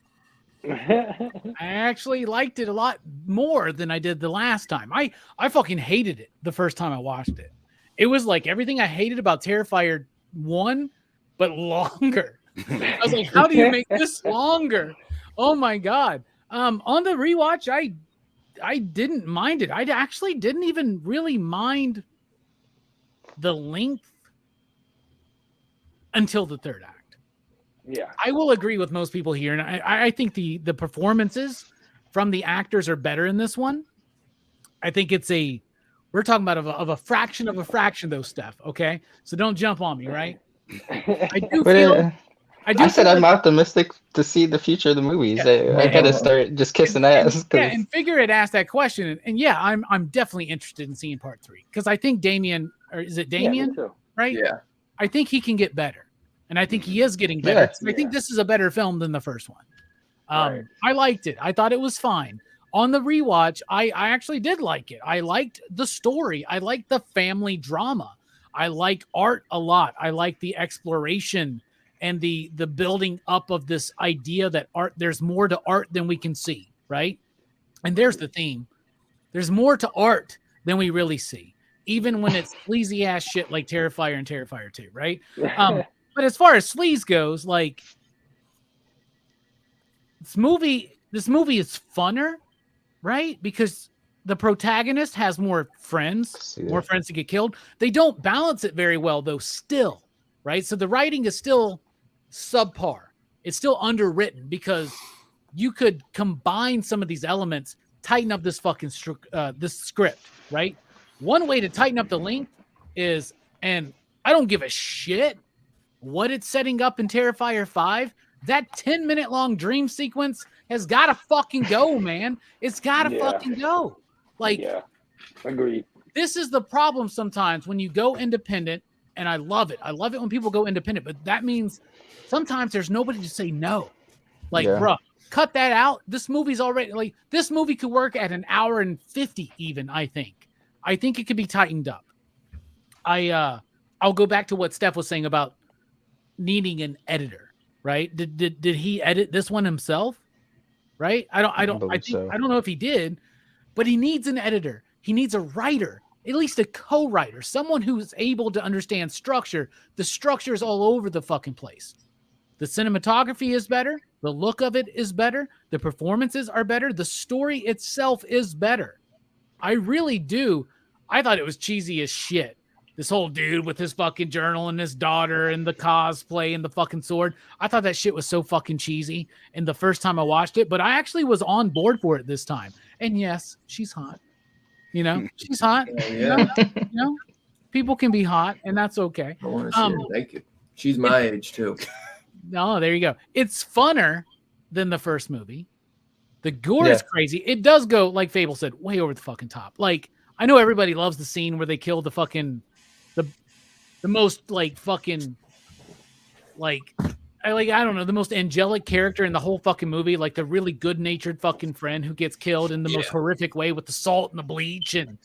I actually liked it a lot more than I did the last time. I fucking hated it the first time I watched it. It was like everything I hated about Terrifier 1, but longer. I was like, how do you make this longer? Oh my God. On the rewatch, I didn't mind it. I actually didn't even really mind the length until the third act. Yeah, I will agree with most people here, and I think the performances from the actors are better in this one. I think we're talking about of a fraction of a fraction, though, Steph. Okay, so don't jump on me, right? I said I'm optimistic to see the future of the movies. Yeah. I gotta start just kissing ass. And Figure had asked that question, and yeah, I'm definitely interested in seeing part 3 because I think Damien, or is it Damien? Yeah, right? Yeah. I think he can get better. And I think he is getting better. Yeah. I think this is a better film than the first one. Right. I liked it. I thought it was fine. On the rewatch, I actually did like it. I liked the story. I liked the family drama. I like art a lot. I like the exploration and the building up of this idea that art, there's more to art than we can see, right? And there's the theme. There's more to art than we really see, even when it's sleazy ass shit like Terrifier and Terrifier 2, right? But as far as sleaze goes, like this movie is funner, right? Because the protagonist has more friends to get killed. They don't balance it very well, though, still, right? So the writing is still subpar. It's still underwritten because you could combine some of these elements, tighten up this fucking this script, right? One way to tighten up the length is, and I don't give a shit what it's setting up in Terrifier 5, that 10-minute long dream sequence has got to fucking go, man. It's got to fucking go. Like, agreed. This is the problem sometimes when you go independent, and I love it. I love it when people go independent, but that means sometimes there's nobody to say no. Like, bro, cut that out. This movie's already, like, this movie could work at 1 hour and 50 even, I think. I think it could be tightened up. I'll go back to what Steph was saying about needing an editor, right? Did he edit this one himself? Right? I don't know if he did, but he needs an editor. He needs a writer, at least a co-writer, someone who's able to understand structure. The structure is all over the fucking place. The cinematography is better. The look of it is better. The performances are better. The story itself is better. I really do. I thought it was cheesy as shit. This whole dude with his fucking journal and his daughter and the cosplay and the fucking sword. I thought that shit was so fucking cheesy. And the first time I watched it, but I actually was on board for it this time. And yes, she's hot. You know, she's hot. Yeah. You know, people can be hot, and that's okay. I want to see her naked. She's my age too. No, there you go. It's funner than the first movie. The gore is crazy. It does go, like Fable said, way over the fucking top. Like, I know everybody loves the scene where they kill the fucking the most like fucking like I don't know, the most angelic character in the whole fucking movie, like the really good-natured fucking friend who gets killed in the most horrific way with the salt and the bleach and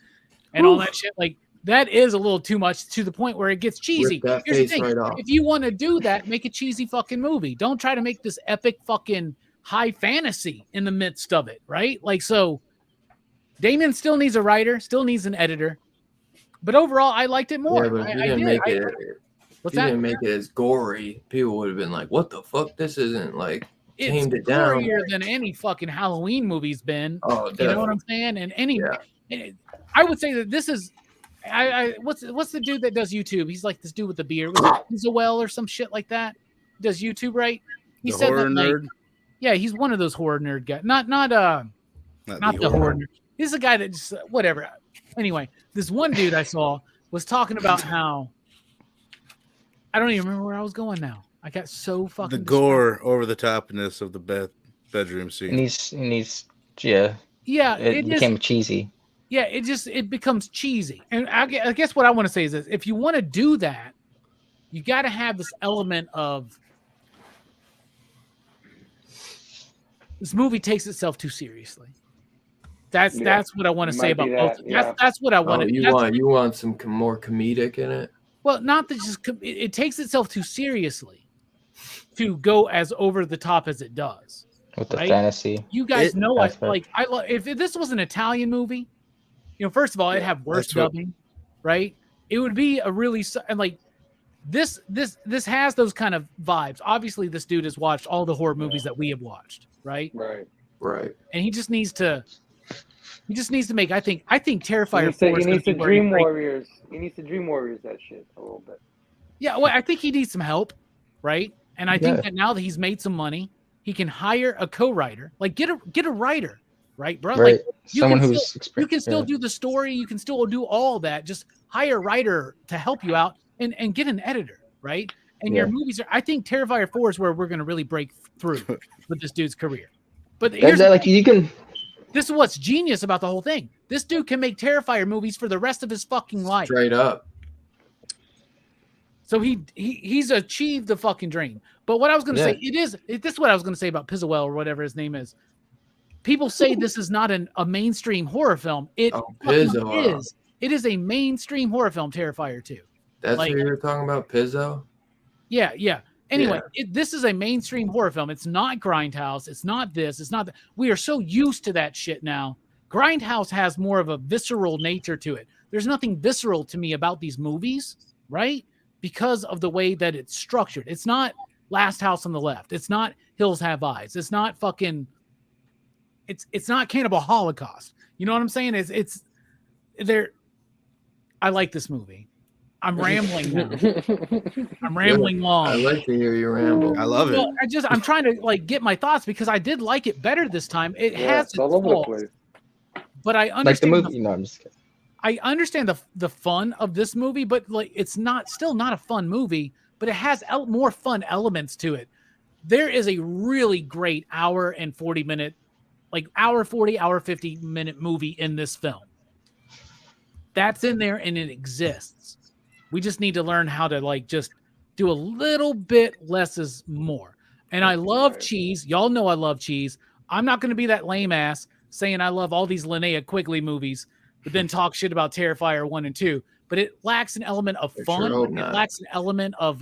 all that shit. Like, that is a little too much to the point where it gets cheesy. Here's the thing. If you want to do that, make a cheesy fucking movie. Don't try to make this epic fucking high fantasy in the midst of it, right? Like, so Damien still needs a writer, still needs an editor. But overall, I liked it more. Yeah, but if you didn't make it as gory, people would have been like, "What the fuck? This isn't like tamed it down." It's gorier than any fucking Halloween movie's been. Oh, you know what I'm saying? And I would say that this is What's the dude that does YouTube? He's like this dude with the beard. Was it Isawell or some shit like that? Does YouTube, right? He The said horror that, like, nerd. yeah, he's one of those horror nerd guys. Not the horror nerd. He's a guy that just whatever. Anyway, this one dude I saw was talking about how I don't even remember where I was going now. I got so fucking The gore over the topness of the bedroom scene. And he's yeah. Yeah, It became cheesy. Yeah, it becomes cheesy. And I guess what I want to say is this: if you want to do that, you got to have this element of this movie takes itself too seriously. That's what I want to say about both. That's what I want. You want some more comedic in it? Well, not that just it takes itself too seriously to go as over the top as it does with the fantasy. You guys know, if this was an Italian movie, first of all, it'd have worse dubbing, right? It would be a really and like this has those kind of vibes. Obviously, this dude has watched all the horror movies that we have watched, right? Right. And he just needs to make. I think Terrifier 4 he needs to Dream Warriors. He needs to Dream Warriors that shit a little bit. Yeah, well, I think he needs some help, right? And I think that now that he's made some money, he can hire a co-writer. Like get a writer, right, bro? Right. Like Someone you can still do the story, you can still do all that. Just hire a writer to help you out and get an editor, right? And your movies I think Terrifier 4 is where we're going to really break through with this dude's career. But here's this is what's genius about the whole thing. This dude can make Terrifier movies for the rest of his fucking life. Straight up. So he's achieved the fucking dream. But what I was going to say, this is what I was going to say about Pizzawell or whatever his name is. People say this is not a mainstream horror film. It is. It is a mainstream horror film, Terrifier 2. That's what you're talking about, Pizzo? Yeah. Anyway, this is a mainstream horror film. It's not Grindhouse. It's not this. It's not that. We are so used to that shit now. Grindhouse has more of a visceral nature to it. There's nothing visceral to me about these movies, right? Because of the way that it's structured. It's not Last House on the Left. It's not Hills Have Eyes. It's not fucking. It's not Cannibal Holocaust. You know what I'm saying? It's there. I like this movie. I'm rambling now. I'm rambling long. I like to hear you ramble. I love it. Well, I'm trying to get my thoughts because I did like it better this time. It has its faults, but I understand like the movie. No, I'm just kidding. I understand the fun of this movie, but it's still not a fun movie. But it has more fun elements to it. There is a really great hour 50 minute movie in this film. That's in there and it exists. We just need to learn how to just do a little bit less is more. And I love cheese. Y'all know I love cheese. I'm not going to be that lame ass saying I love all these Linnea Quigley movies, but then talk shit about Terrifier 1 and 2. But it lacks an element of fun. It lacks an element of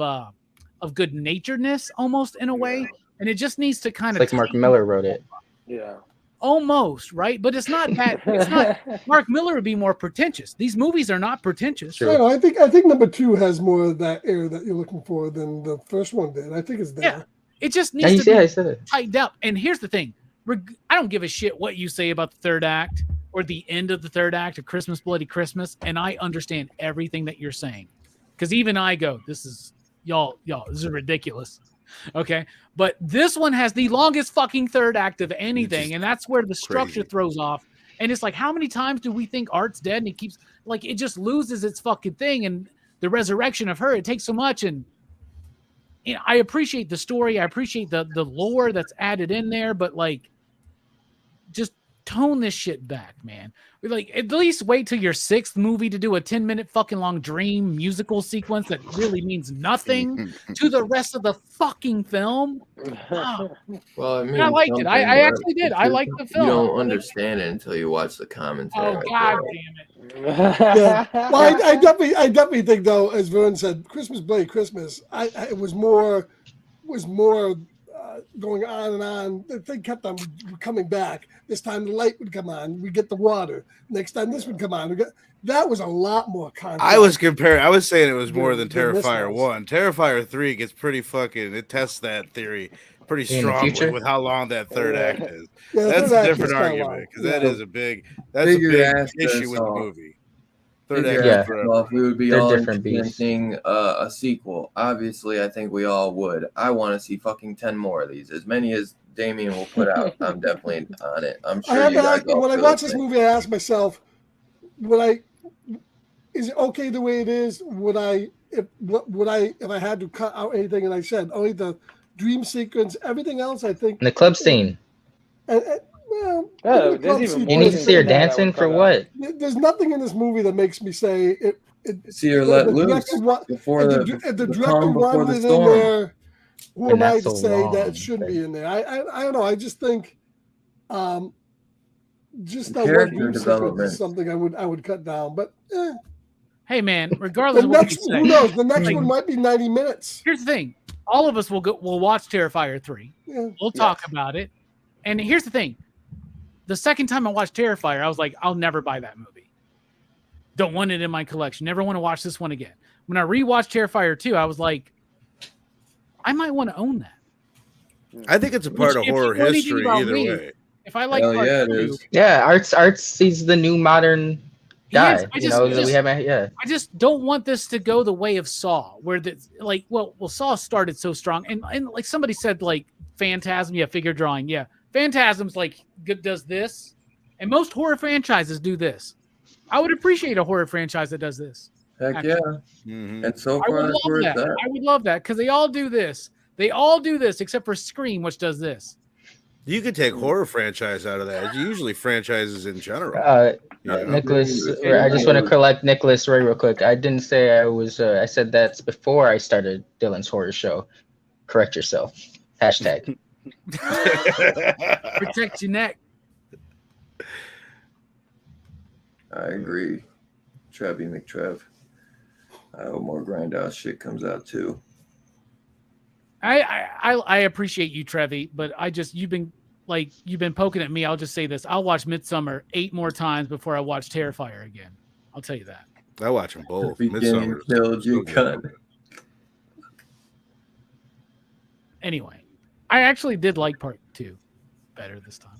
good naturedness almost in a way. And it just needs to kind of like Mark Miller wrote it. Yeah. Almost, right? But it's not that. It's not. Mark Miller would be more pretentious. These movies are not pretentious. Sure. I think number 2 has more of that air that you're looking for than the first one did. I think it's there. Yeah, it just needs to be tightened up. And here's the thing: I don't give a shit what you say about the third act or the end of the third act of Christmas Bloody Christmas, and I understand everything that you're saying, because even I go, "This is y'all. This is ridiculous." Okay, but this one has the longest fucking third act of anything, and that's where the structure throws off. And it's like, how many times do we think Art's dead and he keeps it just loses its fucking thing, and the resurrection of her, it takes so much. And I appreciate the story, I appreciate the lore that's added in there, but just tone this shit back, man. At least wait till your 6th movie to do a 10-minute fucking long dream musical sequence that really means nothing to the rest of the fucking film. Oh. Well, I liked it. I actually did. I liked the film. You don't understand it until you watch the commentary. Oh, God damn it. Yeah. Well, I definitely think, though, as Vern said, Christmas Bloody Christmas, it was more going on and on. The thing kept on coming back. This time the light would come on. We get the water. Next time this would come on. That was a lot more content. I was saying it was more than Terrifier 1. Terrifier 3 gets pretty fucking. It tests that theory pretty strongly with how long that third act is. Yeah, that's a different argument because that is a big issue with the movie. Third Figure act Yeah. is forever. well, if we would be They're all different interested in beasts. seeing a sequel. Obviously, I think we all would. I want to see fucking 10 more of these. As many as Damien will put out. I'm definitely on it. I'm I sure have you to guys ask, all when I feel watch the this same. movie, I ask myself, is it okay the way it is? Would I if I had to cut out anything? And I said only the dream sequence, everything else I think. And the club scene. Well, Yeah, even the there's club even You more need to scenes see her than that I dancing would for cut out. what? There's nothing in this movie that makes me say it. See her let loose director before if the director calm before wanted the it in storm. there, who And am I that's to so say that long. it shouldn't be in there? I don't know. I just think, just that one Character dream sequence development. is something I would cut down. But Hey man, regardless the of what next, you say, who knows? The next Like- one might be 90 minutes. here's the thing: all of us will go. We'll watch Terrifier 3. Yeah. We'll talk about it. And here's the thing: the second time I watched Terrifier, I was like, I'll never buy that movie. Don't want it in my collection. Never want to watch this one again. When I rewatched Terrifier 2, I was like, I might want to own that. I think it's a part Which, of if you horror know anything history about either me, way. If I like Hell part yeah, it 2, is. Yeah, Arts he's the new modern he is. guy. We haven't I just don't want this to go the way of Saw, where Saw started so strong, and like somebody said, like Phantasm, figure drawing, Phantasm's like does this, and most horror franchises do this. I would appreciate a horror franchise that does this. Heck Actually. yeah. Mhm. And so I far, would that's where love it's that. at. I would love that because they all do this. They all do this except for Scream, which does this. You could take horror franchise out of that. It's usually franchises in general. You know? Nicholas, Yeah. I just want to correct Nicholas real quick. I didn't say I was. I said that's before I started Dylan's horror show. Correct yourself. Hashtag. Protect your neck. I agree. Trevi McTrev. I hope more grindhouse shit comes out too. I appreciate you, Trevi, but you've been poking at me. I'll just say this: I'll watch Midsommar 8 more times before I watch Terrifier again. I'll tell you that. I watch them both. Beginning Midsummer. killed you, cunt. Anyway, I actually did like part 2 better this time.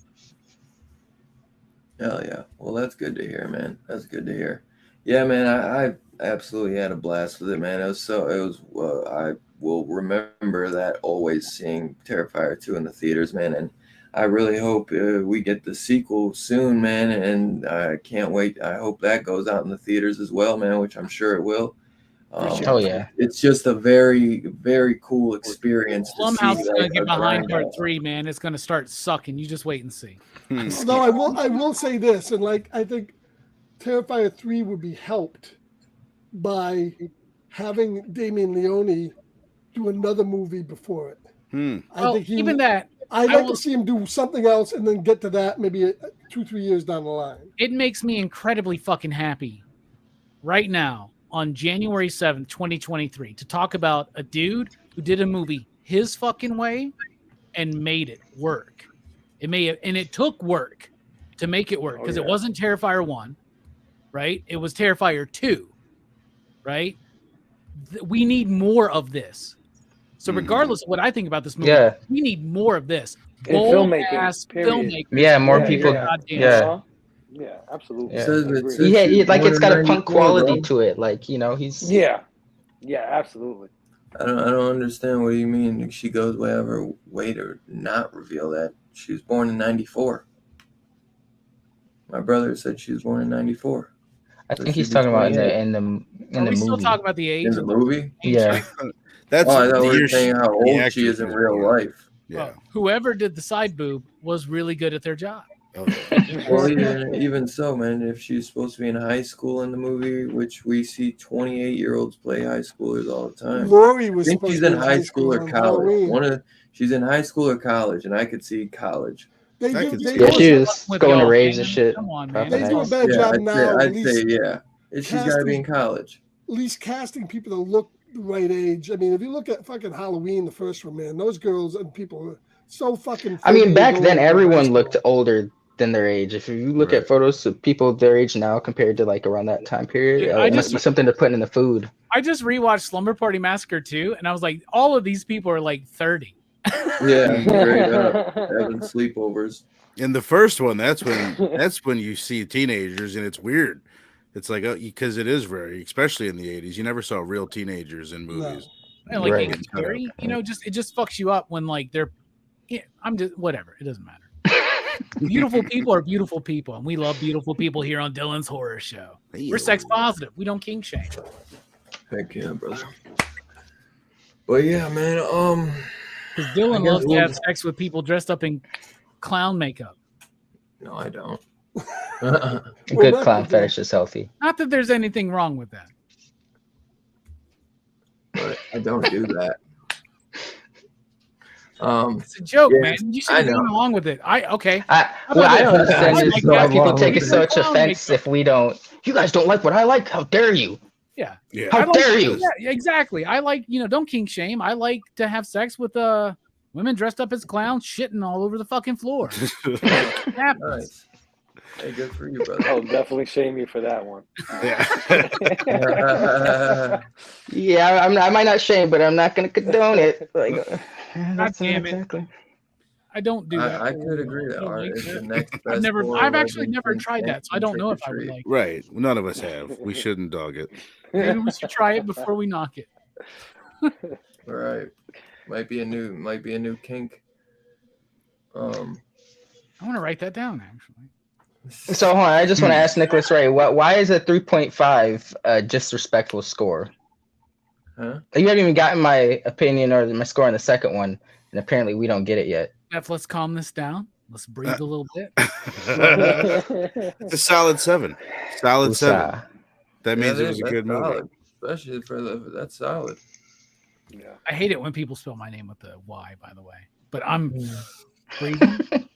Hell yeah. Well, that's good to hear, man. That's good to hear. Yeah, man. I absolutely had a blast with it, man. I will remember that always seeing Terrifier 2 in the theaters, man. And I really hope we get the sequel soon, man. And I can't wait. I hope that goes out in the theaters as well, man, which I'm sure it will. Oh yeah. It's just a very, very cool experience. Blumhouse is going to get behind part 3, man. It's going to start sucking. You just wait and see. No, I will say this, and I think Terrifier 3 would be helped by having Damien Leone do another movie before it. I'd like to see him do something else and then get to that maybe 2-3 years down the line. It makes me incredibly fucking happy right now on January 7th, 2023 to talk about a dude who did a movie his fucking way and made it work. It took work to make it work because it wasn't Terrifier 1, right? It was Terrifier 2, right? We need more of this. So regardless of what I think about this movie, we need more of this. Filmmaking. Yeah, more people. Yeah, absolutely. It's got a punk quality to it. He's. Yeah, absolutely. I don't understand. What do you mean? She goes way out of her way to not reveal that she was born in '94. My brother said she was born in '94. I think he's talking about in the movie. We still talking about the age in the movie. Yeah. That's I thought we were saying how old she is in real life. Yeah. Well, whoever did the side boob was really good at their job. Well, even so, man, if she's supposed to be in high school in the movie, which we see 28-year-olds play high schoolers all the time. Lori was. I think she's in high school or college. She's in high school or college, and I could see college. She was going to raves and shit. Come on, man. They do a bad job now. I'd say she's got to be in college. At least casting people that look the right age. I mean, if you look at fucking Halloween, the first one, man, those girls and people are so fucking. I mean, back then everyone looked older than their age. If you look at photos of people their age now compared to around that time period, it must be something they're putting in the food. I just rewatched Slumber Party Massacre 2, and I was like, all of these people are like 30. Yeah, straight up having sleepovers. In the first one, that's when you see teenagers, and it's weird. It's like because it is rare, especially in the 80s. You never saw real teenagers in movies. And like Right. it's scary, you know, it just fucks you up when like they're. Yeah, I'm just whatever. It doesn't matter. Beautiful people are beautiful people, and we love beautiful people here on Dylan's Horror Show. We're sex positive. We don't kink shame. Heck yeah, brother. But yeah, man. Because Dylan guess loves to we'll- have sex with people dressed up in clown makeup. No, I don't. A good Well, clown that- fetish is healthy. Not that there's anything wrong with that. But I don't do that. It's a joke, Yeah, man. You should I have gone know. along with it. Okay. What about I it? don't understand I is like why that. people Wrong take with it it. such Clown offense makeup. if we don't. You guys don't like what I like. How dare you? Yeah. Yeah. How I like- dare you? Yeah, exactly. I like, don't kink shame. I like to have sex with women dressed up as clowns shitting all over the fucking floor. It happens. Nice. Hey, good for you, brother. I'll definitely shame you for that one. Yeah, I might not shame, but I'm not going to condone it. Like, that's damn it. exactly. I don't do that. I could agree that I don't art like is that. the next best. I've actually never tried that, so I don't know if I would like it. Right. None of us have. We shouldn't dog it. Maybe we should try it before we knock it. All right, might be a new kink. I want to write that down, actually. So hold on, I just want to ask Nicholas Ray, why is a 3.5 a disrespectful score? Huh? You haven't even gotten my opinion or my score on the second one, and apparently we don't get it yet. Jeff, let's calm this down. Let's breathe a little bit. It's a solid 7. Solid 7. Woosah. That means Yeah, it was a that's good movie. solid, especially that's solid. Yeah. I hate it when people spell my name with the Y, by the way. But I'm breathing.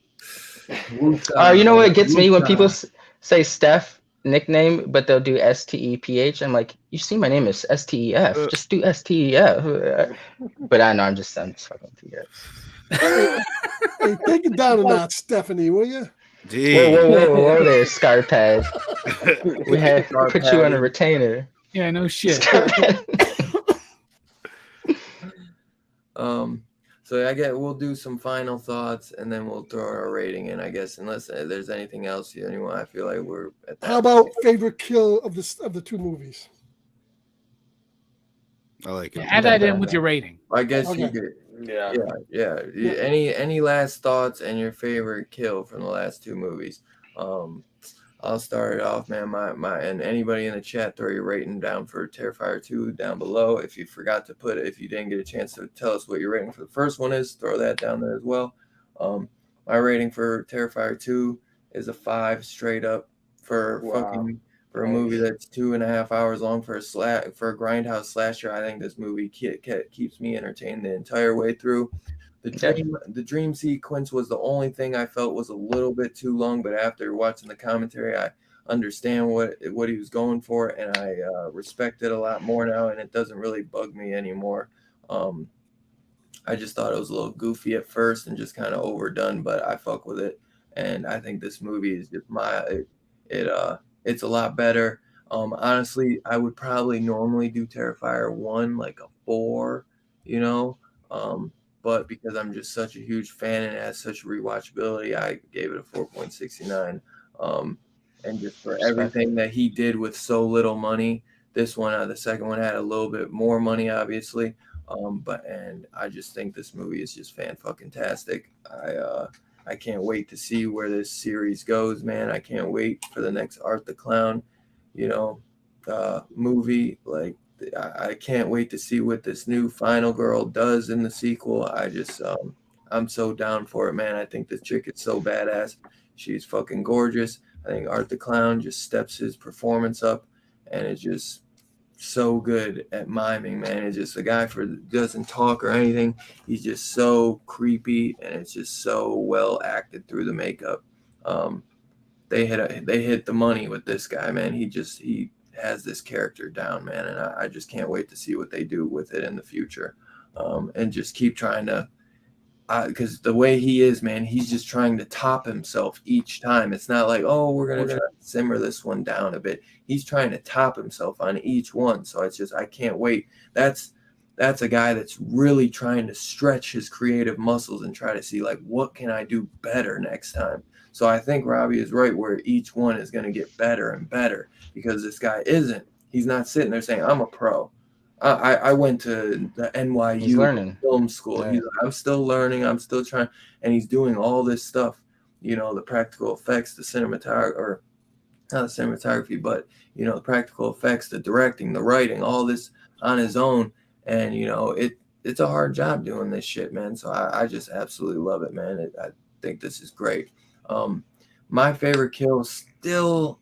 You know what gets me when people say Steph nickname, but they'll do STEPH. I'm like, you see, my name is STEF. Just do STEF. But I know I'm just fucking with you guys. Hey, take it down a notch, Stephanie, will you? Whoa there, Scarpad. We had put you on a retainer. Yeah, no shit. So we'll do some final thoughts and then we'll throw our rating in, I guess, unless there's anything else anyone. I feel like we're at that. How about favorite kill of the two movies? I like it. Add that in with your rating. I guess Okay. you could. Yeah. Yeah. Any last thoughts and your favorite kill from the last two movies? I'll start it off, man. And anybody in the chat, throw your rating down for Terrifier 2 down below. If you forgot to put it, if you didn't get a chance to tell us what your rating for the first one is, throw that down there as well. My rating for Terrifier 2 is a 5 straight up for a movie that's 2.5 hours long for a grindhouse slasher. I think this movie keeps me entertained the entire way through. The dream sequence was the only thing I felt was a little bit too long, but after watching the commentary, I understand what he was going for, and I respect it a lot more now, and it doesn't really bug me anymore. I just thought it was a little goofy at first and just kind of overdone, but I fuck with it, and I think this movie is just it's a lot better. Honestly, I would probably normally do Terrifier 1 like a 4, but because I'm just such a huge fan and it has such rewatchability, I gave it a 4.69. And just for everything that he did with so little money, this one, the second one had a little bit more money, obviously. And I just think this movie is just fan-fucking-tastic. I can't wait to see where this series goes, man. I can't wait for the next Art the Clown, movie. Like, I can't wait to see what this new Final Girl does in the sequel. I just, I'm so down for it, man. I think this chick is so badass. She's fucking gorgeous. I think Art the Clown just steps his performance up, and it's just so good at miming, man. It's just a guy doesn't talk or anything. He's just so creepy, and it's just so well acted through the makeup. They hit the money with this guy, man. He has this character down, man, and I just can't wait to see what they do with it in the future, and just keep trying to, because the way he is, man, he's just trying to top himself each time. It's not like, oh, we're gonna try to simmer this one down a bit. He's trying to top himself on each one, so it's just, I can't wait. That's that's a guy that's really trying to stretch his creative muscles and try to see like, what can I do better next time? So I think Robbie is right where each one is going to get better and better, because this guy isn't. He's not sitting there saying, I'm a pro. I went to the He's NYU learning. film school. Yeah. He's like, I'm still learning. I'm still trying. And he's doing all this stuff, you know, the practical effects, the cinematography, or not the cinematography, but, you know, the practical effects, the directing, the writing, all this on his own. And, you know, it's a hard job doing this shit, man. So I just absolutely love it, man. I think this is great. My favorite kill still,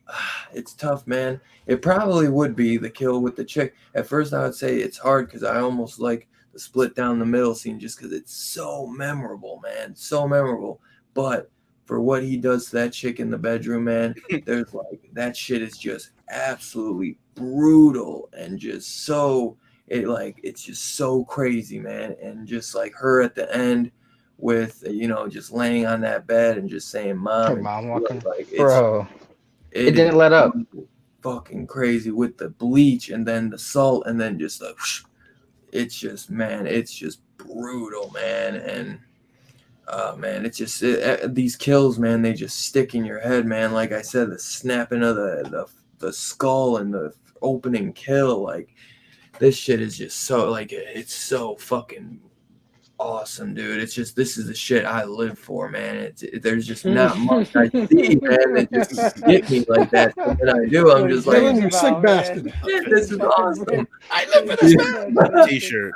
it's tough, man. It probably would be the kill with the chick. At first, I would say it's hard because I almost like the split down the middle scene just because it's so memorable, man. So memorable. But for what he does to that chick in the bedroom, man, there's like, that shit is just absolutely brutal and just so, it's just so crazy, man. And just like her at the end, with, you know, just laying on that bed and just saying mom, Her mom walking. like Bro, it didn't let up. Fucking crazy with the bleach and then the salt and then just like it's just, man, it's just brutal, man. And man, it's just these kills, man, they just stick in your head, man. Like I said, the snapping of the skull and the opening kill, like this shit is just so, like, it's so fucking awesome, dude. It's just, this is the shit I live for, man. There's just not much I see, man, that just get me like that. So when I do, I'm just like, Dylan, you sick bastard. this is awesome. I live for this T-shirt.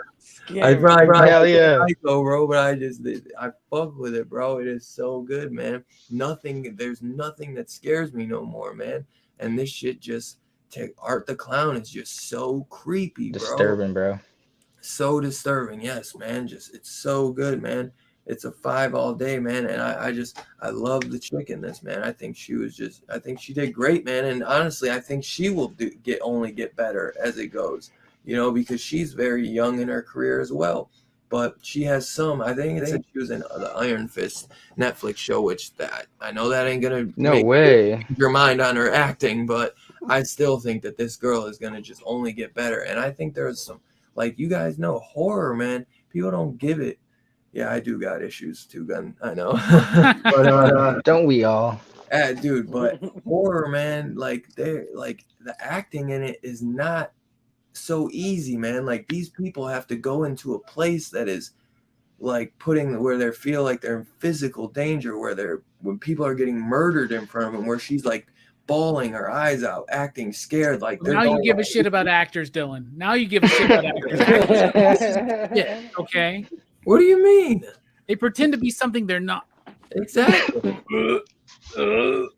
I probably Hell yeah. psycho, bro, but I fuck with it, bro. It is so good, man. There's nothing that scares me no more, man. And this shit just, Art the Clown is just so creepy, bro. Disturbing, bro. So disturbing, yes, man. Just, it's so good, man. It's a 5 all day, man. And I love the chick in this, man. I think she did great, man. And honestly, I think she will only get better as it goes, you know, because she's very young in her career as well. But she has I think she was in the Iron Fist Netflix show, which I know that ain't gonna way. your mind on her acting, but I still think that this girl is gonna just only get better. And I think there's some, like, you guys know, horror, man, people don't give it. Yeah, I do got issues too, Gun. I know. But Don't we all? dude, but horror, man, like, the acting in it is not so easy, man. Like, these people have to go into a place that is like where they feel like they're in physical danger, when people are getting murdered in front of them, where she's like bawling her eyes out, acting scared. Like, now you give a shit about actors, Dylan. Now you give a shit about actors. Yeah, okay. What do you mean? They pretend to be something they're not. Exactly. You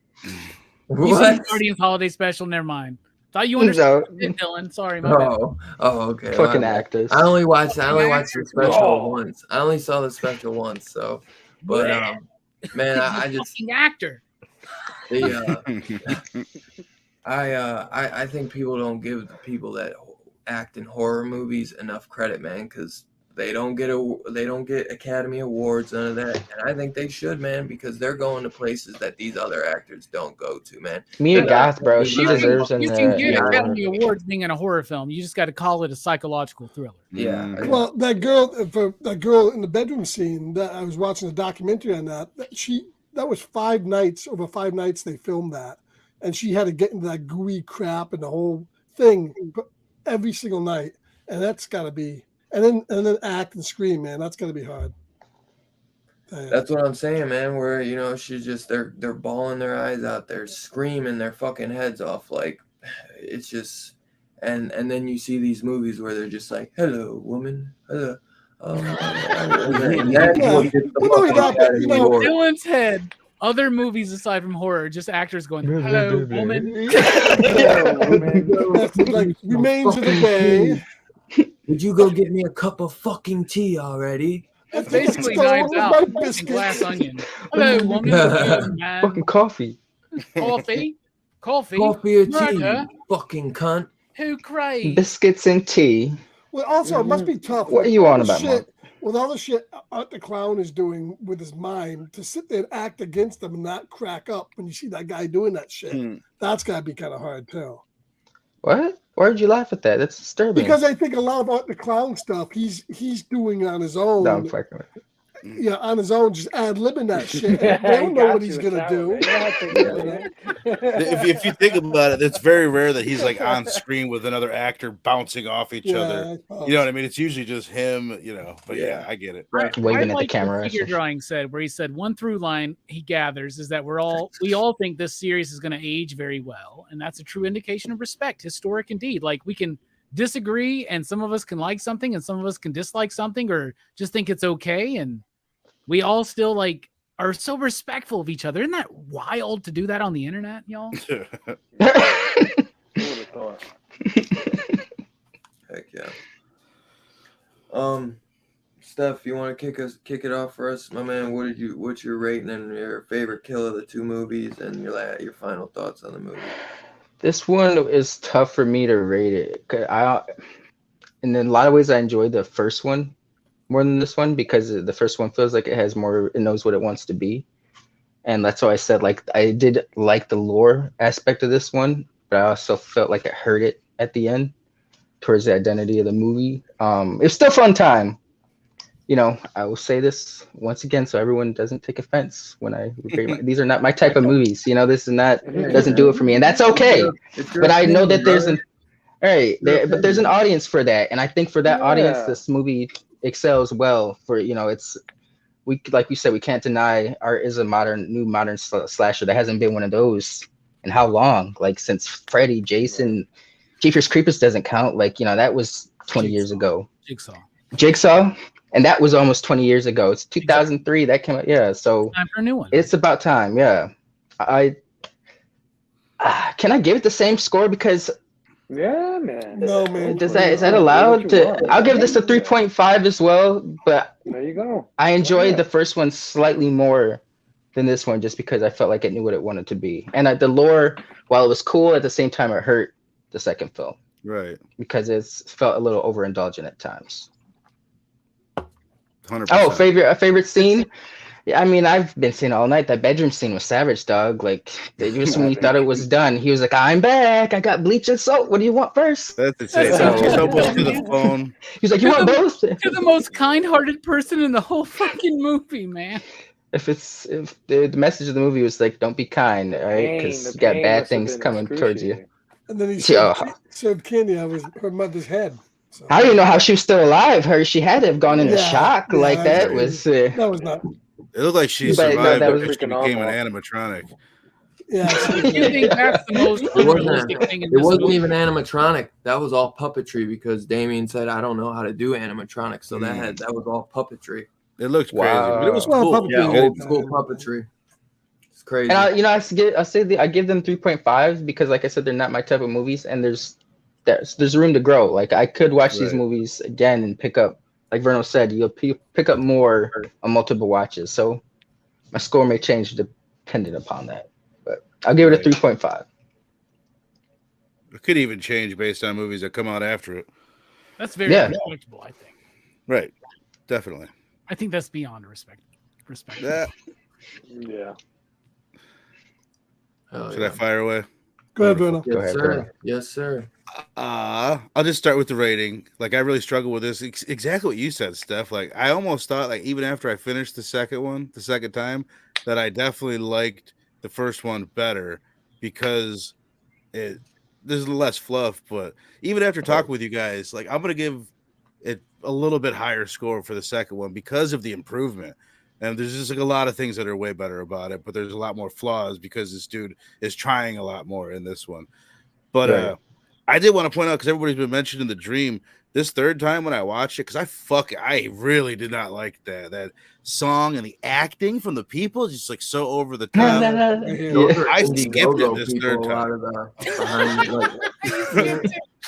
What? see Guardians Holiday Special? Never mind. Thought you understood, Dylan. Sorry, my bad. Oh, okay. Fucking actors. I only watched the special once. I only saw the special once. So, but man, I just fucking actor. I think people don't give the people that act in horror movies enough credit, man, because they don't get Academy Awards, none of that. And I think they should, man, because they're going to places that these other actors don't go to, man. Mia Goth, bro, she deserves You can get Academy Awards being in a horror film. You just got to call it a psychological thriller. Yeah. Well, that girl in the bedroom scene, that I was watching a documentary on that was 5 nights. Over 5 nights they filmed that, and she had to get into that gooey crap and the whole thing every single night, and that's got to be. And then act and scream, man. That's gonna be hard. That's what I'm saying, man. Where, you know, she's just they're bawling their eyes out, they're screaming their fucking heads off. Like, it's just, and then you see these movies where they're just like, "Hello, woman, hello." That's what gets the Academy Award. Dylan's head. Other movies aside from horror, just actors going, "Hello, woman." That's like Remains of the Day. Would you go get me a cup of fucking tea already? That's basically Knives Out and Glass Onion. Hello, woman. Fucking coffee. Coffee or tea, Murder. fucking cunt. Who craves biscuits and tea? Well, also, it must be tough. What are you on about, Mark? With all the shit Art the Clown is doing with his mind, to sit there and act against them and not crack up when you see that guy doing that shit, that's got to be kind of hard, too. What? Why did you laugh at that? That's disturbing. Because I think a lot about the clown stuff he's doing on his own. No, I'm fucking with you. Yeah, on his own, just ad-libbing that shit. They don't know what he's gonna do. If you think about it, it's very rare that he's like on screen with another actor bouncing off each other. You know what I mean? It's usually just him, you know. But yeah, I get it. Waving at the like camera. What figure drawing said, where he said one through line he gathers is that we all think this series is going to age very well, and that's a true indication of respect, historic indeed. Like we can disagree, and some of us can like something, and some of us can dislike something, or just think it's okay, and we all still like are so respectful of each other. Isn't that wild to do that on the internet, y'all? Heck yeah. Steph, you want to kick it off for us, my man? What's your rating and your favorite kill of the two movies, and your final thoughts on the movie? This one is tough for me to rate it. And in a lot of ways, I enjoyed the first one more than this one because the first one feels like it has more, it knows what it wants to be. And that's why I said, like, I did like the lore aspect of this one, but I also felt like it hurt it at the end towards the identity of the movie. It's still a fun time. You know, I will say this once again so everyone doesn't take offense when I rate these are not my type of movies. You know, this is not, doesn't do it for me. And that's okay. But I know that there's but there's an audience for that. And I think for that audience, this movie excels well for, you know, like we said, we can't deny art is a new modern slasher. There hasn't been one of those in how long? Like since Freddy, Jason, Jeepers Creepers doesn't count. Like, you know, that was 20 years ago. Jigsaw. And that was almost 20 years ago. It's 2003 that came out. Yeah. So time for a new one. It's about time. Yeah. Can I give it the same score? Because yeah, man. No, man. Is that allowed? I'll give this a 3.5 as well. But there you go. I enjoyed the first one slightly more than this one, just because I felt like it knew what it wanted to be. And the lore, while it was cool, at the same time it hurt the second film. Right. Because it felt a little overindulgent at times. 100%. Oh, favorite scene? Yeah, I mean, I've been seeing all night. That bedroom scene was savage, dog. Like, just when you thought it was done, he was like, "I'm back. I got bleach and soap. What do you want first?" That's insane. He's almost to the phone. He's like, "You want both?" You're the most kind-hearted person in the whole fucking movie, man. If the message of the movie was like, "Don't be kind," all right? Because you got bad things coming towards you. And then he served candy on her mother's head. So. I don't even know how she was still alive. She had to have gone into shock like that. That was not. It looked like she survived, but she became an animatronic. Yeah, I think that's the most unrealistic thing in this It wasn't movie. even animatronic. That was all puppetry because Damien said, "I don't know how to do animatronics," so that was all puppetry. It looked crazy, but it was Well, cool. Yeah, old school puppetry. It's crazy. And I give them 3.5 because, like I said, they're not my type of movies, and there's room to grow. Like I could watch these movies again and pick up. Like Verno said, you'll pick up more on multiple watches. So my score may change depending upon that. But I'll give it a 3.5. It could even change based on movies that come out after it. That's very respectable, I think. Right. Definitely. I think that's beyond respect. Yeah. Should I fire away? Go ahead, Bruno. Yes, sir. Yes, sir. I'll just start with the rating. Like I really struggle with this. Exactly what you said, Steph. Like I almost thought, like even after I finished the second time, that I definitely liked the first one better because there's less fluff. But even after talking with you guys, like I'm gonna give it a little bit higher score for the second one because of the improvement. And there's just like a lot of things that are way better about it, but there's a lot more flaws because this dude is trying a lot more in this one. But I did want to point out, because everybody's been mentioning The Dream, this third time when I watched it, because I really did not like that song and the acting from the people, just like so over the top. I skipped it this third time.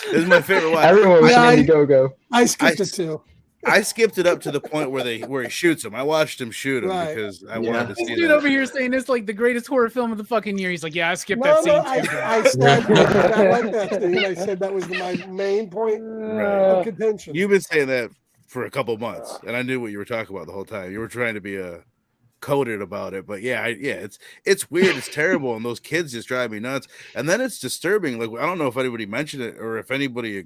This is my favorite one. Everyone was Indiegogo. I skipped it too. I skipped it up to the point where he shoots him. I watched him shoot him because I wanted to see dude that. over here saying it's like the greatest horror film of the fucking year. He's like, yeah, I skipped that scene. I said I like that thing. I said that was my main point of contention. You've been saying that for a couple months, and I knew what you were talking about the whole time. You were trying to be a coded about it. But yeah, it's weird. It's terrible, and those kids just drive me nuts. And then it's disturbing. Like I don't know if anybody mentioned it or if anybody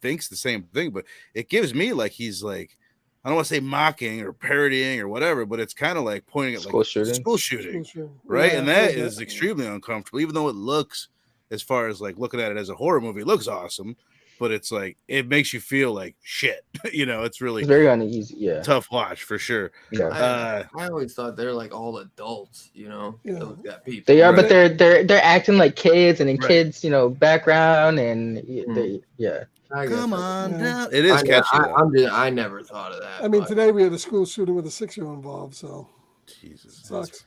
thinks the same thing, but it gives me like he's like, I don't want to say mocking or parodying or whatever, but it's kind of like pointing at School like shooting. school shooting, School shooting. right? Yeah, And I've that heard is that. extremely uncomfortable, even though it looks, as far as like looking at it as a horror movie, it looks awesome, but it's like it makes you feel like shit. It's really It's very uneasy. Yeah. tough watch for sure. Yeah. I always thought they're like all adults, Yeah. those got people. They are, Right. but they're acting like kids and in Right. kids, background and yeah. I guess Come that's- on Yeah. down. It is catchy. though. I never thought of that. I mean, but- today we had a school shooting with a 6-year-old involved, so Jesus. sucks.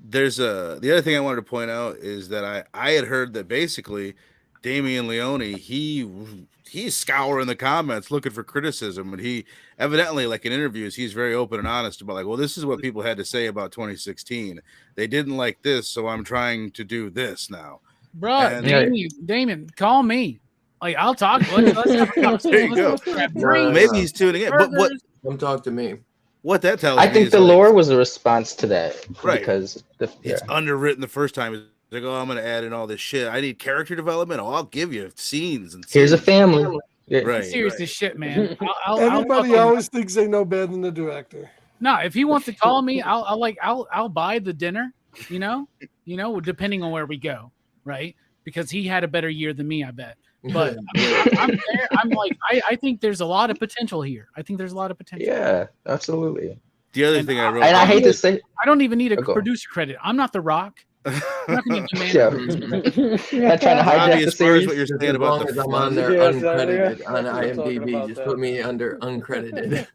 There's the other thing I wanted to point out is that I had heard that basically Damian Leone, he's scouring the comments looking for criticism, and he evidently, like in interviews, he's very open and honest about like, well, this is what people had to say about 2016. They didn't like this, so I'm trying to do this now. Bro, And- Damon, call me. Like, I'll talk. Let's have a conversation. There you go. Let's grab No, drinks, Maybe he's tuning in, but burgers. Come talk to me. what that tells I me think is the like, lore was a response to that, Right. because it's underwritten the first time. It's like, oh, I'm going to add in all this shit. I need character development. Oh, I'll give you scenes and here's a scenes. family. Yeah. Right. Serious as shit, man. I'll Everybody fucking- always thinks they know better than the director. No, if he wants to call me, I'll buy the dinner, depending on where we go, right? Because he had a better year than me, I bet. But I mean, I'm there. I'm like, I think there's a lot of potential here. I think there's a lot of potential. Yeah, absolutely. The other thing I wrote And I down- hate to say, I don't even need a Oh, go. producer credit. I'm not The Rock. I'm not going to demand Yeah. a producer credit. not trying to Robbie, hijack the as far as series. what you're Just saying as about long the as I'm fun- on there Yes, uncredited on we're talking IMDb, about just that. put me under uncredited.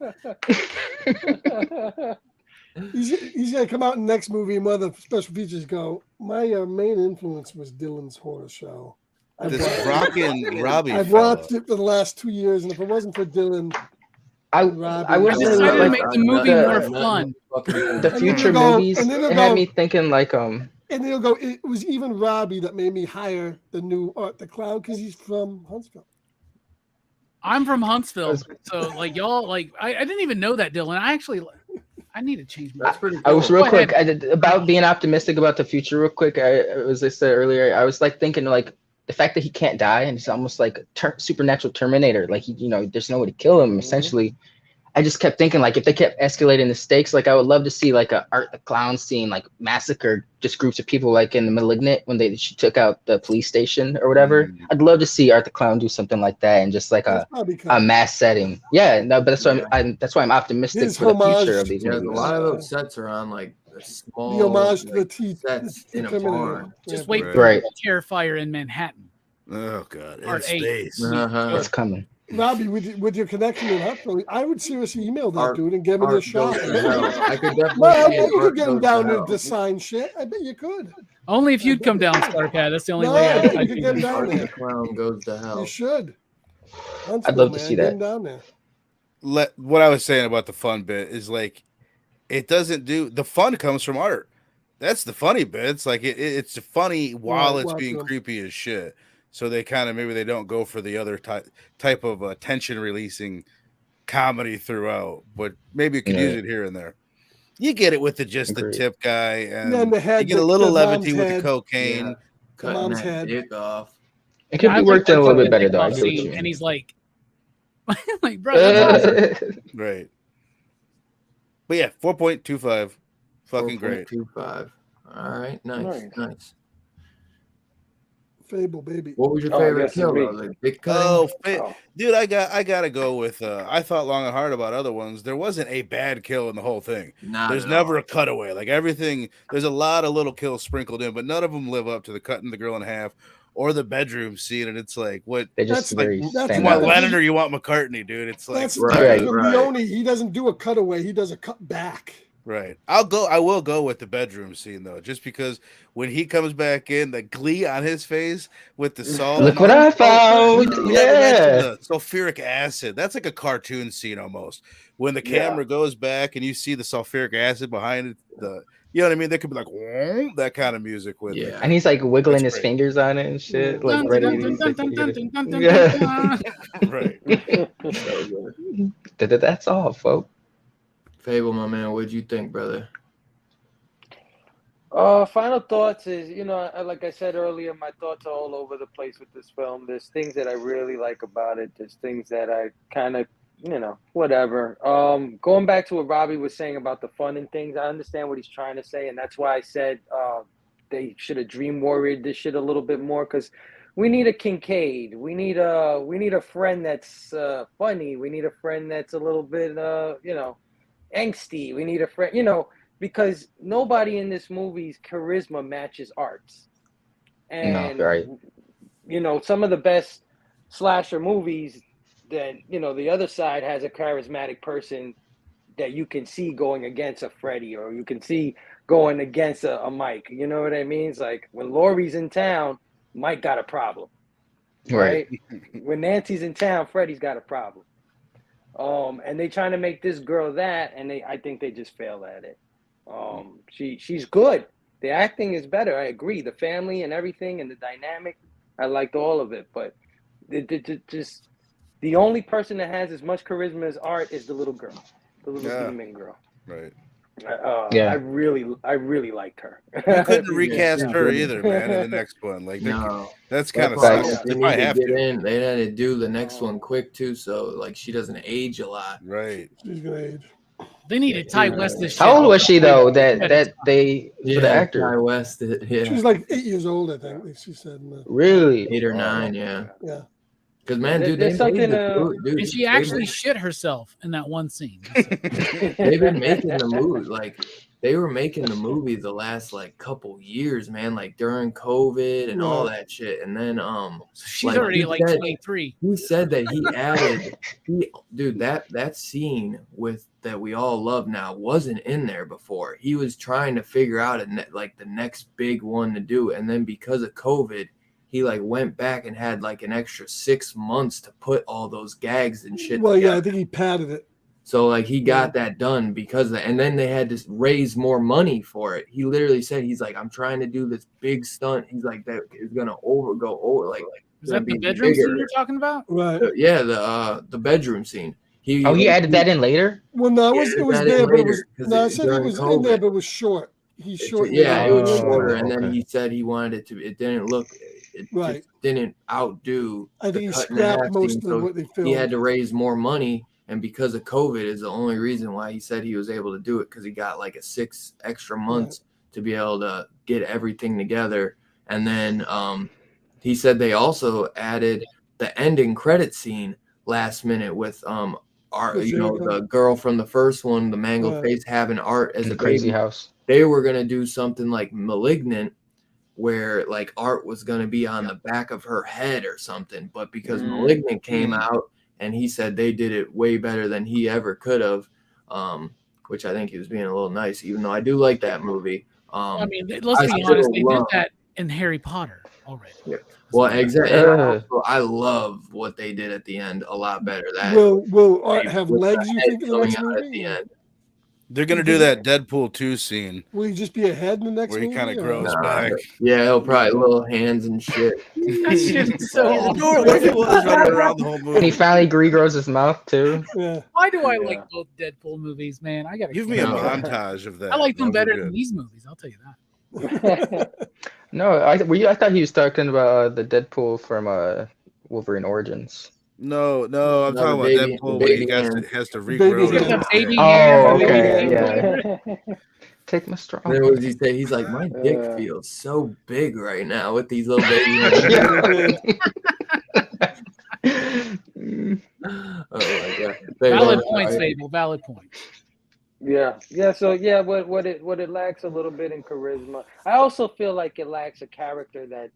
He's gonna come out in the next movie and one of the special features go, my main influence was Dylan's horror show. this rockin' Robbie I've fella. watched it for the last 2 years, and if it wasn't for Dylan, I Robbie, I would I say decided to like make the movie more fun. the And future then they'll go- movies, and then they'll it had go- me thinking like and they'll go, it was even Robbie that made me hire the new Art the Clown because he's from Huntsville. I'm from Huntsville, so like y'all, like I didn't even know that, Dylan. I need to change my. That's pretty I was cool. real Go quick about being optimistic about the future. Real quick, as I said earlier, I was like thinking like the fact that he can't die and it's almost like a supernatural Terminator. Like there's no way to kill him. Essentially, I just kept thinking like if they kept escalating the stakes, like I would love to see like a Art the Clown scene, like massacre just groups of people like in the Malignant when she took out the police station or whatever. I'd love to see Art the Clown do something like that and just like That's probably a coming. mass setting. Yeah, no, but that's why that's why I'm optimistic His for the homage future of these Yeah, a movies. lot of those sets are on like a small The homage to the like, T. sets in a Terminator. barn. Just Yeah. wait Right. for Right. Terrifier in Manhattan. Oh god, in Part 8. space. Uh-huh. It's coming. Robbie, with your connection in Huntsville, I would seriously email that Art- dude and give him a Art shot. goes to hell. I could definitely Well, I see bet an you Art could get him goes down to there hell. to sign shit. I bet you could. Only if you'd come down, Scarpat. That's the only No, way I I bet you could could do get him it. down Art there. the Clown goes to You hell. should. I'd love to see Get that. him down there. What I was saying about the fun bit is like it doesn't do the fun comes from art. That's the funny bit. It's like it's funny while Right, it's watch being them. creepy as shit. So they kind of maybe they don't go for the other type of tension releasing comedy throughout, but maybe you could use Yeah. it here and there. You get it with the Agreed. tip guy, and then the head, you get a the little mom's levity with the head. cocaine. Yeah, cutting mom's that head. dick off. It could I be like worked in a that little bit fucking better though. I love get what scene, you and mean. he's like, like, bro, that's awesome. Right. But yeah, 4.25. Fucking great. 4.25. All right, nice, nice. Fable, baby. What was your Oh, I favorite guess kill? it's Though? me. Like dick cutting? Oh, Oh. dude, I gotta go with. I thought long and hard about other ones. There wasn't a bad kill in the whole thing. Not There's at never all. a cutaway. Like everything, there's a lot of little kills sprinkled in, but none of them live up to the cutting the girl in half or the bedroom scene. And it's like, what? They just That's like- very that's You stand what want out. the- Lennon or you want McCartney, dude? It's like That's Right, the difference right. with Leone. He doesn't do a cutaway. He does a cut back. right. I will go with the bedroom scene though, just because when he comes back in, the glee on his face with the salt. Look what I found. We never mentioned Yeah. the sulfuric acid. That's like a cartoon scene almost. When the Yeah. camera goes back and you see the sulfuric acid behind it, you know what I mean? There could be like "Whoom," that kind of music with it. Yeah. And he's like wiggling That's his great. fingers on it and shit, like Dun, ready dun, to dun, use dun, it. dun, dun, dun, dun, dun, Yeah. dun. Right. That's all, folks. Fable, my man. What'd you think, brother? Final thoughts is, like I said earlier, my thoughts are all over the place with this film. There's things that I really like about it. There's things that I kind of, whatever. Going back to what Robbie was saying about the fun and things, I understand what he's trying to say, and that's why I said they should have dream warriored this shit a little bit more, because we need a Kincaid. We need a friend that's funny. We need a friend that's a little bit angsty. We need a friend, because nobody in this movie's charisma matches Art's. And, No, right. Some of the best slasher movies that, the other side has a charismatic person that you can see going against a Freddy, or you can see going against a Mike. You know what I mean? It's like when Laurie's in town, Mike got a problem. Right? When Nancy's in town, Freddy's got a problem. And they trying to make this girl that, and I think they just fail at it. She's good. The acting is better. I agree. The family and everything and the dynamic, I liked all of it. But just the only person that has as much charisma as Art is the little girl, the little demon girl. Right. I really liked her. You couldn't recast her either, man. In the next one, like No. that's kind of They sucks. need They might to have get to. in. They had to do the next one quick too, so like she doesn't age a lot. Right. She's gonna age. They need to Ty West this shit. How old was she though? That they for the actor. Ty West, She was like 8 years old, I think. Like she said. Really? 8 or 9, yeah. Yeah. Because man, dude, There's something, And she actually shit herself in that one scene. they've been making the movie like they were making the movie the last like couple years, man, like during COVID and all that shit. And then She's already like 23. He said that he added that scene with that we all love now wasn't in there before. He was trying to figure out like the next big one to do, and then because of COVID, he like went back and had like an extra 6 months to put all those gags and shit Well, together. yeah, I think he padded it. So like he got that done because of that. And then they had to raise more money for it. He literally said, he's like, I'm trying to do this big stunt. He's like, that is gonna go over like is that the bedroom scene you're talking about? Right. Yeah, the bedroom scene. He added that in later? Well, no, it was there, but it was I said it during was in COVID. there, but it was short. He shortened Yeah, it was Oh, shorter, and then okay. he said he wanted it to. It didn't look. It Right. just didn't outdo. I think he cut in half scrapped most scene, of so what they filmed. he had to raise more money, and because of COVID is the only reason why he said he was able to do it, because he got like a 6 extra months to be able to get everything together. And then he said they also added the ending credit scene last minute with Art, the girl from the first one, the mangled face, having Art as In a the crazy baby. house. They were gonna do something like Malignant, where like Art was gonna be on the back of her head or something, but because Malignant came out, and he said they did it way better than he ever could have, which I think he was being a little nice, even though I do like that movie. I mean, let's be honest, they did that in Harry Potter already. Yeah. Well, exactly. I love what they did at the end a lot better. That will Art have legs, you think, in the next movie? At the end. They're gonna do that Deadpool 2 scene. Will he just be a head in the next where movie? he kind of grows back. Yeah, he'll probably little hands and shit. That shit's so What if he was running around the whole And movie? he finally regrows his mouth too. Yeah. Why do I like both Deadpool movies, man? I gotta Give me a montage of that. I like them That would be better than good. these movies. I'll tell you that. No, I thought he was talking about the Deadpool from Wolverine Origins. No, I'm No, talking about the Deadpool when baby he hand. has to Baby regrow. hand. his The baby hair. hand, Oh, the baby okay, hand. yeah. Take my strong. Then what does he say? He's like, my dick feels so big right now with these little baby hands. Oh my god! Valid points, Fable. Valid points. Yeah. So what it lacks a little bit in charisma. I also feel like it lacks a character that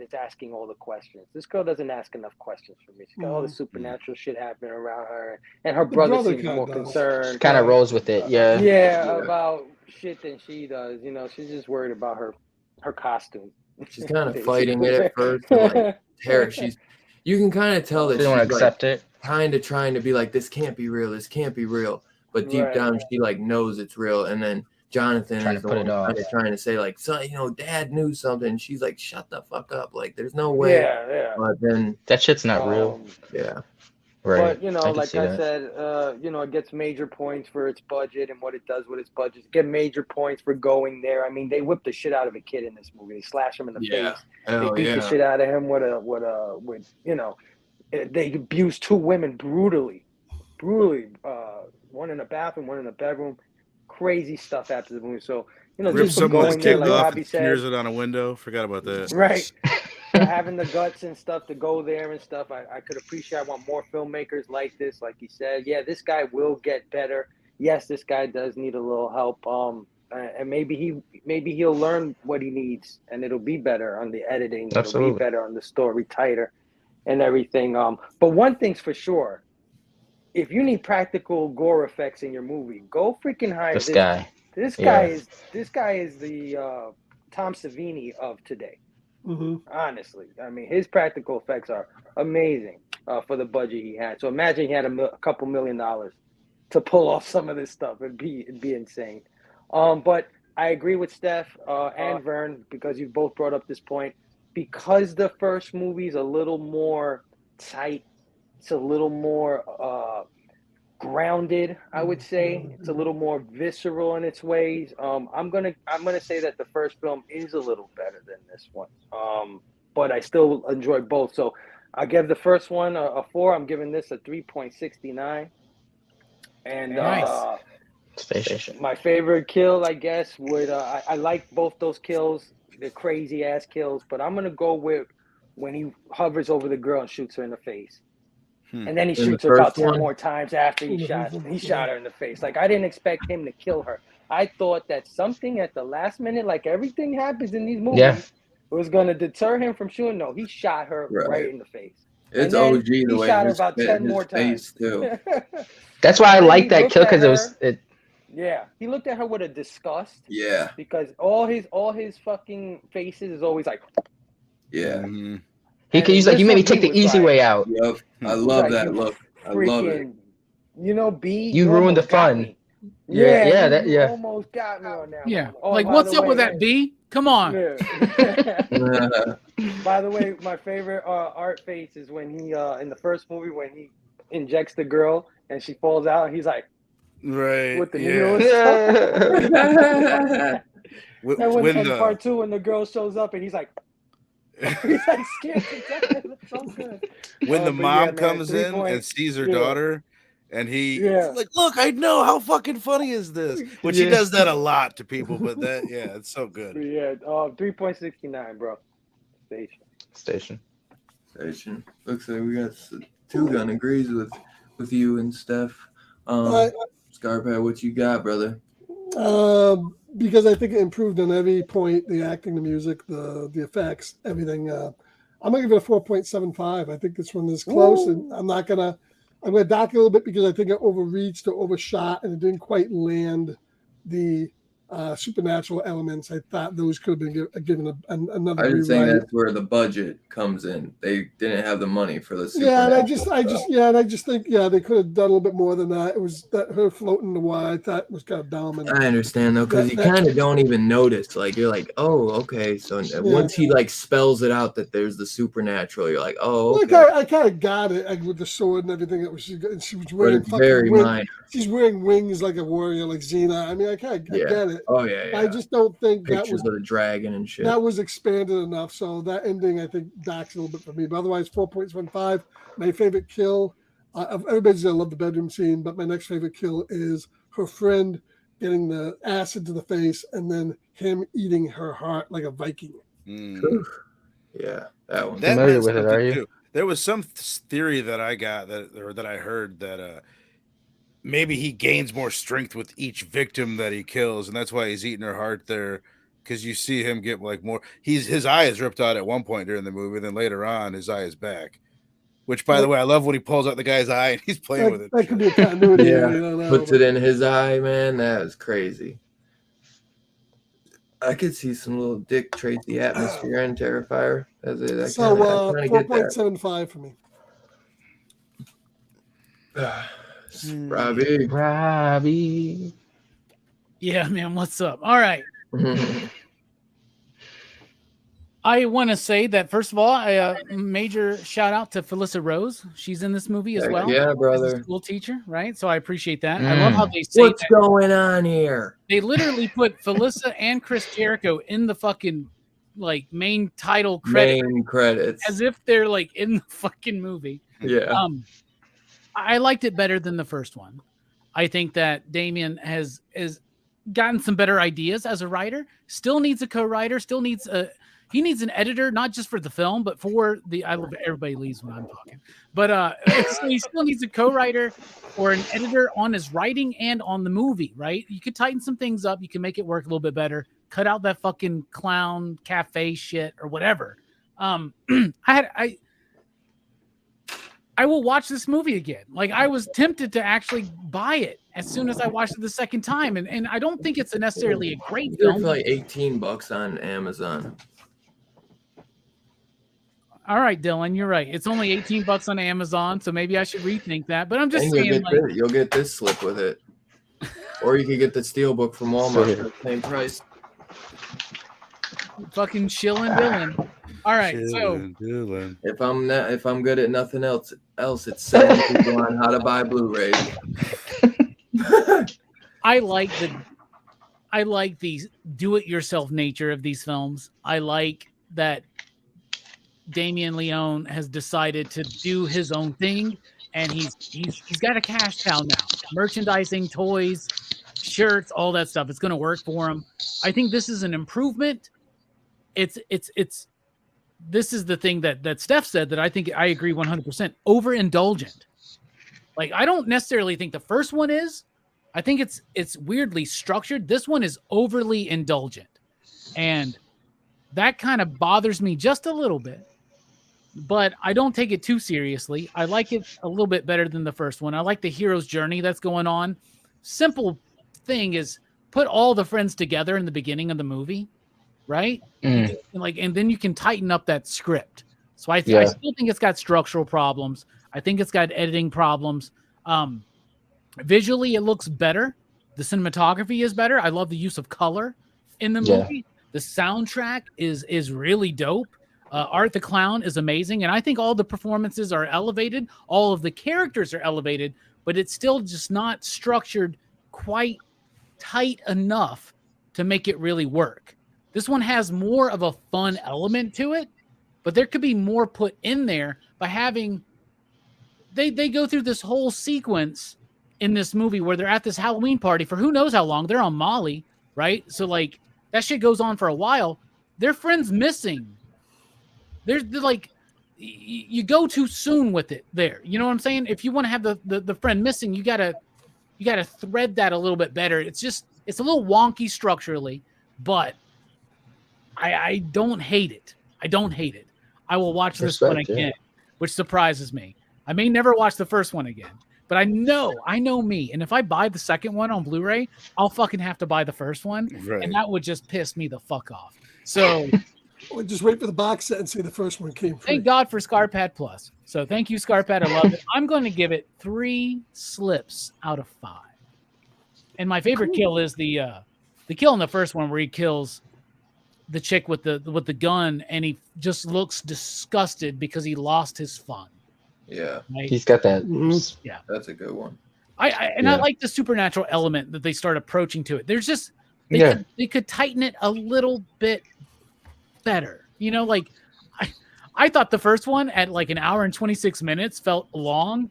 is asking all the questions. This girl doesn't ask enough questions for me. She's got all the supernatural shit happening around her, and her brother seems kinda more does. concerned. Kind of rolls with it, yeah. Yeah, about shit than she does. She's just worried about her costume. She's kind of fighting it at first. Like, Tara, you can kind of tell that She don't want she's to like, accept it. kind of trying to be like, this can't be real. This can't be real. But deep down, she like knows it's real. And then Jonathan Trying is to the put one it off. kind of trying to say like, so Dad knew something. And she's like, shut the fuck up. Like, there's no way. Yeah. But then, That shit's not real. yeah. Right. But you know, I can like see I that. said, you know, it gets major points for its budget and what it does with its budget. Get major points for going there. I mean, they whipped the shit out of a kid in this movie. They slash him in the Yeah. face. Hell They beat the yeah. shit out of him with you know, they abused 2 women brutally. One in the bathroom, one in the bedroom. Crazy stuff after the movie. So, you know, Rip just for someone's going there, kid like off Robbie and said, smears it on a window. Forgot about that. right. For having the guts and stuff to go there and stuff, I could appreciate. I want more filmmakers like this. Like you said, yeah, this guy will get better. Yes, this guy does need a little help. And maybe he'll learn what he needs, and it'll be better on the editing. It'll be Absolutely. better on the story, tighter, and everything. But one thing's for sure: if you need practical gore effects in your movie, go freaking hire This this guy. dude. This Yeah. guy is the Tom Savini of today. Mm-hmm. Honestly, I mean, his practical effects are amazing for the budget he had. So imagine he had a couple $1 million to pull off some of this stuff. It'd be insane. But I agree with Steph and Vern, because you both brought up this point. Because the first movie's a little more tight, it's a little more grounded, I would say. It's a little more visceral in its ways. I'm gonna say that the first film is a little better than this one. But I still enjoy both. So I give the first one a 4. I'm giving this a 3.69. And Nice. Station. my favorite kill, I guess, would I like both those kills. They're crazy ass kills, but I'm gonna go with when he hovers over the girl and shoots her in the face. And then he In the shoots her about first 10 one? more times after he shot her in the face. Like, I didn't expect him to kill her. I thought that something at the last minute, like everything happens in these movies, Yeah. was going to deter him from shooting. No, he shot her right in the face. It's And then OG the he way shot her his about fit 10 his more face times. too. That's why I And then like he that looked kill at because it was her. it. Yeah, he looked at her with a disgust Yeah. because all his fucking faces is always like, Yeah. Mhm. He And could use like, this you made me one, take he the was easy like- way out. Yep. I he was love like, that "You look. I love it. freaking, you know, B, You ruined almost the got fun." me. Yeah, you yeah. almost got me on that Yeah. one. Oh, Like, by what's the up with way- that, B? Come on. Yeah. By the way, my favorite art face is when he in the first movie when he injects the girl and she falls out. He's like Right. with the needle. Yeah. And When and the part 2 when the girl shows up and he's like scared to death. It's so good. when the But mom yeah, man, comes 3 in and points. sees her Yeah. daughter, and he's Yeah. like, "Look, I know how fucking funny is this." Which he Yeah. does that a lot to people, but that it's so good. Yeah, 3.69, bro. Station. Station. Looks like we got Two Gun agrees with you and Steph. Scarpet, what you got, brother? Because I think it improved on every point: the acting, the music, the effects, everything. I'm gonna give it a 4.75. I think this one is close, and I'm gonna dock it a little bit because I think it overreached or overshot, and it didn't quite land the supernatural elements. I thought those could have been given another I just think rewrite. that's where the budget comes in. They didn't have the money for the Yeah, and I just think they could have done a little bit more than that. It was that her floating in the water. I thought was kind of dumb. And I understand though, because you kind of don't even notice. Like you're like, oh, okay. So once he like spells it out that there's the supernatural, you're like, oh, okay. Well, I kind of got it with the sword and everything. That was she was wearing. But it's very minor. She's wearing wings like a warrior, like Xena. I mean, I kind of get it. Oh yeah. I just don't think Pictures that was of the dragon and shit. that was expanded enough. So that ending, I think, docks a little bit for me. But otherwise, 4.75. My favorite kill. Everybody's gonna love the bedroom scene, but my next favorite kill is her friend getting the acid to the face, and then him eating her heart like a Viking. Yeah, that one. That Familiar meant with it, something are you? too. There was some theory that I got that I heard that maybe he gains more strength with each victim that he kills, and that's why he's eating her heart there. Because you see him get like more. His eye is ripped out at one point during the movie, then later on his eye is back. Which, by the way, I love when he pulls out the guy's eye and he's playing with it. That could be a continuity. Yeah, you don't know, puts it in his eye, man. That is crazy. I could see some little Dick Tracy atmosphere in Terrifier. That's it. I So kinda get that. 4.75 for me. Robbie. Yeah, man. What's up? All right. I want to say that first of all, a major shout out to Felissa Rose. She's in this movie as Heck well. yeah, As a brother. school teacher, right? So I appreciate that. I love how they say What's that going on here? they literally put Felissa and Chris Jericho in the fucking like main title credit Main credits. as if they're like in the fucking movie. Yeah. I liked it better than the first one. I think that Damien has gotten some better ideas as a writer. Still needs a co-writer. Still needs he needs an editor, not just for the film, but for the. I love everybody leaves when I'm talking, but so he still needs a co-writer or an editor on his writing and on the movie. Right? You could tighten some things up. You can make it work a little bit better. Cut out that fucking clown cafe shit or whatever. I will watch this movie again. Like I was tempted to actually buy it as soon as I watched it the second time. And I don't think it's necessarily a great It's film. like $18 on Amazon. All right, Dylan, you're right. It's only $18 on Amazon, so maybe I should rethink that. But I'm just And saying, you'll get this slip with it. Or you could get the Steelbook from Walmart for the same price. fucking shilling Dylan. All right, so Dylan. If I'm good at nothing else it's selling people on how to buy Blu-rays. I like the do-it-yourself nature of these films. I like that Damien Leone has decided to do his own thing, and he's got a cash cow now. Merchandising, toys, shirts, all that stuff. It's going to work for him. I think this is an improvement. This is the thing that Steph said that I think I agree 100%. Overindulgent. Like I don't necessarily think the first one is. I think it's weirdly structured. This one is overly indulgent, and that kind of bothers me just a little bit. But I don't take it too seriously. I like it a little bit better than the first one. I like the hero's journey that's going on. Simple thing is put all the friends together in the beginning of the movie, right? And then you can tighten up that script. So I still think it's got structural problems. I think it's got editing problems. Visually, it looks better. The cinematography is better. I love the use of color in the movie. The soundtrack is really dope. Art the Clown is amazing. And I think all the performances are elevated. All of the characters are elevated, but it's still just not structured quite tight enough to make it really work. This one has more of a fun element to it, but there could be more put in there by having they go through this whole sequence in this movie where they're at this Halloween party for who knows how long. They're on Molly, right? So like that shit goes on for a while. Their friend's missing. They're like, you go too soon with it there. You know what I'm saying? If you want to have the friend missing, you gotta thread that a little bit better. It's a little wonky structurally, but I don't hate it. I don't hate it. I will watch this one again, which surprises me. I may never watch the first one again, but I know me. And if I buy the second one on Blu-ray, I'll fucking have to buy the first one. Right. And that would just piss me the fuck off. So just wait for the box set and say the first one came free. Thank God for ScarPad Plus. So thank you, ScarPad. I love it. I'm going to give it 3 slips out of 5. And my favorite kill is the kill in the first one where he kills the chick with the gun, and he just looks disgusted because he lost his fun. Yeah, right? He's got that. Yeah, that's a good one. I like the supernatural element that they start approaching to it. There's just they could tighten it a little bit better. You know, like I thought the first one at like an hour and 26 minutes felt long,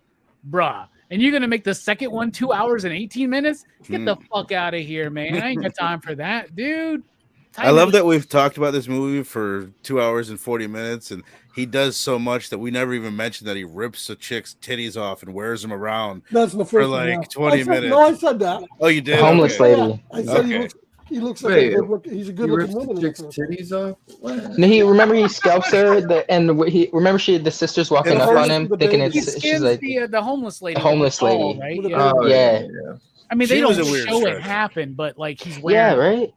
bruh. And you're gonna make the second one 2 hours and 18 minutes? Get the fuck out of here, man! I ain't got time for that, dude. I love that we've talked about this movie for 2 hours and 40 minutes, and he does so much that we never even mentioned that he rips a chick's titties off and wears them around for like 20 minutes. No, I said that. Oh, you did? The homeless lady. Yeah, I said he looks like he's a good-looking woman. Chick's titties off? What? No, he scalps her, the sisters walking up on him, thinking she's like the homeless lady. The homeless lady, right? Oh, yeah. I mean, they don't show stretch. it happen, but like he's wearing. Yeah, right.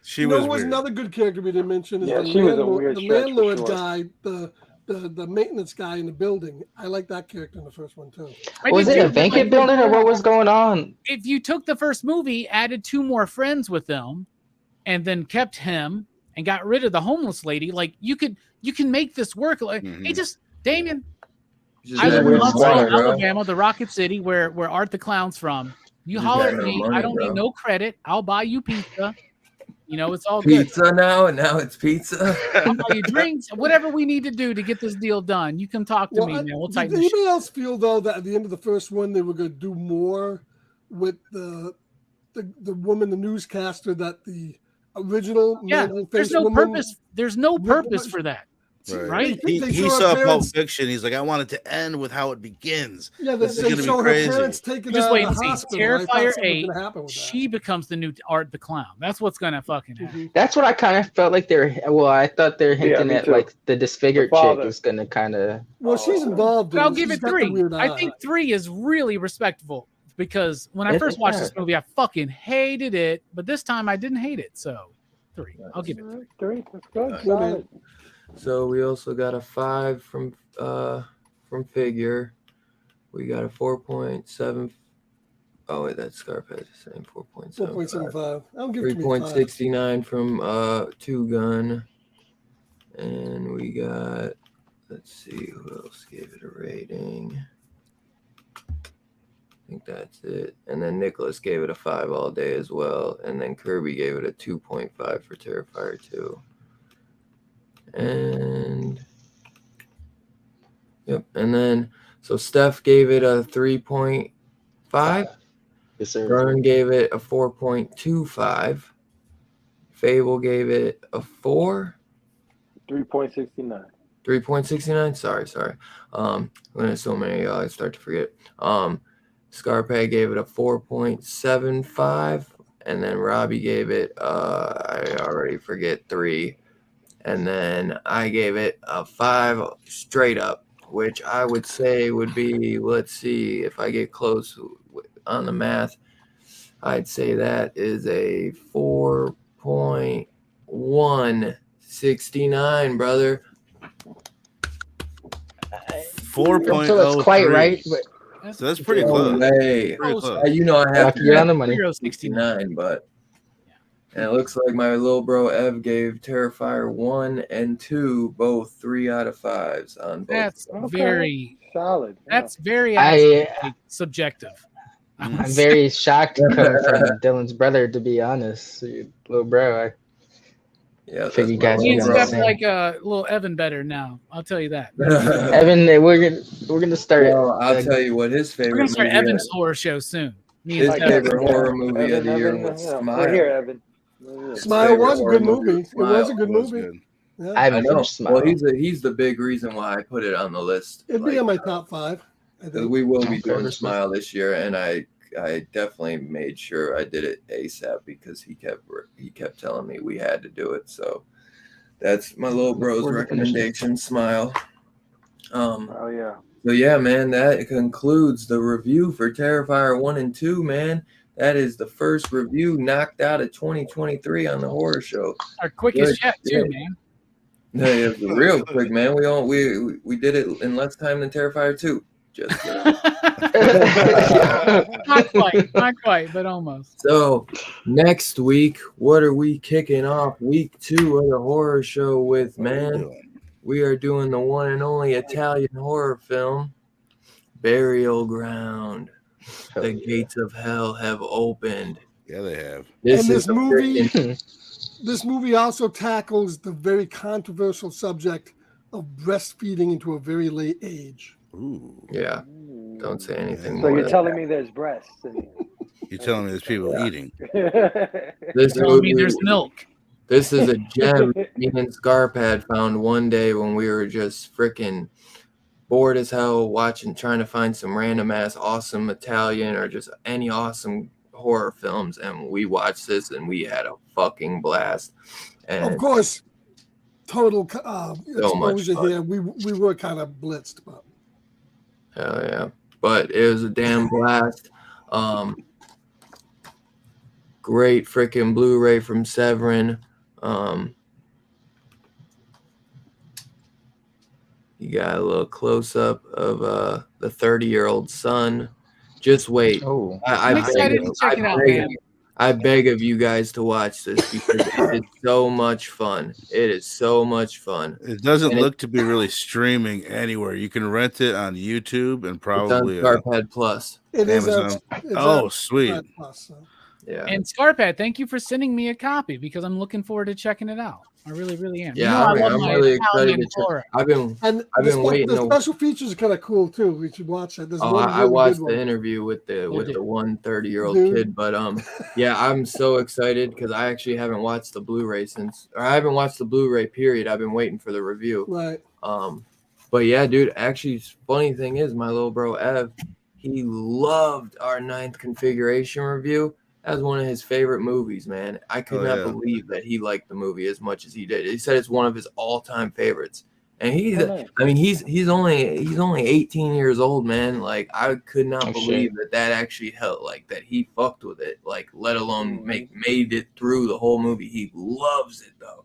She was another good character we didn't mention is she was a weird the stretch landlord for sure. guy, the maintenance guy in the building. I like that character in the first one too. Was it a vacant building or what was going on? If you took the first movie, added 2 more friends with them, and then kept him and got rid of the homeless lady, like you can make this work. Like, hey, just Damien, Just I live had in no Huntsville, money, bro. Alabama, the Rocket City, where Art the Clown's from. You Just holler had at no me. money, I don't bro. need no credit. I'll buy you pizza. You know, it's all good. Pizza now, and now it's pizza. I'll buy you drinks, whatever we need to do to get this deal done. You come talk to me, man. We'll Did tighten the shit. anybody else feel though that at the end of the first one they were going to do more with the woman, the newscaster, that the original Yeah, man there's face no woman, purpose. There's no purpose for that. Right? They He show her saw Pulp parents- Fiction. He's like, I want it to end with how it begins. Yeah, This is they gonna be show her crazy. parents taking Just her wait to and the see. hospital. I thought Terrifier something was 8, gonna happen with that. she becomes the new Art the Clown. That's what's gonna fucking happen. That's what I kind of felt like they're. Well, I thought they're hinting me at too. like the disfigured The chick father. is gonna kind of. Well, she's involved. But in I'll it. give She's it got the 3. weird I eye. think 3 is really respectable because when I It- first watched yeah. this movie, I fucking hated it. But this time I didn't hate it. So 3. I'll give it 3. 3. That's good. Nice. Solid. So we also got a 5 from Figure. We got a 4.7. Oh wait, that Scarp has the same 4.75. 4.75. I'll give it to me 5. 3.69 from Two Gun. And we got, let's see who else gave it a rating. I think that's it. And then Nicholas gave it a 5 all day as well. And then Kirby gave it a 2.5 for Terrifier 2. And yep. And then so Steph gave it a 3.5. Yes, sir. Vern gave it a 4.25. Fable gave it a 4. 3.69. 3.69. Sorry. When there's so many of y'all, I start to forget. Scarpe gave it a 4.75, and then Robbie gave it I already forget 3, and then I gave it a 5 straight up, which I would say would be, let's see if I get close on the math, I'd say that is a 4.169, brother. 4.03. So it's quite right. But So that's pretty No close. way. Pretty close. You know I have to you're on get the money. 69, but and it looks like my little bro Ev gave Terrifier 1 and 2 both 3 out of 5s on both. That's Okay. very. Solid. That's very I subjective. I'm very shocked coming from Dylan's brother, to be honest. Little bro, Yeah, that's Figure you my guys Me little and Yeah. Steph like a little Evan better now. I'll tell you that. Evan, we're gonna start. Well, I'll tell you what his We're favorite gonna start movie Evan's is. horror show soon. Me His and Like Steph. favorite Evan, horror movie of the year Evan, was yeah, Smile. we're here, Evan. Smile favorite was a horror good movie movie. was It was a Smile. good Was movie. good. Yeah. I haven't I know. finished Smile. Well, he's the big reason why I put it on the list. It'd be on my top 5. I think. We will be doing Okay. Smile this year, and I definitely made sure I did it ASAP because he kept telling me we had to do it. So that's my little bro's forward to finishing. recommendation. Smile. Oh yeah. So yeah, man, that concludes the review for Terrifier 1 and 2, man. That is the first review knocked out of 2023 on the horror show. Our quickest Good yet, too, shit. man. No, it was real quick, man. We did it in less time than Terrifier 2. Just kidding. Not quite, but almost. So next week, what are we kicking off week 2 of the horror show with, man? We are doing the one and only Italian horror film, Burial Ground. The gates of hell have opened. Yeah, they have. And this a movie- freaking- This movie also tackles the very controversial subject of breastfeeding into a very late age. Ooh. yeah, don't say anything So more. you're than telling that. me there's breasts in You're telling me there's people Yeah. eating. it? This So, I movie, mean, there's milk. this is a gem me and Scarp had found one day when we were just freaking bored as hell trying to find some random ass awesome Italian or just any awesome horror films, and we watched this and we had a fucking blast. And Of course, total much exposure fun. here. We were kind of blitzed, but hell yeah, but it was a damn blast. Great freaking Blu-ray from Severin. You got a little close-up of the 30-year-old son. Just wait. Oh, I I'm beg excited you. to check it out, beg man. you. I beg of you guys to watch this because it's so much fun. It is so much fun. It doesn't And look to be really streaming anywhere. You can rent it on YouTube and It's on probably Scarpad Plus. It is Amazon. it's Oh, at sweet. Plus, so. Yeah. And Scarpad, thank you for sending me a copy because I'm looking forward to checking it out. I really, really am. Yeah, I love I'm my really Italian excited to horror. I've been And been waiting the to- special features are kind of cool too. We should watch that. There's one I really watched good the one. interview with the dude. 130-year-old Dude. kid, but yeah, I'm so excited because I actually haven't watched the Blu-ray I haven't watched the Blu-ray period. I've been waiting for the review. Right. But yeah, dude, actually funny thing is my little bro Ev, he loved our 9th configuration review. That was one of his favorite movies, man. I could not believe that he liked the movie as much as he did. He said it's one of his all-time favorites. And I mean, he's only 18 years old, man. Like I could not believe that actually helped, like that he fucked with it, like let alone made it through the whole movie. He loves it though,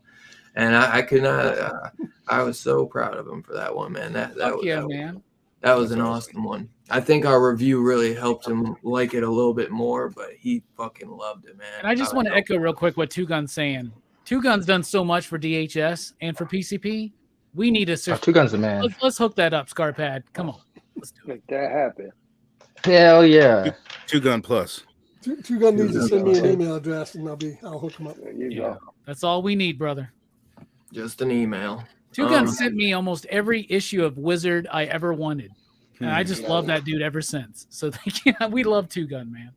and I could not. I was so proud of him for that one, man. That was an awesome one. I think our review really helped him like it a little bit more, but he fucking loved it, man. And I just want to echo real quick what Two Gun's saying. Two Gun's done so much for DHS and for PCP. We need a Two Guns, the man. Let's hook that up, Scarpad. Come on, let's do it. Make that happen. Hell yeah. Two Gun Plus. Two Gun needs to send me an email address and I'll hook him up. There you go. That's all we need, brother. Just an email. Two Gun sent me almost every issue of Wizard I ever wanted. And I just love that dude ever since. So we love Two Gun, man.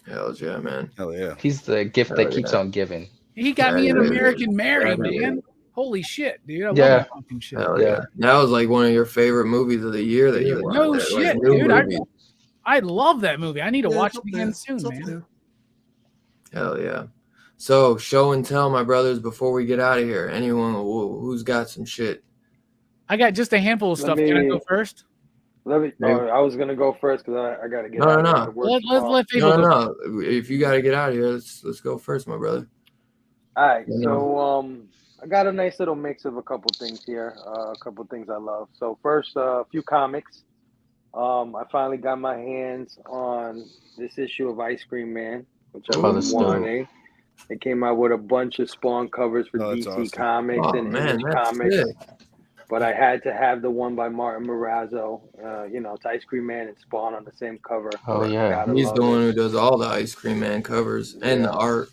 Hell yeah, man. Hell yeah. He's the gift that keeps on giving. He got me an Yeah, American Mary, yeah. man. Holy shit, dude. I love Yeah. that fucking shit. Hell yeah. That was like one of your favorite movies of the year that you watched. No Like, shit, new dude. movie. I love that movie. I need to Yeah, watch it's it up again there. soon, It's up man. there. Hell yeah. So show and tell, my brothers, before we get out of here. Anyone who's got some shit. I got just a handful of Let stuff. Can I me- go first? I was gonna go first because I gotta get No, out. no, I no. gotta work Let tomorrow. Fable go. No. If you got to get out of here, let's go first, my brother. All right, Yeah. so I got a nice little mix of a couple things here, a couple things I love. So first, a few comics. I finally got my hands on this issue of Ice Cream Man, which I've been that's dope. wanting. They came out with a bunch of Spawn covers for Oh, that's DC awesome. Comics Oh and man, Image that's Comics, sick. but I had to have the one by Martin Morazzo. It's Ice Cream Man and Spawn on the same cover. Oh, yeah. Gotta He's love the it. one who does all the Ice Cream Man covers and the art.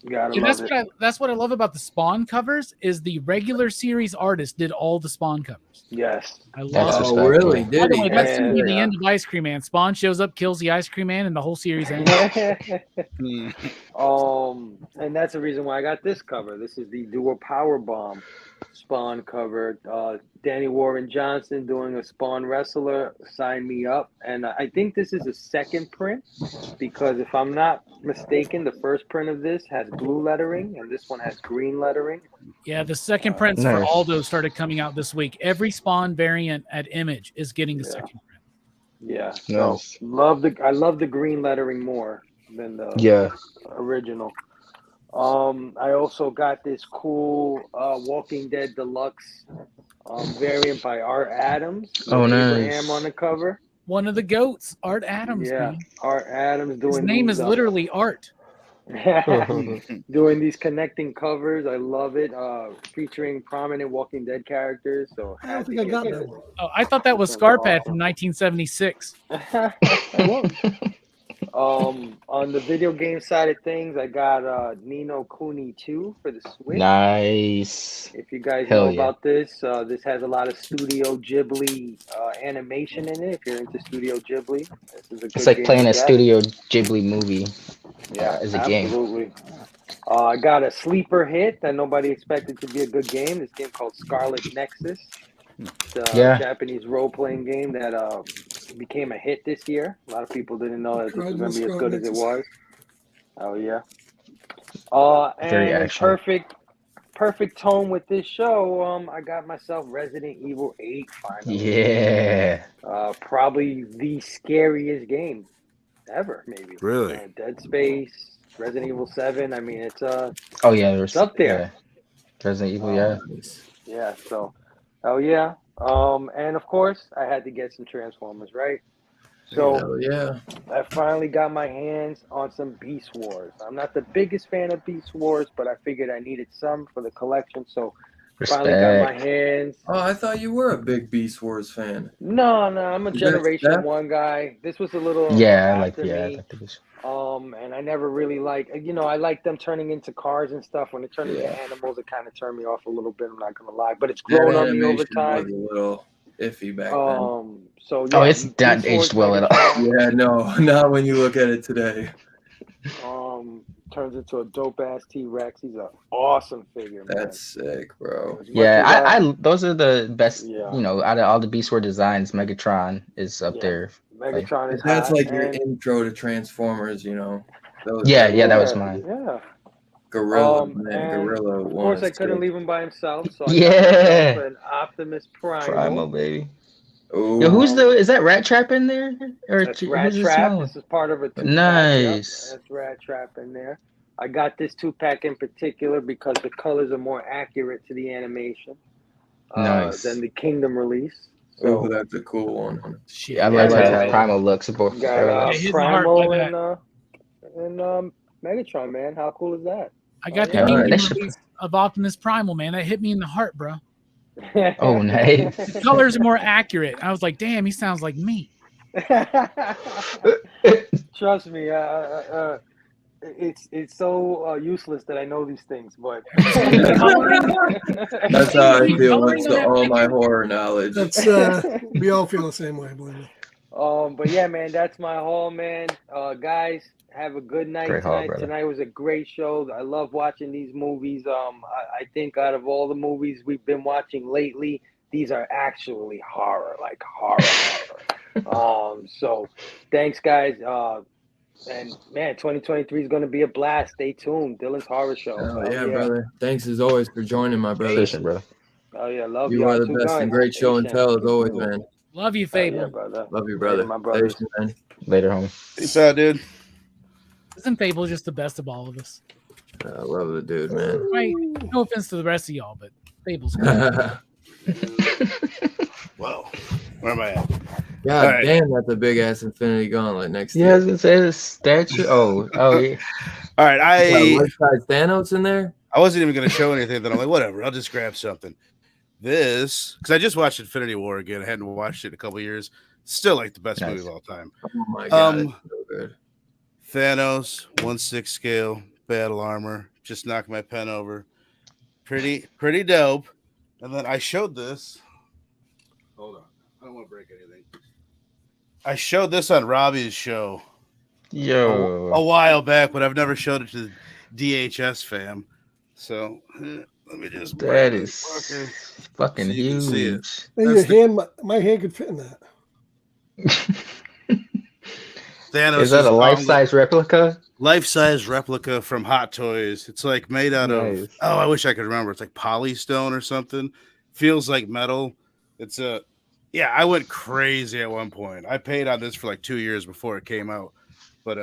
Gotta Yeah, love it. that's what I love about the Spawn covers is the regular series artist did all the Spawn covers. Yes. I love That's it. respect, Oh, really? yeah. By Did the he? way, that's Yeah, gonna be the yeah. end of Ice Cream Man. Spawn shows up, kills the Ice Cream Man, and the whole series ends. And that's the reason why I got this cover. This is the Dual Power Bomb Spawn cover. Danny Warren Johnson doing a Spawn wrestler. Sign me up. And I think this is a second print because if I'm not mistaken, the first print of this has blue lettering and this one has green lettering. Yeah, the second prints for Nice. all those started coming out this week. Every Spawn variant at Image is getting a second print. Yeah. So Nice. I love the green lettering more than the Yeah. original. I also got this cool Walking Dead Deluxe variant by Art Adams. with Oh, Abraham nice. on the cover. One of the goats, Art Adams. Yeah, Man. Art Adams doing His name these, is literally Art. doing these connecting covers. I love it. Featuring prominent Walking Dead characters. So I don't think I got that one. Oh, I thought that was Scarpad from 1976. On the video game side of things, I got Nino Kuni 2 for the Switch. Nice. If you guys Hell know yeah. about this, this has a lot of Studio Ghibli animation in it. If you're into Studio Ghibli, this is a good It's like game playing to a get. Studio Ghibli movie. Yeah, as a game. absolutely. I got a sleeper hit that nobody expected to be a good game. This game called Scarlet Nexus. It's a Yeah. Japanese role-playing game that became a hit this year. A lot of people didn't know that this was going to be as good as it was. Oh yeah. Very And action. perfect tone with this show. I got myself Resident Evil 8 finally. Yeah. Probably the scariest game ever, maybe. Really? Dead Space, Resident Evil 7. I mean, it's Oh yeah. There's up there. Yeah. Resident Evil. Yeah. yeah. So, oh yeah. And of course, I had to get some Transformers, right? So Hell yeah. I finally got my hands on some Beast Wars. I'm not the biggest fan of Beast Wars, but I figured I needed some for the collection. So finally got my Respect. hands. Oh, I thought you were a big Beast Wars fan. No, I'm a Is that Generation Steph? 1 guy. This was a little Yeah, I after me. like the Beast. And I never really I like them turning into cars and stuff. When they turn into Yeah. animals, it kind of turned me off a little bit. I'm not gonna lie, but it's That grown on me over animation was time. a little iffy back So Oh, yeah, it's not Beast aged Wars well at all. Megatron, then. Yeah, no, not when you look at it today. turns into a dope ass T-Rex. He's an awesome figure, man. That's sick, bro. As much Yeah, as I those are the best. Yeah. You know, out of all the Beast Wars designs, Megatron is up Yeah. there. Megatron is That's hot, like your and intro to Transformers, you know. Yeah, that was mine. Yeah. Gorilla, man. And Gorilla of one course, I is couldn't sick. leave him by himself, so I Yeah. got myself an Optimus Primal. Primal, baby. Ooh. Yo, is that Rat Trap in there? Or That's who's Rat the Trap. small one? This is part of a 2-pack. Nice. Yep. That's Rat Trap in there. I got this 2-pack in particular because the colors are more accurate to the animation Nice. than the Kingdom release. Oh, So that's a cool one. Shit. Yeah, I Yeah, like man. how Primal looks. Both got parallels. hit my heart Primal by and Megatron, man. How cool is that? I got yeah. the Alright, Kingdom that should- release of Optimus Primal, man. That hit me in the heart, bro. Oh, nice. The colors are more accurate. I was like, damn, he sounds like me. Trust me, it's so useless that I know these things, but That's how I feel Coloring next on to that all picture. my horror knowledge. That's we all feel the same way, believe me. But yeah, man, that's my haul, man. Guys, have a good night Great haul, tonight. brother. Tonight was a great show. I love watching these movies. I think out of all the movies we've been watching lately, these are actually horror, like horror. So thanks, guys. And man, 2023 is going to be a blast. Stay tuned. Dylan's Horror Show. Oh, yeah, brother. Thanks as always for joining, my brother. Appreciate it, brother. Oh yeah, love You y'all are the too, best guys. and great show and tell as always, Cool. man. Love you, Oh, yeah, Fable. brother. Love you, brother. Later, my brothers. Thanks, man. Later, homie. Peace out, dude. Isn't Fable just the best of all of us? I love the dude, man. Right? No offense to the rest of y'all, but Fable's cool. Whoa. Where am I at? God Alright. damn, that's a big ass Infinity Gauntlet next to Yeah, I was you. gonna say the statue. Oh, yeah. All right. Life-size Thanos in there? I wasn't even going to show anything. Then I'm like, whatever. I'll just grab something. This, because I just watched Infinity War again. I hadn't watched it in a couple years. Still like the best Nice. movie of all time. Oh my god, it's Um, so good. Thanos, 1/6 scale, battle armor. Just knocked my pen over. Pretty dope. And then I showed this. Hold on. I don't want to break anything. I showed this on Robbie's show Yo. a while back, but I've never showed it to the DHS fam. So let me just That grab is this fucker. fucking So you can see it. huge. Hey, That's your hand, my hand could fit in that. Thanos Is that a on the life-size replica? life-size replica from Hot Toys. It's like made out of Nice. I wish I could remember. It's like polystone or something. Feels like metal. It's a I went crazy at one point. I paid on this for like 2 years before it came out. But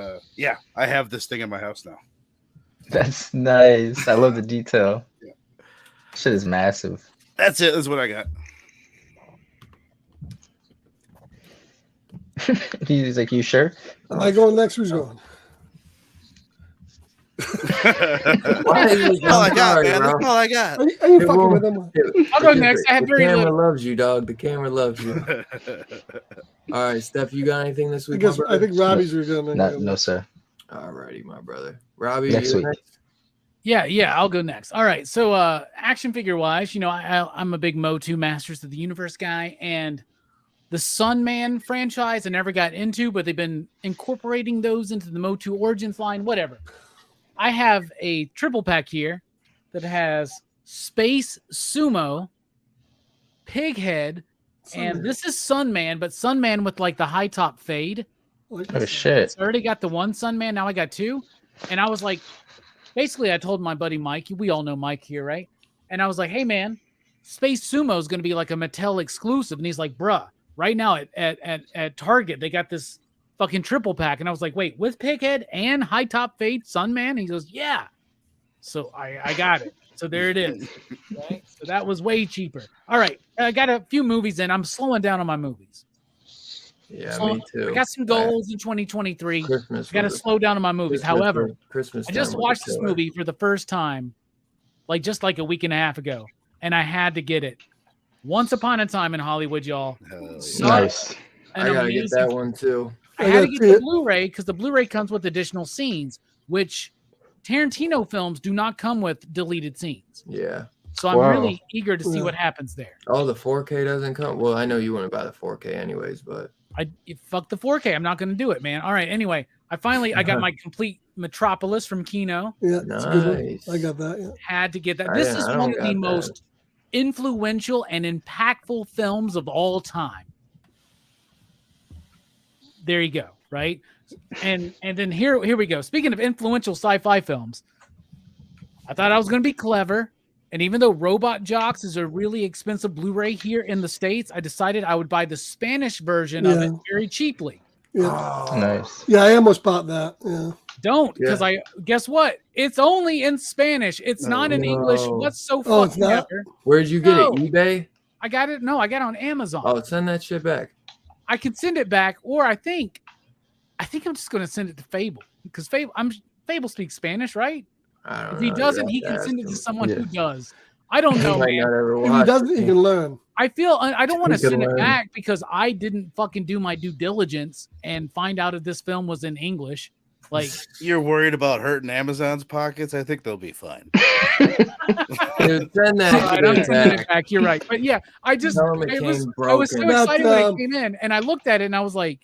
I have this thing in my house now. That's nice. I love the detail. Yeah. Shit is massive. That's it. That's what I got. He's like, you sure? Am I going next? Who's going? Why is it- That's all I I'm got, sorry, man. bro. That's all I got. Are you It fucking won't- with him? I'll go next. I have The very camera little. loves you, dog. The camera loves you. All right, Steph, you got anything this I week? guess my I brother? think Robbie's going No, sir. All righty, my brother. Robbie, Next you week. next? Yeah, I'll go next. All right. So action figure wise, I'm a big Motu Masters of the Universe guy, and the Sunman franchise I never got into, but they've been incorporating those into the Motu Origins line, whatever. I have a triple pack here that has Space Sumo, Pighead, and this is Sunman, but Sunman with like the high top fade. Oh, shit. So I already got the one Sunman. Now I got two. And I was like, basically, I told my buddy Mike, we all know Mike here, right? And I was like, hey, man, Space Sumo is going to be like a Mattel exclusive. And he's like, bruh, right now at Target, they got this fucking triple pack. And I was like, wait, with Pighead and high top fade Sunman? And he goes, yeah. So I got it. So there it is. Right? So that was way cheaper. All right. I got a few movies in. I'm slowing down on my movies. Yeah, So, me too. I got some goals in 2023. Christmas. I got to slow down on my movies. However, Christmas. I just watched this movie for the first time, just like a week and a half ago, and I had to get it. Once Upon a Time in Hollywood, y'all. Nice. I gotta get that one too. I had to get the Blu-ray because the Blu-ray comes with additional scenes, which Tarantino films do not come with deleted scenes. Yeah. So I'm really eager to see what happens there. Oh, the 4K doesn't come. Well, I know you want to buy the 4K anyways, but fuck the 4K. I'm not going to do it, man. All right. Anyway, I got my complete Metropolis from Kino. Yeah, nice. I got that. Yeah. Had to get that. This is one of the most influential and impactful films of all time. There you go. Right. And then here we go. Speaking of influential sci-fi films, I thought I was going to be clever. And even though Robot Jocks is a really expensive Blu-ray here in the States, I decided I would buy the Spanish version of it very cheaply. Yeah. Oh, Nice. Yeah, I almost bought that. Yeah. Don't, because guess what? It's only in Spanish. It's not in English. What's so fucking ever? Where'd you get it? eBay? I got it. No, I got it on Amazon. Oh, send that shit back. I can send it back, or I think I'm just going to send it to Fable because Fable speaks Spanish, right? I don't know. If he doesn't, he can send it to someone who does. I don't know, man. If he doesn't, he can learn. I feel I don't want to send it back because I didn't fucking do my due diligence and find out if this film was in English. Like, you're worried about hurting Amazon's pockets? I think they'll be fine. Dude, send that I'm sending it back. You're right. But yeah, I was so excited when it came in, and I looked at it and I was like,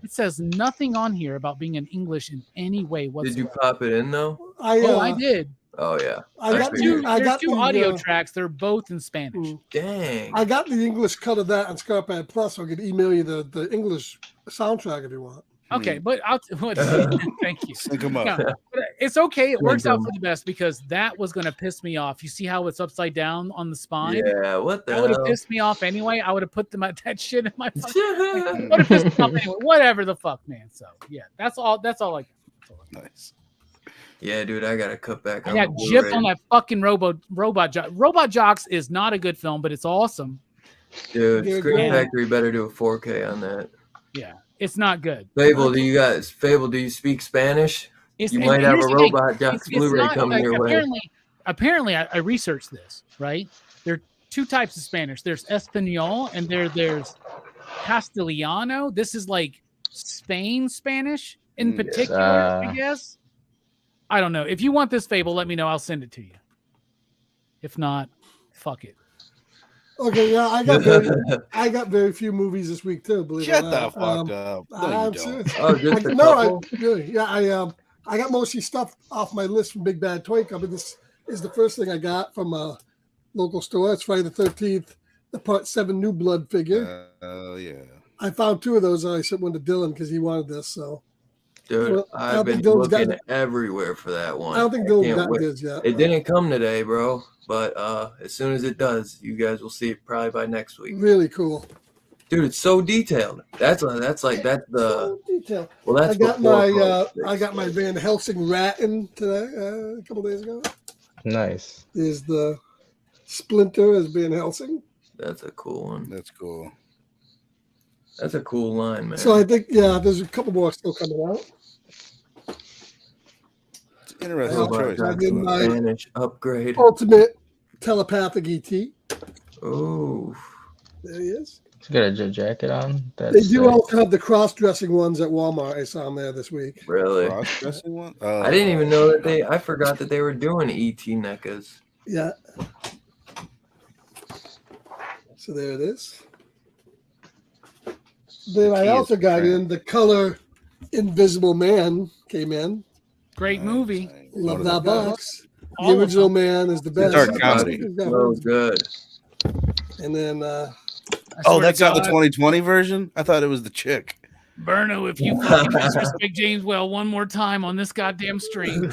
it says nothing on here about being in English in any way whatsoever. Did you pop it in though? I did. Oh yeah. I got two audio tracks. They're both in Spanish. Dang. I got the English cut of that on Scarpad Plus, so I could email you the English soundtrack if you want. Okay, but thank you. Sync them up. No, it's okay. It works out for the best because that was going to piss me off. You see how it's upside down on the spine? Yeah, what the hell? That would have pissed me off anyway. I would have put that shit in my fucking would have pissed me off anyway. Whatever the fuck, man. So yeah, that's all I got. Nice. Yeah, dude, I gotta cut back. I got gypped on that fucking Robot Jocks. Robot Jocks is not a good film, but it's awesome. Dude, Screen Factory better do a 4K on that. Yeah, it's not good. Fable, do you speak Spanish? You might have a Robot Jocks Blu-ray coming your way. Apparently, I researched this, right? There are two types of Spanish. There's Espanol and there's Castellano. This is like Spain Spanish in particular, I guess. I don't know. If you want this Fable, let me know. I'll send it to you. If not, fuck it. Okay, yeah, I got very few movies this week too. Believe Shut it or the not. fuck up. No, you don't. Oh, just a couple? I got mostly stuff off my list from Big Bad Toy Company. This is the first thing I got from a local store. It's Friday the 13th, the Part 7 New Blood figure. Oh, yeah. I found two of those, and I sent one to Dylan because he wanted this. So, dude, I've been looking everywhere for that one. I don't think Dylan got his yet. It didn't come today, bro. But as soon as it does, you guys will see it probably by next week. Really cool, dude. It's so detailed. That's the so detailed. Well, that's I got my Van Helsing rat in today a couple days ago. Nice. There's the Splinter as Van Helsing. That's a cool one. That's cool. That's a cool line, man. So I think there's a couple more still coming out. Interesting choice. I did my Spanish upgrade. Ultimate telepathic ET. Oh, there he is. He's got a jacket on. They do also have the cross-dressing ones at Walmart. I saw them there this week. Really? Cross-dressing one? I didn't even know that I forgot that they were doing ET NECAs. Yeah. So there it is. Then I also got in the color Invisible Man came in. Great movie. Love that box. The original Man is the best. Dark comedy. So good. And then that's not the 2020 version? I thought it was the chick. Berno, if you fucking disrespect James Well one more time on this goddamn stream.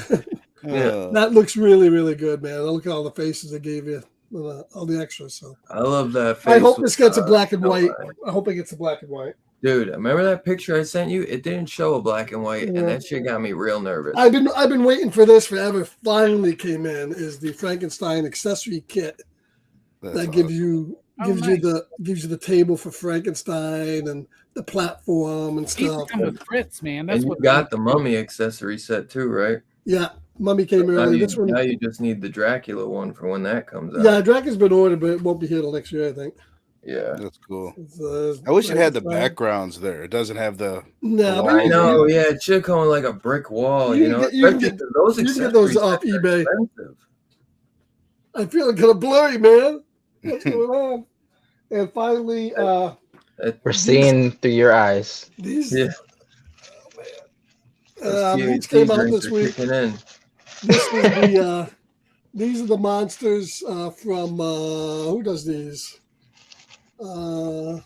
That looks really, really good, man. Look at all the faces they gave you. All the extras. So I love that face. I hope this gets a black and white. I hope it gets a black and white. Dude, remember that picture I sent you? It didn't show a black and white, and that shit got me real nervous. I've been waiting for this forever. Finally came in is the Frankenstein accessory kit that gives you gives you the table for Frankenstein and the platform and These stuff. come with Fritz, man. That's And you what got the Mummy accessory set too, right? Yeah, Mummy came early. This one. Now you just need the Dracula one for when that comes out. Yeah, Dracula's been ordered, but it won't be here till next year, I think. Yeah, that's cool. I wish it had the backgrounds there. It doesn't have the. No, the but I know. Yeah, it should come with like a brick wall. You know, you can get those off eBay. Expensive. I feel kind of blurry, man. What's going on? And finally, we're seeing through your eyes. These, yeah. these came out this week. This is the these are the monsters from who does these? Jada.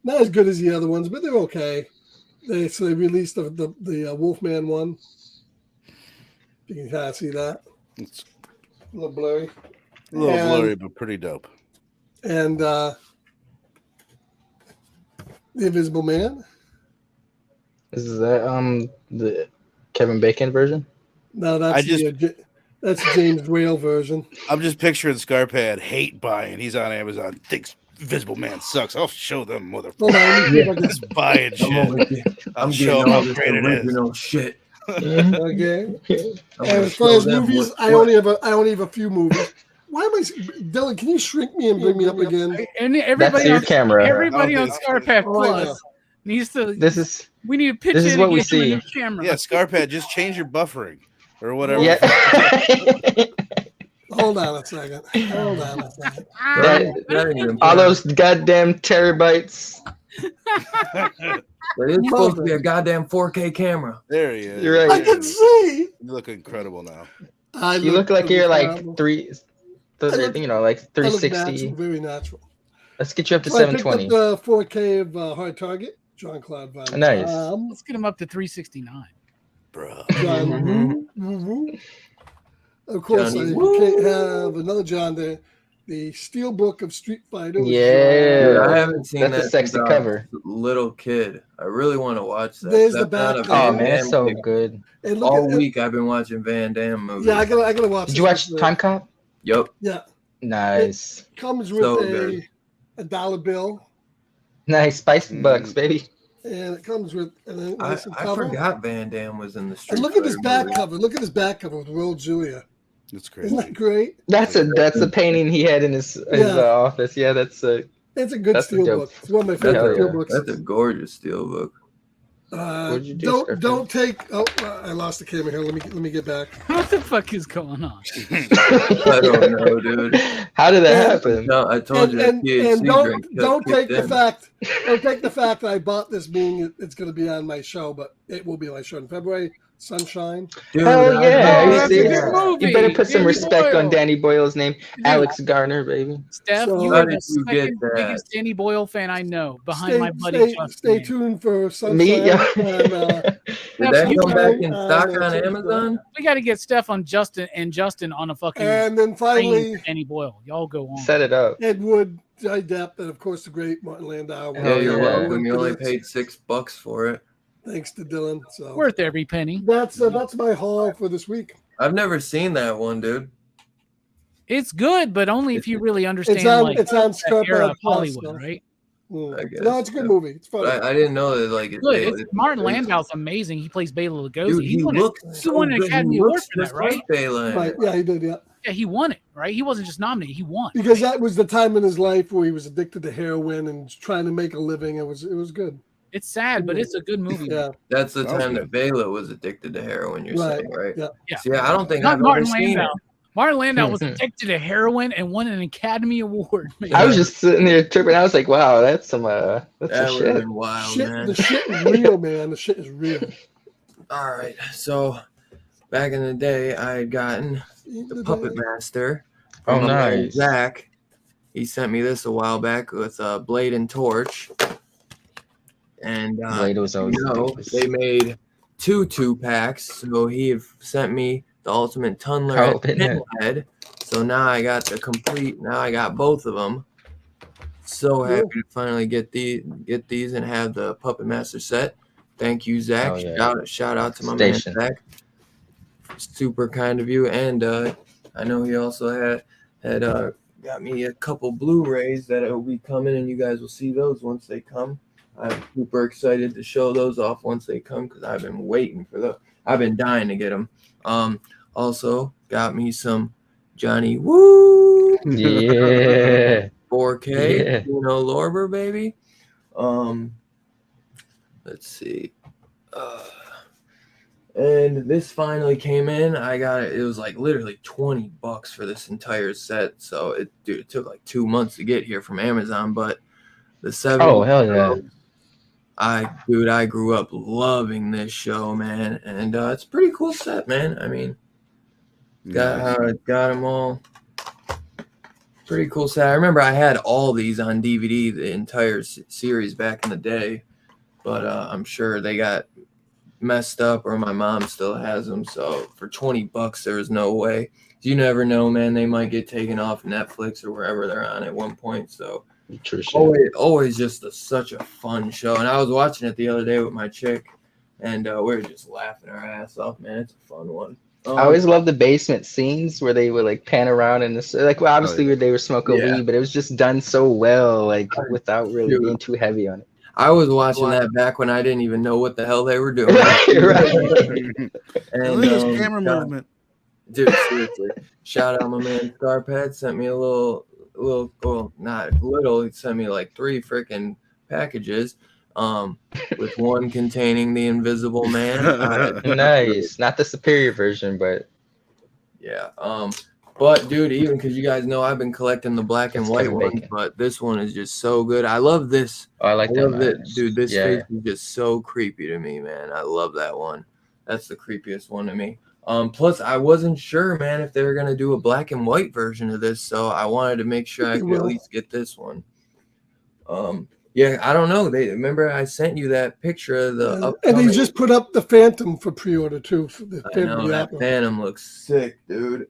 Not as good as the other ones, but they're okay. They released the Wolfman one. You can kind of see that. It's a little blurry. A little blurry, but pretty dope. And the Invisible Man. Is that the Kevin Bacon version? No, that's that's James Whale version. I'm just picturing Scarpad hate buying. He's on Amazon. Thinks Invisible Man sucks. I'll show them, motherfucker. Just buying shit. I'm getting all this original shit. Okay. And as far as movies, I only have a few movies. Why am I, Dylan? Can you shrink me and bring me up again? And everybody That's your on camera. Everybody on Scarpath Plus needs to. We need to pitch in. This is what we see. Camera. Yeah, Scarpad, just change your buffering or whatever. Yeah. Hold on a second. All those goddamn terabytes. But it's supposed to be a goddamn 4K camera. There he is. You're right. I can see. You look incredible now. You look like you're like like 360. Natural, very natural. Let's get you up to So 720. I picked up the 4K of Hard Target. John Claude Van Nice. Let's get him up to 369. Bro. Of course, you can't have another John there. The Steelbook of Street Fighter. Yeah, dude, I haven't seen that. That's a sexy cover. Little kid, I really want to watch that. There's the back. Oh man, it's so good. All week I've been watching Van Damme movies. Yeah, I gotta watch. Did you watch Time Cop? Yep. Yeah. Nice. It comes with a dollar bill. Nice, spice bucks, baby. And it comes with I forgot Van Damme was in the Street. And look at this Fighter back movie. cover. Look at this back cover with Will Julia. That's crazy. Isn't that great? That's a painting he had in his office. Yeah, it's a good steelbook. It's one of my favorite steelbooks. That's a gorgeous steelbook. Don't take. Oh, I lost the camera here. Let me get back. What the fuck is going on? I don't know, dude. How did that happen? No, I told you. And don't take the fact. Don't take the fact that I bought this being it's going to be on my show, but it will be on my show in February. Sunshine. Dude, hell yeah! You better put some respect on Danny Boyle's name, Alex Garner, baby. Steph, you are the second biggest Danny Boyle fan I know, behind my buddy Justin. Stay tuned for Sunshine. Me, yeah. Did that come back in stock on Amazon? We got to get Steph on Justin on a fucking. And then finally, Danny Boyle. Y'all go on. Set it up. Ed Wood, Jai Depp, and of course the great Martin Landau. Yeah, you're welcome. You only paid $6 for it. Thanks to Dylan. So worth every penny. That's my haul for this week. I've never seen that one, dude. It's good, but only if you really understand. It's on era of Hollywood, right? I guess. No, it's a good movie. It's fun. I didn't know that. Martin Landau's amazing. He plays Bela Lugosi. Dude, he won an Academy Award for that, right? Right. Yeah, he did. Yeah. Yeah, he won it, right? He wasn't just nominated; he won. Because that was the time in his life where he was addicted to heroin and trying to make a living. It was good. It's sad, but it's a good movie. Yeah, that's the time that Bela was addicted to heroin. You're saying, right? Yeah. See, I don't think Not I've Martin ever seen Landau. it. Martin Landau was addicted to heroin and won an Academy Award. Man. I was just sitting there tripping. I was like, "Wow, that's some that shit." Been wild, man. The shit is real, man. The shit is real. All right, so back in the day, I had gotten the Puppet Master. Oh, nice. Zach, he sent me this a while back with a Blade and Torch. And Blade was always they made two packs. So he sent me the Ultimate Tunneler and Pinhead. So now I got the complete. Now I got both of them. So happy to finally get these and have the Puppet Master set. Thank you, Zach. Shout out to my man Zach. Super kind of you. And I know he also had got me a couple Blu-rays that will be coming, and you guys will see those once they come. I'm super excited to show those off once they come because I've been waiting for those. I've been dying to get them. Also got me some Johnny Woo Yeah. 4K, Yeah. Lorber, baby. Let's see. And this finally came in. I got it. It was like literally $20 for this entire set. So it took like 2 months to get here from Amazon. But the 7. Oh, hell yeah. I grew up loving this show, man. And it's a pretty cool set, man. I mean, got them all. Pretty cool set. I remember I had all these on DVD, the entire series back in the day. But I'm sure they got messed up, or my mom still has them. So for $20, there was no way. You never know, man. They might get taken off Netflix or wherever they're on at one point. So always just such a fun show. And I was watching it the other day with my chick, and we were just laughing our ass off, man. It's a fun one. I always love the basement scenes where they would like pan around in this, like, well, obviously they were smoking weed, but it was just done so well, like without really being too heavy on it. I was watching that back when I didn't even know what the hell they were doing. And this camera movement. Dude, seriously. Shout out my man Scarpad. Sent me a little, well, not little. He sent me like 3 freaking packages. With one containing the Invisible Man. Nice. Not the superior version, but yeah. But dude, even because you guys know I've been collecting the black and white ones, but this one is just so good. I love this. Oh, I like that. Dude, this face is just so creepy to me, man. I love that one. That's the creepiest one to me. Plus I wasn't sure, man, if they were gonna do a black and white version of this, so I wanted to make sure I could at least get this one. Yeah, I don't know. Remember I sent you that picture of the and they just put up the Phantom for pre-order too. For the Phantom that Phantom looks sick, dude.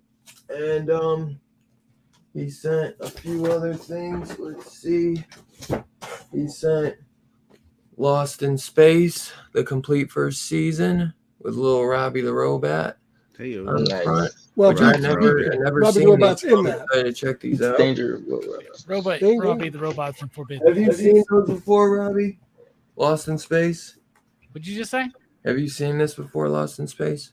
And he sent a few other things. Let's see. He sent Lost in Space, the complete first season with little Robbie the Robot. Hey, nice. Well, I never Robbie seen the Robot's these. in that. I to check these out. Robbie the Robot from Forbidden. Have you seen those before, Robbie? Lost in Space? What'd you just say? Have you seen this before, Lost in Space?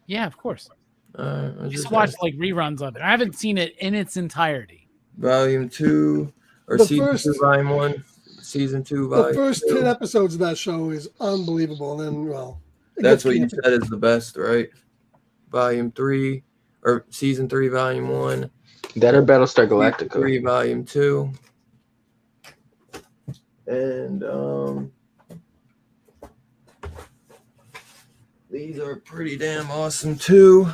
Yeah, of course. I just watched like reruns of it. I haven't seen it in its entirety. Volume 2 or Season 2, Volume 1. Season 2, Volume 2. The first 10 episodes of that show is unbelievable. And then, well, that's what you said is the best, right? Volume 3 or Season 3, Volume 1. That or Battlestar Galactica. 3, Volume 2. And these are pretty damn awesome too.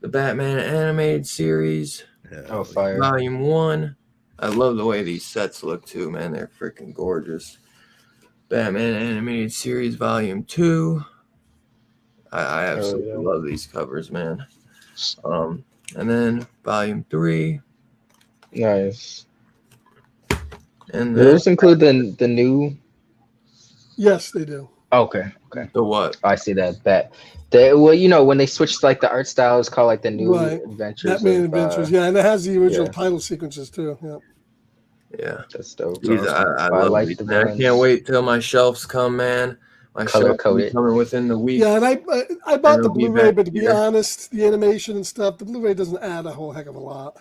The Batman animated series. Oh, fire. Volume 1. I love the way these sets look too, man. They're freaking gorgeous. Batman animated series Volume 2. I absolutely love these covers, man. And then Volume 3. Nice. And do those include the new? Yes, they do. Okay. The what? I see that. Well, you know, when they switched like the art style is called like the new Adventures. Batman Adventures, and it has the original title sequences too. Yeah, that's dope. I love like these, man. I can't wait till my shelves come, man. My shelves coming within the week. Yeah, and I bought the Blu-ray, but to be honest, the animation and stuff, the Blu-ray doesn't add a whole heck of a lot.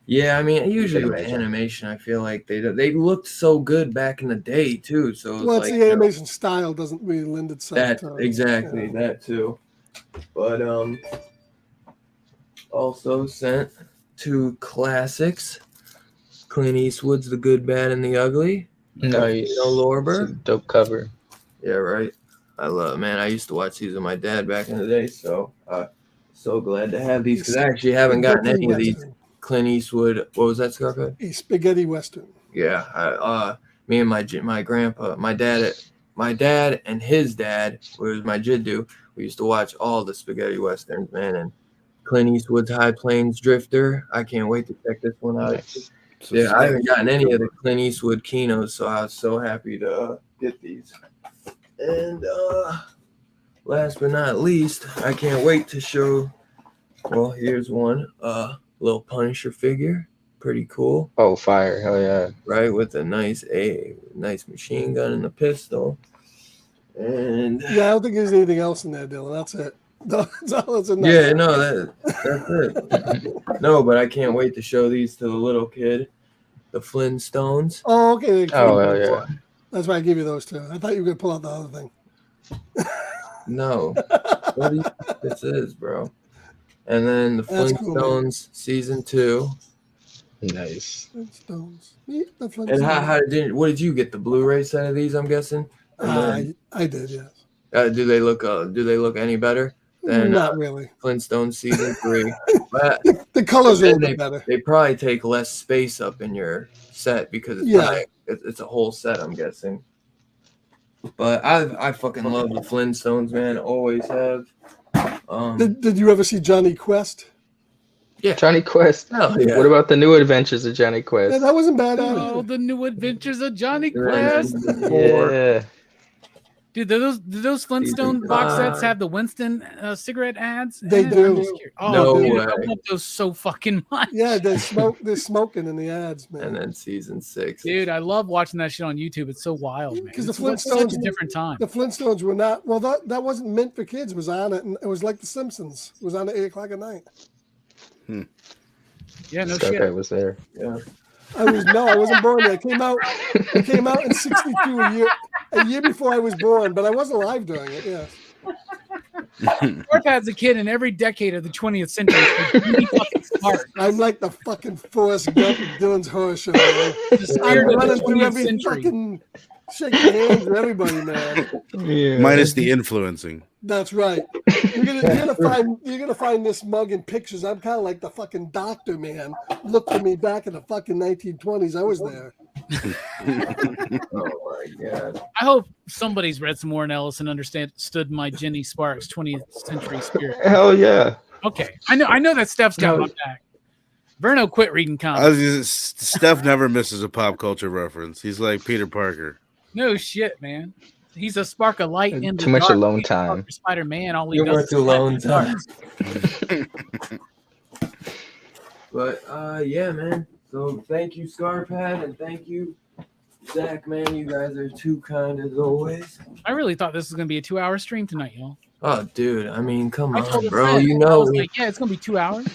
Yeah, I mean, usually with animation, I feel like they looked so good back in the day too. So well, it's like, the animation style doesn't really lend itself to exactly that too. But also sent 2 classics: Clint Eastwood's The Good, Bad, and the Ugly. Nice. Lorber. Dope cover. Yeah, right. I love, man. I used to watch these with my dad back in the day, so so glad to have these because I actually haven't gotten any of these. Clint Eastwood. What was that, Scarpa? A spaghetti western. Yeah, me and my grandpa, my dad and his dad, who was my jiddu, we used to watch all the spaghetti westerns, man. And Clint Eastwood's High Plains Drifter. I can't wait to check this one out. Nice. Yeah, I haven't gotten any of the Clint Eastwood kinos, so I was so happy to get these. And last but not least, I can't wait to show. Well, here's one. Little Punisher figure. pretty cool, Oh, fire! Hell yeah! right? With a nice machine gun and a pistol. And Yeah, I don't think there's anything else in there, Dylan. That's it. That's all that's in yeah, there. no, that's it. No, but I can't wait to show these to the little kid, the Flintstones. Oh, okay. Oh, hell yeah! That's why I gave you those two. I thought you were gonna pull out the other thing. No, what do you think this is, bro? And then the That's cool, Flintstones season 2. Nice. Flintstones. Meet the And Flintstones. what did you get, the Blu-ray set of these? I'm guessing. And I did, yes. do they look any better than Not really. Flintstones season 3? But The colors are a then little bit better. they probably take less space up in your set because it's a whole set, I'm guessing. But I fucking love the Flintstones, man. Always have. Did you ever see Johnny Quest? Yeah. Johnny Quest. Hell yeah. What about the new adventures of Johnny Quest? Yeah, that wasn't bad Oh, either. the new adventures of Johnny Quest. Yeah. Dude, do those Flintstone Season box sets 5. have the Winston cigarette ads? They I'm do. just curious. Oh, No dude, way. I love those so fucking much. Yeah, they're smoking in the ads, man. And then season 6. Dude, I love watching that shit on YouTube. It's so wild, man. Because the It's such a Flintstones- different time. The Flintstones were not that wasn't meant for kids. It was on it, and it was like The Simpsons. It was on at 8:00 at night. Yeah, no Scarpet shit. was there. Yeah. I wasn't born yet. It came out in '62, a year before I was born, but I was alive during it. Yeah. Scarpat's a kid in every decade of the 20th century. It's really fucking smart. I'm like the fucking Forrest Gump of Dylan's horror show. Man. The I'm spirit of running the through 20th every century. fucking shaking hands with everybody, man. Yeah. Minus the influencing. That's right. You're gonna find this mug in pictures. I'm kind of like the fucking doctor, man. Look for me back in the fucking 1920s. I was there. Oh my god. I hope somebody's read some Warren Ellis and understood my Jenny Sparks 20th century spirit. Hell yeah. Okay, I know that Steph's got my back. Verno quit reading comics. Steph never misses a pop culture reference. He's like Peter Parker. No shit, man. He's a spark of light in the Too much dark. alone He's time. Parker Spider-Man. All he You does went is to alone light time. But yeah, man. So thank you, Scarpad, and thank you, Zach, man. You guys are too kind as always. I really thought this was gonna be a 2-hour stream tonight, y'all. Oh, dude. I mean, come I told on, a bro. friend, You I know was me. like, yeah, it's gonna be 2 hours.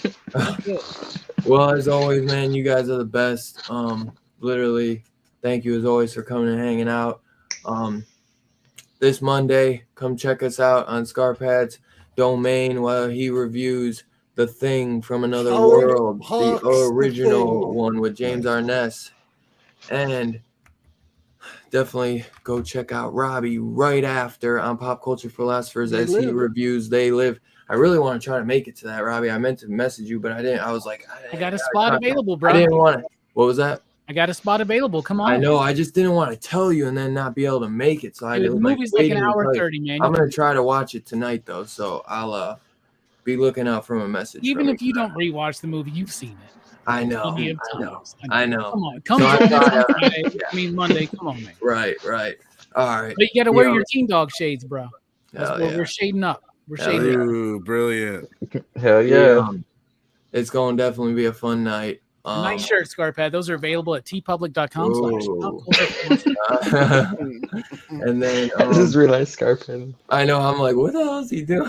Well, as always, man, you guys are the best. Literally, thank you as always for coming and hanging out. This Monday, come check us out on Scarpad's domain while he reviews The Thing from Another Howard World, Hawks' the original The Thing. one with James Arness. And definitely go check out Robbie right after on Pop Culture Philosophers They as he Live. reviews They Live. I really want to try to make it to that, Robbie. I meant to message you, but I didn't. I was like, I got a spot available, I bro. didn't want to. What was that? I got a spot available. Come on. I know. I just didn't want to tell you and then not be able to make it. So I Dude, did the movie's like an hour 30, man. I'm gonna try to watch it tonight though, so I'll be looking out from a message. Even from if you don't rewatch the movie, you've seen it. I know. Plenty of I know. times. I know. Come on, come So I join us thought, on Friday. I mean Monday. Come on, man. Right. All right. But you got to wear Yeah. your Teen Dog shades, bro. That's Hell what yeah. we're shading up. We're Hell shading up. Ooh, brilliant. Hell yeah. It's going to definitely be a fun night. Nice shirt, Scarpad. Those are available at tpublic.com. And then This is real nice Scarpet. I know I'm like, what the hell is he doing?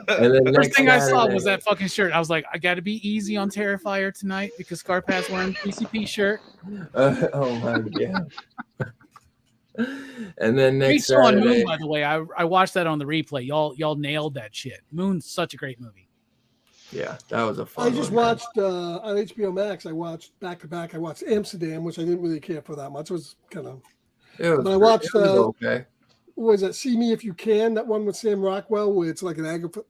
And then First next thing I saw Saturday- was that fucking shirt. I was like, I got to be easy on Terrifier tonight because Scarpad's wearing a PCP shirt. Oh my god. And then Great next show on Saturday, Moon, by the way. I watched that on the replay. Y'all nailed that shit. Moon's such a great movie. yeah, that was a fun. I just one, man. watched on HBO Max. I watched back to back. I watched Amsterdam, which I didn't really care for that much. It was kind of It was, but I watched, it was okay. what was that? See Me If You Can. That one with Sam Rockwell, where it's like an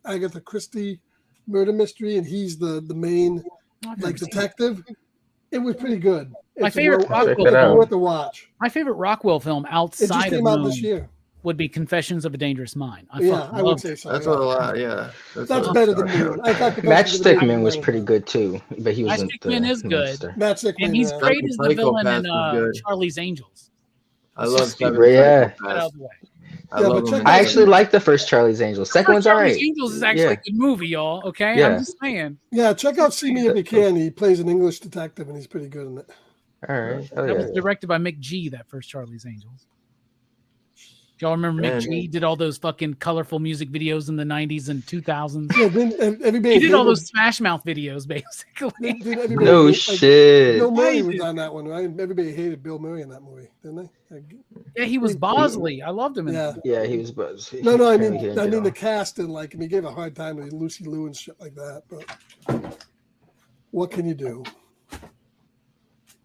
Agatha Christie murder mystery, and he's the main I've never like seen it. detective. It was pretty good. My It's favorite well- Check it out. worth a watch. My favorite Rockwell film It just outside of came out Moon this year. would be Confessions of a Dangerous Mind. Yeah, fucking I would love say it. so. That's yeah. what a lot. Yeah, That's what better I'm than sorry. Moon. I thought the Matchstick Man was pretty good too, but he wasn't Matchstick Man is the good. monster. Matchstick And Man, he's yeah. great as the villain in Psychopath was good. Charlie's Angels. I love Just Seven Yeah. Get out Psychopaths. of the way. I Yeah, love but him. check in out- I that. actually like the first Charlie's Angels. Second one's Charlie's alright. Angels is actually Yeah. a good movie, y'all. Okay, Yeah. I'm just saying. Yeah, check out See Me If You Can. He plays an English detective, and he's pretty good in it. All right. Oh, That yeah. was directed by Mick G. That first Charlie's Angels. Y'all remember Man. Mick G did all those fucking colorful music videos in the 90s and 2000s? Yeah, then everybody He did all hated- those Smash Mouth videos, basically. then everybody No hated- shit. Bill Murray Right. was on that one, right? Everybody hated Bill Murray in that movie, didn't they? Yeah, he was Bosley. I loved him in Yeah. that. Yeah, he was buzz. No, I Apparently he mean, didn't get the on. cast didn't like him. He gave a hard time to Lucy Liu and shit like that. But what can you do?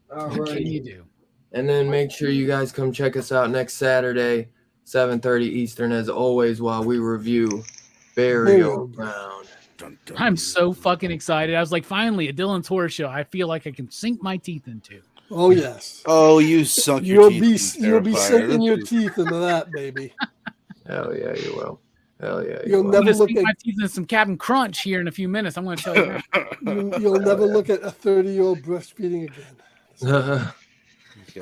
What can you do? And then make sure you guys come check us out next Saturday, 7:30 Eastern, as always, while we review Burial Ground. Dun, dun. I'm so fucking excited. I was like, finally, a Dylan's Horror Show. I feel like I can sink my teeth into. Oh yes, Oh, you sunk your you'll teeth. be in you'll be Terrifier. sinking your That's- teeth into that, baby. Hell yeah, you will. Hell yeah, you You'll will. I'm never gonna look sink at my teeth into some Captain Crunch here in a few minutes. I'm going to tell you that. you'll never look at a 30-year-old breastfeeding again.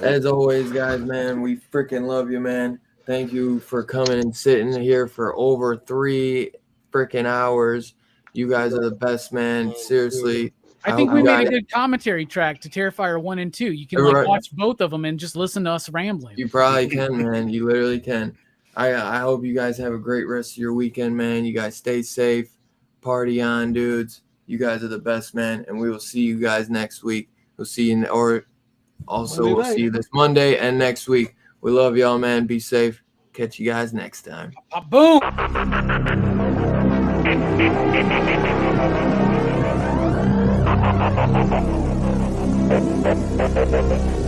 As always, guys, man, we freaking love you, man. Thank you for coming and sitting here for over 3 freaking hours. You guys are the best, man. Seriously. I think hope we you made a guys- good commentary track to Terrifier 1 and 2. You can You're like right. watch both of them and just listen to us rambling. You probably can, man. You literally can. I hope you guys have a great rest of your weekend, man. You guys stay safe. Party on, dudes. You guys are the best, man. And we will see you guys next week. We'll see you, or also Monday we'll night. see you this Monday and next week. We love y'all, man. Be safe. Catch you guys next time. Boom! Thank you.